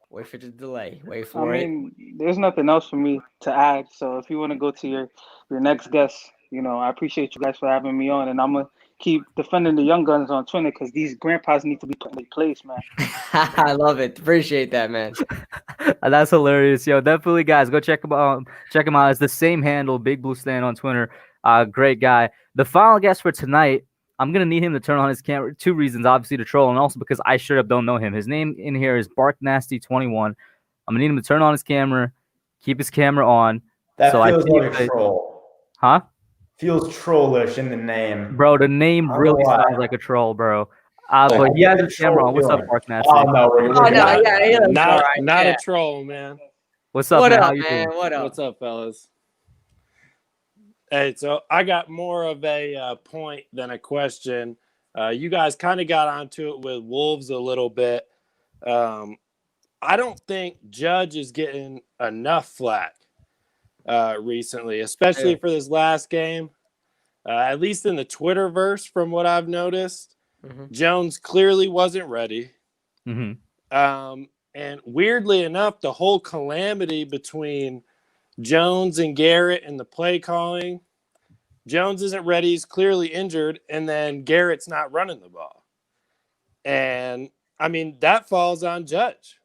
Wait for the delay. Wait for it. I mean, there's nothing else for me to add. So if you want to go to your next guest, I appreciate you guys for having me on, and I'm gonna keep defending the young guns on Twitter because these grandpas need to be put in their place, man. I love it. Appreciate that, man. That's hilarious, yo. Definitely, guys, go check him out. Check him out. It's the same handle, Big Blue Stan on Twitter. Great guy. The final guest for tonight, I'm gonna need him to turn on his camera. 2 reasons, obviously, to troll, and also because I straight up don't know him. His name in here is BarkNasty21. I'm gonna need him to turn on his camera, keep his camera on. That so feels I like a troll. Huh? Feels trollish in the name. Bro, the name really sounds like a troll, bro. But he has his camera on. What's up, BarkNasty? Oh, no, not a troll, man. What's up, What man? up, How you man? doing? What up? What's up, fellas? Hey, so I got more of a point than a question. You guys kind of got onto it with Wolves a little bit. I don't think Judge is getting enough flack recently, especially for this last game. At least in the Twitterverse, from what I've noticed, Jones clearly wasn't ready. And weirdly enough, the whole calamity between Jones and Garrett and the play calling, Jones isn't ready. He's clearly injured. And then Garrett's not running the ball. And I mean, that falls on Judge.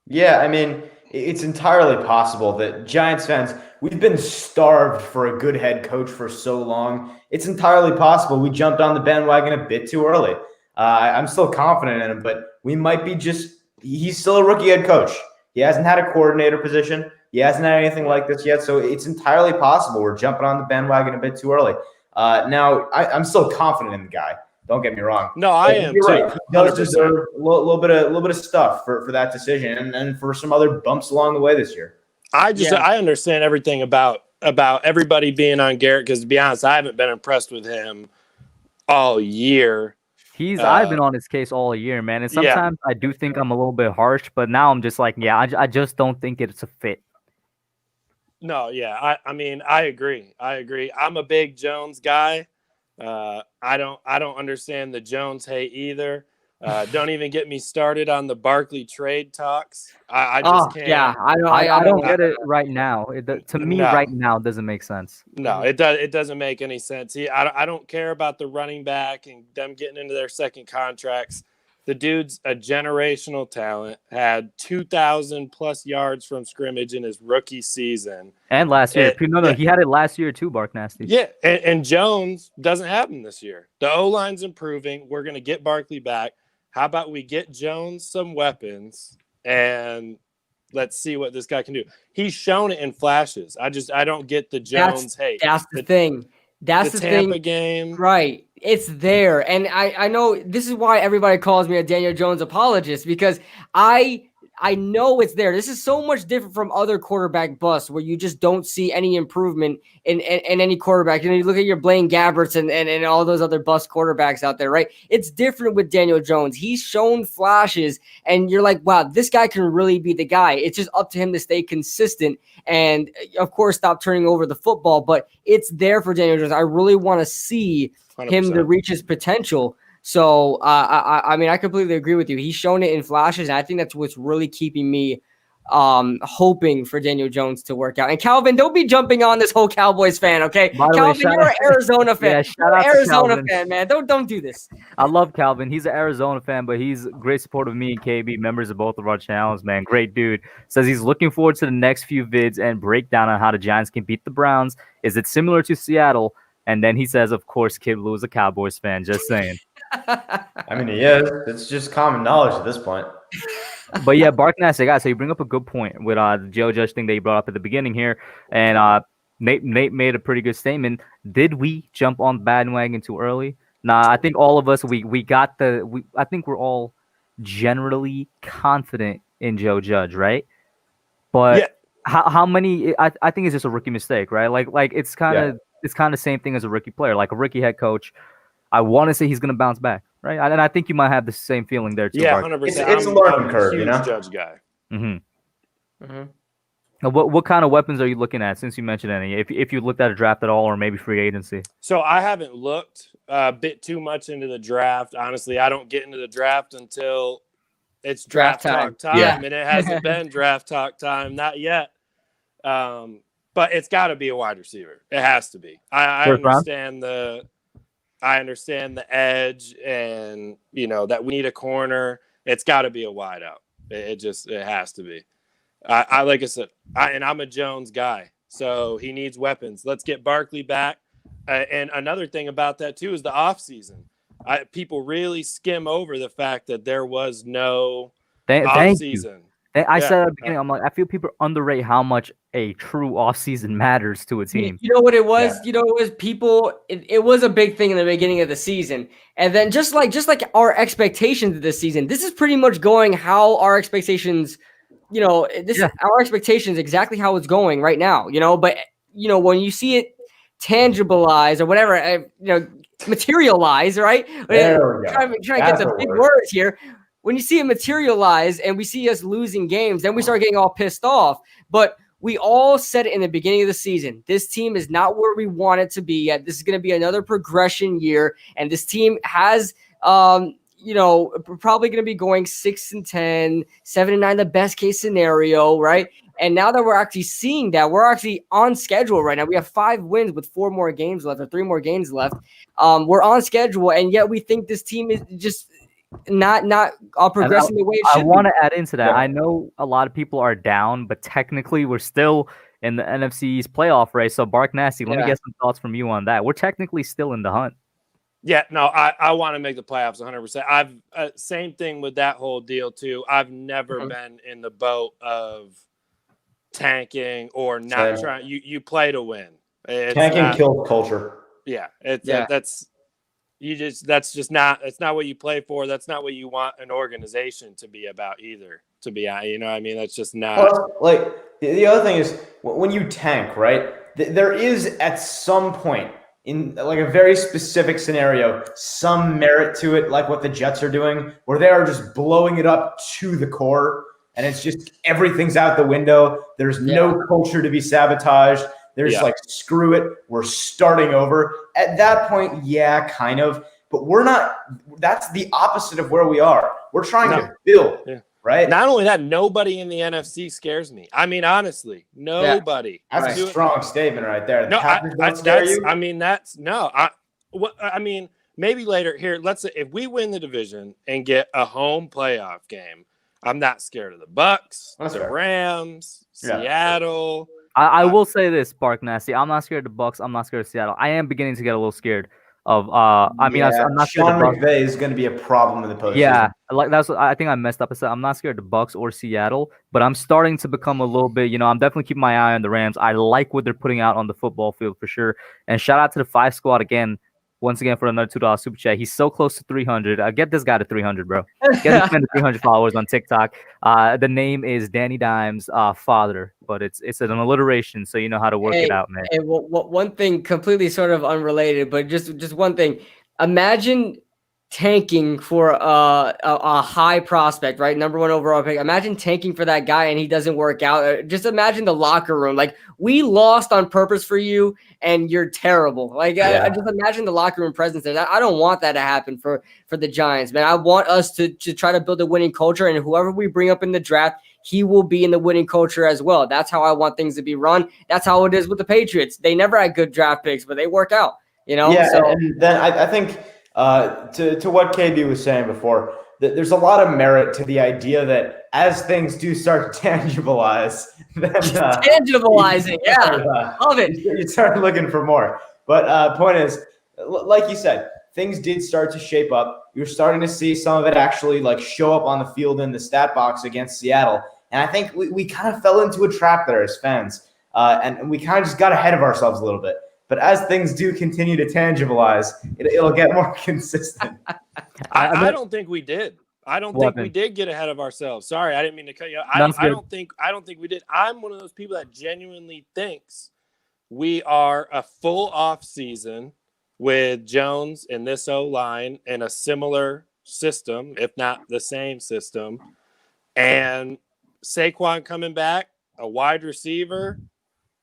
Yeah, I mean, it's entirely possible that Giants fans, we've been starved for a good head coach for so long. It's entirely possible we jumped on the bandwagon a bit too early. I'm still confident in him, but we might be he's still a rookie head coach. He hasn't had a coordinator position. He hasn't had anything like this yet. So it's entirely possible we're jumping on the bandwagon a bit too early. Now, I'm still confident in the guy. Don't get me wrong. No, I am You're too. right. He does deserve a little bit of stuff for that decision and for some other bumps along the way this year. I understand everything about everybody being on Garrett because, to be honest, I haven't been impressed with him all year. I've been on his case all year, man. And sometimes I do think I'm a little bit harsh, but now I'm just like, I just don't think it's a fit. No, yeah, I mean, I agree. I'm a big Jones guy. I don't understand the Jones hate either. Don't even get me started on the Barkley trade talks. I just can't. Yeah, I don't get it right now. To me, right now, it doesn't make sense. No, it doesn't make any sense. I don't care about the running back and them getting into their second contracts. The dude's a generational talent, had 2,000 plus yards from scrimmage in his rookie season. And last year. He had it last year too, BarkNasty. Yeah, and Jones doesn't have him this year. The O-line's improving. We're going to get Barkley back. How about we get Jones some weapons and let's see what this guy can do. He's shown it in flashes. I don't get the Jones hate. That's the thing. That's the Tampa thing. game. Right. It's there. And I know this is why everybody calls me a Daniel Jones apologist, because I know it's there. This is so much different from other quarterback busts where you just don't see any improvement in any quarterback. You look at your Blaine Gabberts and all those other bust quarterbacks out there, right? It's different with Daniel Jones. He's shown flashes, and you're like, wow, this guy can really be the guy. It's just up to him to stay consistent and, of course, stop turning over the football. But it's there for Daniel Jones. I really want to see 100%. him to reach his potential. So, I mean, I completely agree with you. He's shown it in flashes, and I think that's what's really keeping me hoping for Daniel Jones to work out. And Calvin, don't be jumping on this whole Cowboys fan, okay? By the way, Calvin, you're an Arizona fan. Yeah, You're shout an out to Arizona Calvin. fan, man. Don't do this. I love Calvin. He's an Arizona fan, but he's a great supporter of me and KB, members of both of our channels, man. Great dude. Says he's looking forward to the next few vids and breakdown on how the Giants can beat the Browns. Is it similar to Seattle? And then he says, of course, Kid Lou is a Cowboys fan. Just saying. I mean, he is. It's just common knowledge at this point. But yeah, Bark Nasty, guys, so you bring up a good point with the Joe Judge thing that you brought up at the beginning here. And Nate made a pretty good statement. Did we jump on the bandwagon too early? Nah, I think all of us, I think we're all generally confident in Joe Judge, right? But Yeah. how many, I think it's just a rookie mistake, right? Like it's kind of the same thing as a rookie player, like a rookie head coach. I want to say he's going to bounce back, right? And I think you might have the same feeling there too. Yeah, Bark. 100%. It's a learning curve, huge you know? Judge guy. What kind of weapons are you looking at, since you mentioned any? If you looked at a draft at all, or maybe free agency? So I haven't looked a bit too much into the draft. Honestly, I don't get into the draft until it's draft talk time, Yeah. and it hasn't been draft talk time, not yet. But it's got to be a wide receiver. It has to be. I understand the edge, and that we need a corner. It's got to be a wide out. It has to be. I like I said, I'm a Jones guy, so he needs weapons. Let's get Barkley back. And another thing about that too is the offseason. People really skim over the fact that there was no offseason. I said at the beginning, I'm like, I feel people underrate how much a true offseason matters to a team. You know what it was? You know, it was people. It was a big thing in the beginning of the season, and then just like our expectations of this season, this is pretty much going how our expectations. Our expectations exactly how it's going right now. But when you see it tangibilize or whatever, materialize, right? Trying to get the big words here. When you see it materialize and we see us losing games, then we start getting all pissed off. But we all said it in the beginning of the season. This team is not where we want it to be yet. This is going to be another progression year. And this team has, probably going to be going 6-10, 7-9, the best case scenario, right? And now that we're actually seeing that, we're actually on schedule right now. We have 5 wins with 4 more games left or 3 more games left. We're on schedule, and yet we think this team is just not progressing the way it should. I want to add into that. I know a lot of people are down, but technically we're still in the NFC's playoff race. So Bark Nasty, let me get some thoughts from you on that. We're technically still in the hunt. Yeah, no, I want to make the playoffs 100%. I've same thing with that whole deal too. I've never been in the boat of tanking or not trying. You play to win. Tanking kills culture. Yeah, that's just not. It's not what you play for. That's not what you want an organization to be about either. To be, I mean, that's just not. Well, like the other thing is when you tank, right? There is at some point, in like a very specific scenario, some merit to it, like what the Jets are doing, where they are just blowing it up to the core, and it's just everything's out the window. There's no culture to be sabotaged. There's like, screw it, we're starting over. At that point, kind of, but we're not. That's the opposite of where we are. We're trying to build, right? Not only that, nobody in the NFC scares me. I mean, honestly, nobody. That's a strong statement right there. No, I mean, maybe later here. Let's say if we win the division and get a home playoff game, I'm not scared of the Bucks, the Rams, Seattle. I will say this, Bark Nasty. I'm not scared of the Bucks. I'm not scared of Seattle. I am beginning to get a little scared of. I'm not Sean scared of McVay is going to be a problem in the postseason. Yeah, like that's what I think I messed up. I said I'm not scared of the Bucks or Seattle, but I'm starting to become a little bit. I'm definitely keeping my eye on the Rams. I like what they're putting out on the football field for sure. And shout out to the 5 squad again. Once again for another $2 super chat. He's so close to 300. Get this guy to 300, bro. Get this man to 300 followers on TikTok. The name is Danny Dimes' father, but it's an alliteration, so you know how to work it out, man. One thing completely sort of unrelated, but just one thing. Imagine tanking for a high prospect, right? Number 1 overall pick. Imagine tanking for that guy and he doesn't work out. Just imagine the locker room. Like, we lost on purpose for you and you're terrible. Like, I just imagine the locker room presence there. I don't want that to happen for the Giants, man. I want us to try to build a winning culture, and whoever we bring up in the draft, he will be in the winning culture as well. That's how I want things to be run. That's how it is with the Patriots. They never had good draft picks, but they work out, you know? Yeah, So, and then I think to what KB was saying before, that there's a lot of merit to the idea that as things do start to tangibilize, then tangibilizing, love it. You start looking for more. But point is, like you said, things did start to shape up. You're starting to see some of it actually like show up on the field in the stat box against Seattle. And I think we kind of fell into a trap there as fans, and we kind of just got ahead of ourselves a little bit. But as things do continue to tangibilize, it'll get more consistent. I don't think we did. I don't think we did get ahead of ourselves. Sorry, I didn't mean to cut you off. I don't think we did. I'm one of those people that genuinely thinks we are a full off season with Jones and this O-line in a similar system, if not the same system, and Saquon coming back, a wide receiver.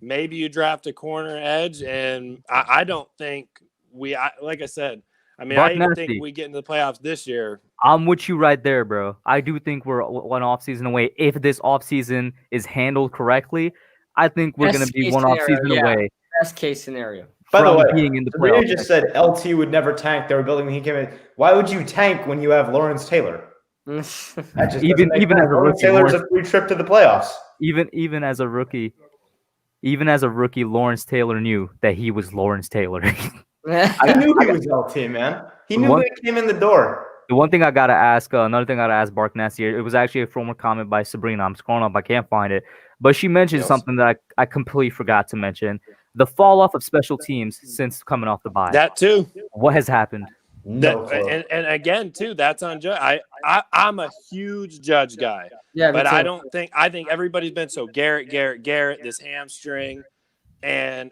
Maybe you draft a corner edge, and I don't think like I said, I mean, I even think we get into the playoffs this year. I'm with you right there, bro. I do think we're one offseason away. If this offseason is handled correctly, I think we're going to be one offseason away. Best case scenario. By the way, being in the playoffs. You just said LT would never tank. They were building when he came in. Why would you tank when you have Lawrence Taylor? even as a rookie, Taylor's a free trip to the playoffs. Even as a rookie. Even as a rookie, Lawrence Taylor knew that he was Lawrence Taylor. I knew he was LT, man. He knew when he came in the door. The one thing I gotta ask, another thing I gotta ask Barkness here, it was actually a former comment by Sabrina. I'm scrolling up, I can't find it, but she mentioned something that I completely forgot to mention: the fall off of special teams since coming off the bye. That too. What has happened? And again, too, that's on Judge. I'm a huge Judge guy. Yeah, but I think everybody's been so Garrett, this hamstring, and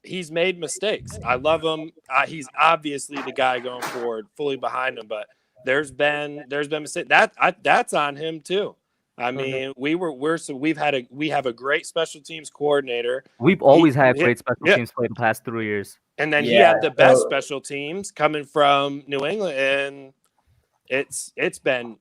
he's made mistakes. I love him. He's obviously the guy going forward, fully behind him, but there's been mistakes. That's on him too. I mean, we have a great special teams coordinator. We've always had great special teams play the past 3 years. And then he had the best special teams coming from New England, and it's been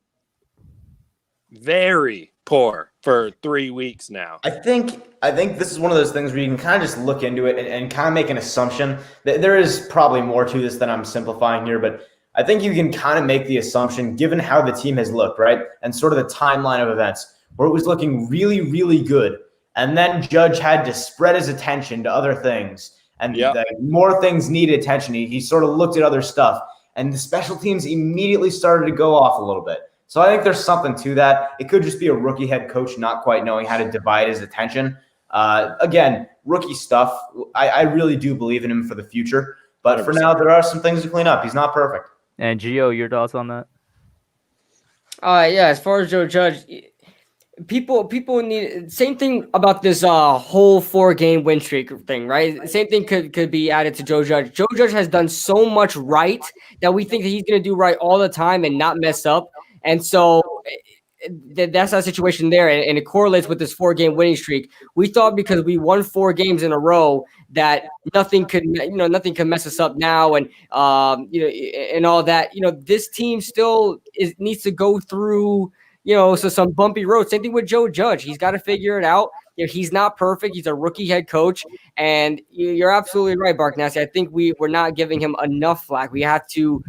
very poor for 3 weeks now. I think this is one of those things where you can kind of just look into it and kind of make an assumption. There is probably more to this than I'm simplifying here, but I think you can kind of make the assumption, given how the team has looked, right, and sort of the timeline of events, where it was looking really, really good, and then Judge had to spread his attention to other things. And more things needed attention. He sort of looked at other stuff, and the special teams immediately started to go off a little bit. So I think there's something to that. It could just be a rookie head coach not quite knowing how to divide his attention. Again, rookie stuff. I really do believe in him for the future. But 100%. For now, there are some things to clean up. He's not perfect. And Gio, your thoughts on that? Yeah, as far as Joe Judge, people need same thing about this whole 4-game win streak thing, right? Same thing could be added to Joe Judge. Joe Judge has done so much right that we think that he's going to do right all the time and not mess up. And so that's our situation there, and it correlates with this 4-game winning streak. We thought because we won 4 games in a row that nothing could mess us up now, and and all that. This team still needs to go through so some bumpy roads. Same thing with Joe Judge. He's got to figure it out. He's not perfect. He's a rookie head coach, and you're absolutely right, Barknassi. I think we're not giving him enough flack. We have to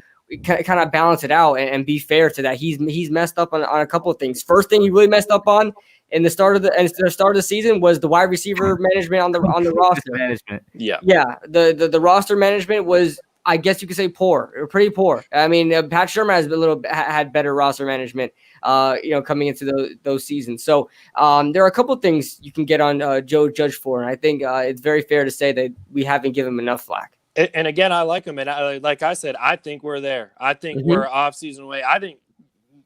kind of balance it out and be fair to that. He's messed up on a couple of things. First thing he really messed up on in the start of the season was the wide receiver management on the roster. Management. Yeah. The roster management was, I guess you could say, poor, or pretty poor. I mean, Pat Shermer had better roster management, coming into those seasons. So there are a couple of things you can get on Joe Judge for, and I think it's very fair to say that we haven't given him enough flack. And again, I like him. And like I said, I think we're there. I think we're off-season away. I think,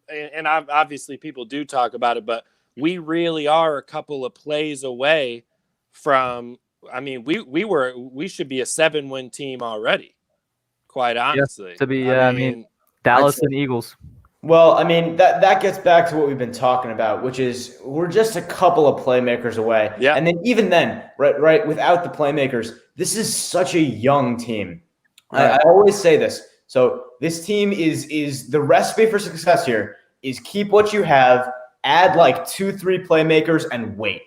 and obviously people do talk about it, but we really are a couple of plays away from. I mean, we should be a 7-win team already. Quite honestly, to be. I mean, Dallas and Eagles. Well, I mean, that gets back to what we've been talking about, which is we're just a couple of playmakers away. Yeah. And then even then, right, without the playmakers, this is such a young team. I always say this. So this team is the recipe for success here is keep what you have, add like 2-3 playmakers, and wait.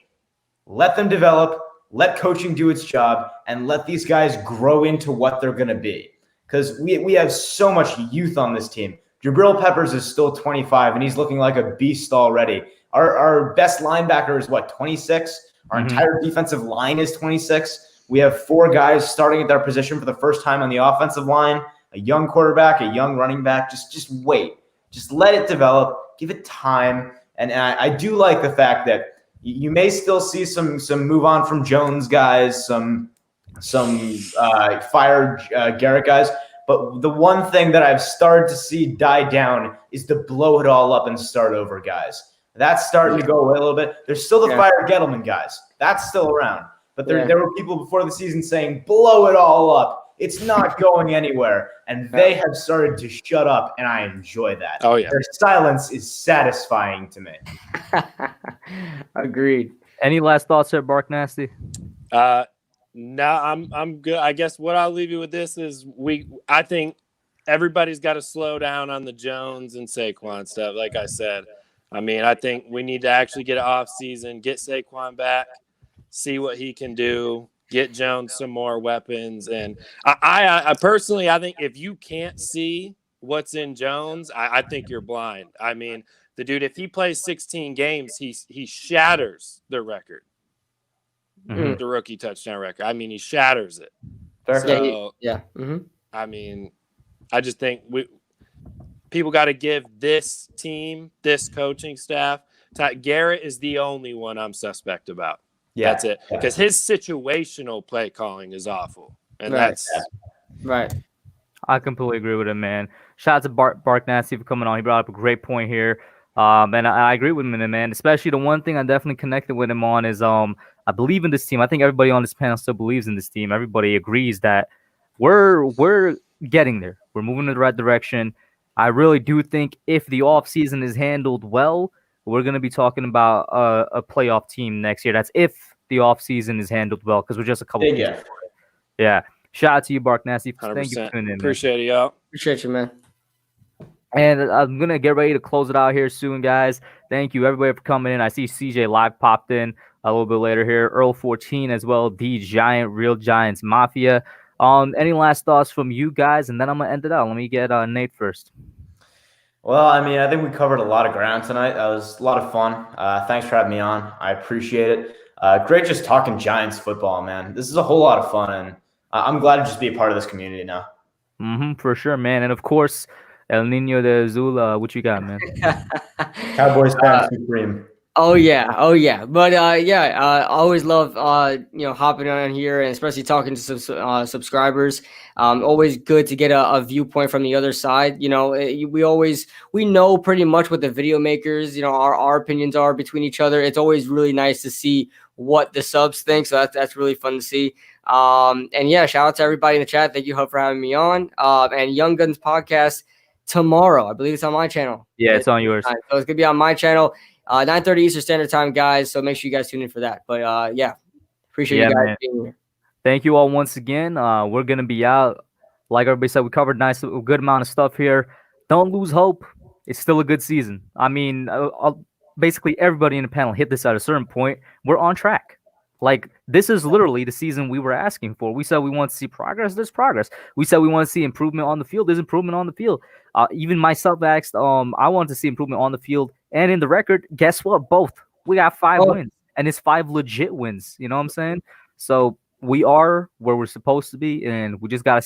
Let them develop, let coaching do its job, and let these guys grow into what they're going to be. Because we have so much youth on this team. Jabril Peppers is still 25, and he's looking like a beast already. Our best linebacker is, 26? Our entire defensive line is 26. We have 4 guys starting at their position for the first time on the offensive line, a young quarterback, a young running back. Just wait. Just let it develop. Give it time. And I do like the fact that you may still see some move on from Jones guys, some fired Garrett guys. But the one thing that I've started to see die down is the blow it all up and start over guys. That's starting to go away a little bit. There's still the fired Gettleman guys. That's still around. But there were people before the season saying, blow it all up. It's not going anywhere. And they have started to shut up, and I enjoy that. Oh, yeah. Their silence is satisfying to me. Agreed. Any last thoughts there, Bark Nasty? No, I'm good. I guess what I'll leave you with this is I think everybody's got to slow down on the Jones and Saquon stuff. Like I said, I mean, I think we need to actually get an off season, get Saquon back, see what he can do, get Jones some more weapons. And I personally, I think if you can't see what's in Jones, I think you're blind. I mean, the dude, if he plays 16 games, he shatters the record. The rookie touchdown record. I mean, he shatters it. So, I mean, I just think people got to give this team, this coaching staff. Garrett is the only one I'm suspect about. Yeah, that's it. Because his situational play calling is awful, and that's right. I completely agree with him, man. Shout out to Bark Nasty for coming on. He brought up a great point here. And I agree with him, man. Especially the one thing I definitely connected with him on is I believe in this team. I think everybody on this panel still believes in this team. Everybody agrees that we're getting there. We're moving in the right direction. I really do think if the offseason is handled well, we're going to be talking about a playoff team next year. That's if the offseason is handled well, because we're just a couple of years. Yeah. Shout out to you, Bark Nasty. 100%. Thank you for tuning in. Appreciate it, y'all. Appreciate you, man. And I'm going to get ready to close it out here soon, guys. Thank you, everybody, for coming in. I see CJ Live popped in a little bit later here. Earl 14 as well. The Giant, Real Giants Mafia. Any last thoughts from you guys? And then I'm going to end it out. Let me get Nate first. Well, I mean, I think we covered a lot of ground tonight. That was a lot of fun. Thanks for having me on. I appreciate it. Great just talking Giants football, man. This is a whole lot of fun, and I'm glad to just be a part of this community now. For sure, man. And, of course, El Nino de Azul, what you got, man? Cowboys fan supreme. Oh yeah. But I always love hopping on here, and especially talking to some subscribers. Always good to get a viewpoint from the other side. You know, we know pretty much what the video makers, our opinions are between each other. It's always really nice to see what the subs think. So that's really fun to see. And yeah, shout out to everybody in the chat. Thank you, Hub, for having me on. And Young Guns Podcast tomorrow. I believe it's on my channel. Yeah, it's on yours. So it's gonna be on my channel. 9:30 Eastern Standard Time, guys. So make sure you guys tune in for that. But appreciate you guys being here. Thank you all once again. We're gonna be out. Like everybody said, we covered a good amount of stuff here. Don't lose hope. It's still a good season. I mean, basically everybody in the panel hit this at a certain point. We're on track. Like, this is literally the season we were asking for. We said we want to see progress. There's progress. We said we want to see improvement on the field. There's improvement on the field. Even myself asked, I wanted to see improvement on the field and in the record. Guess what? Both. We got 5 wins, and it's 5 legit wins. You know what I'm saying? So we are where we're supposed to be, and we just got to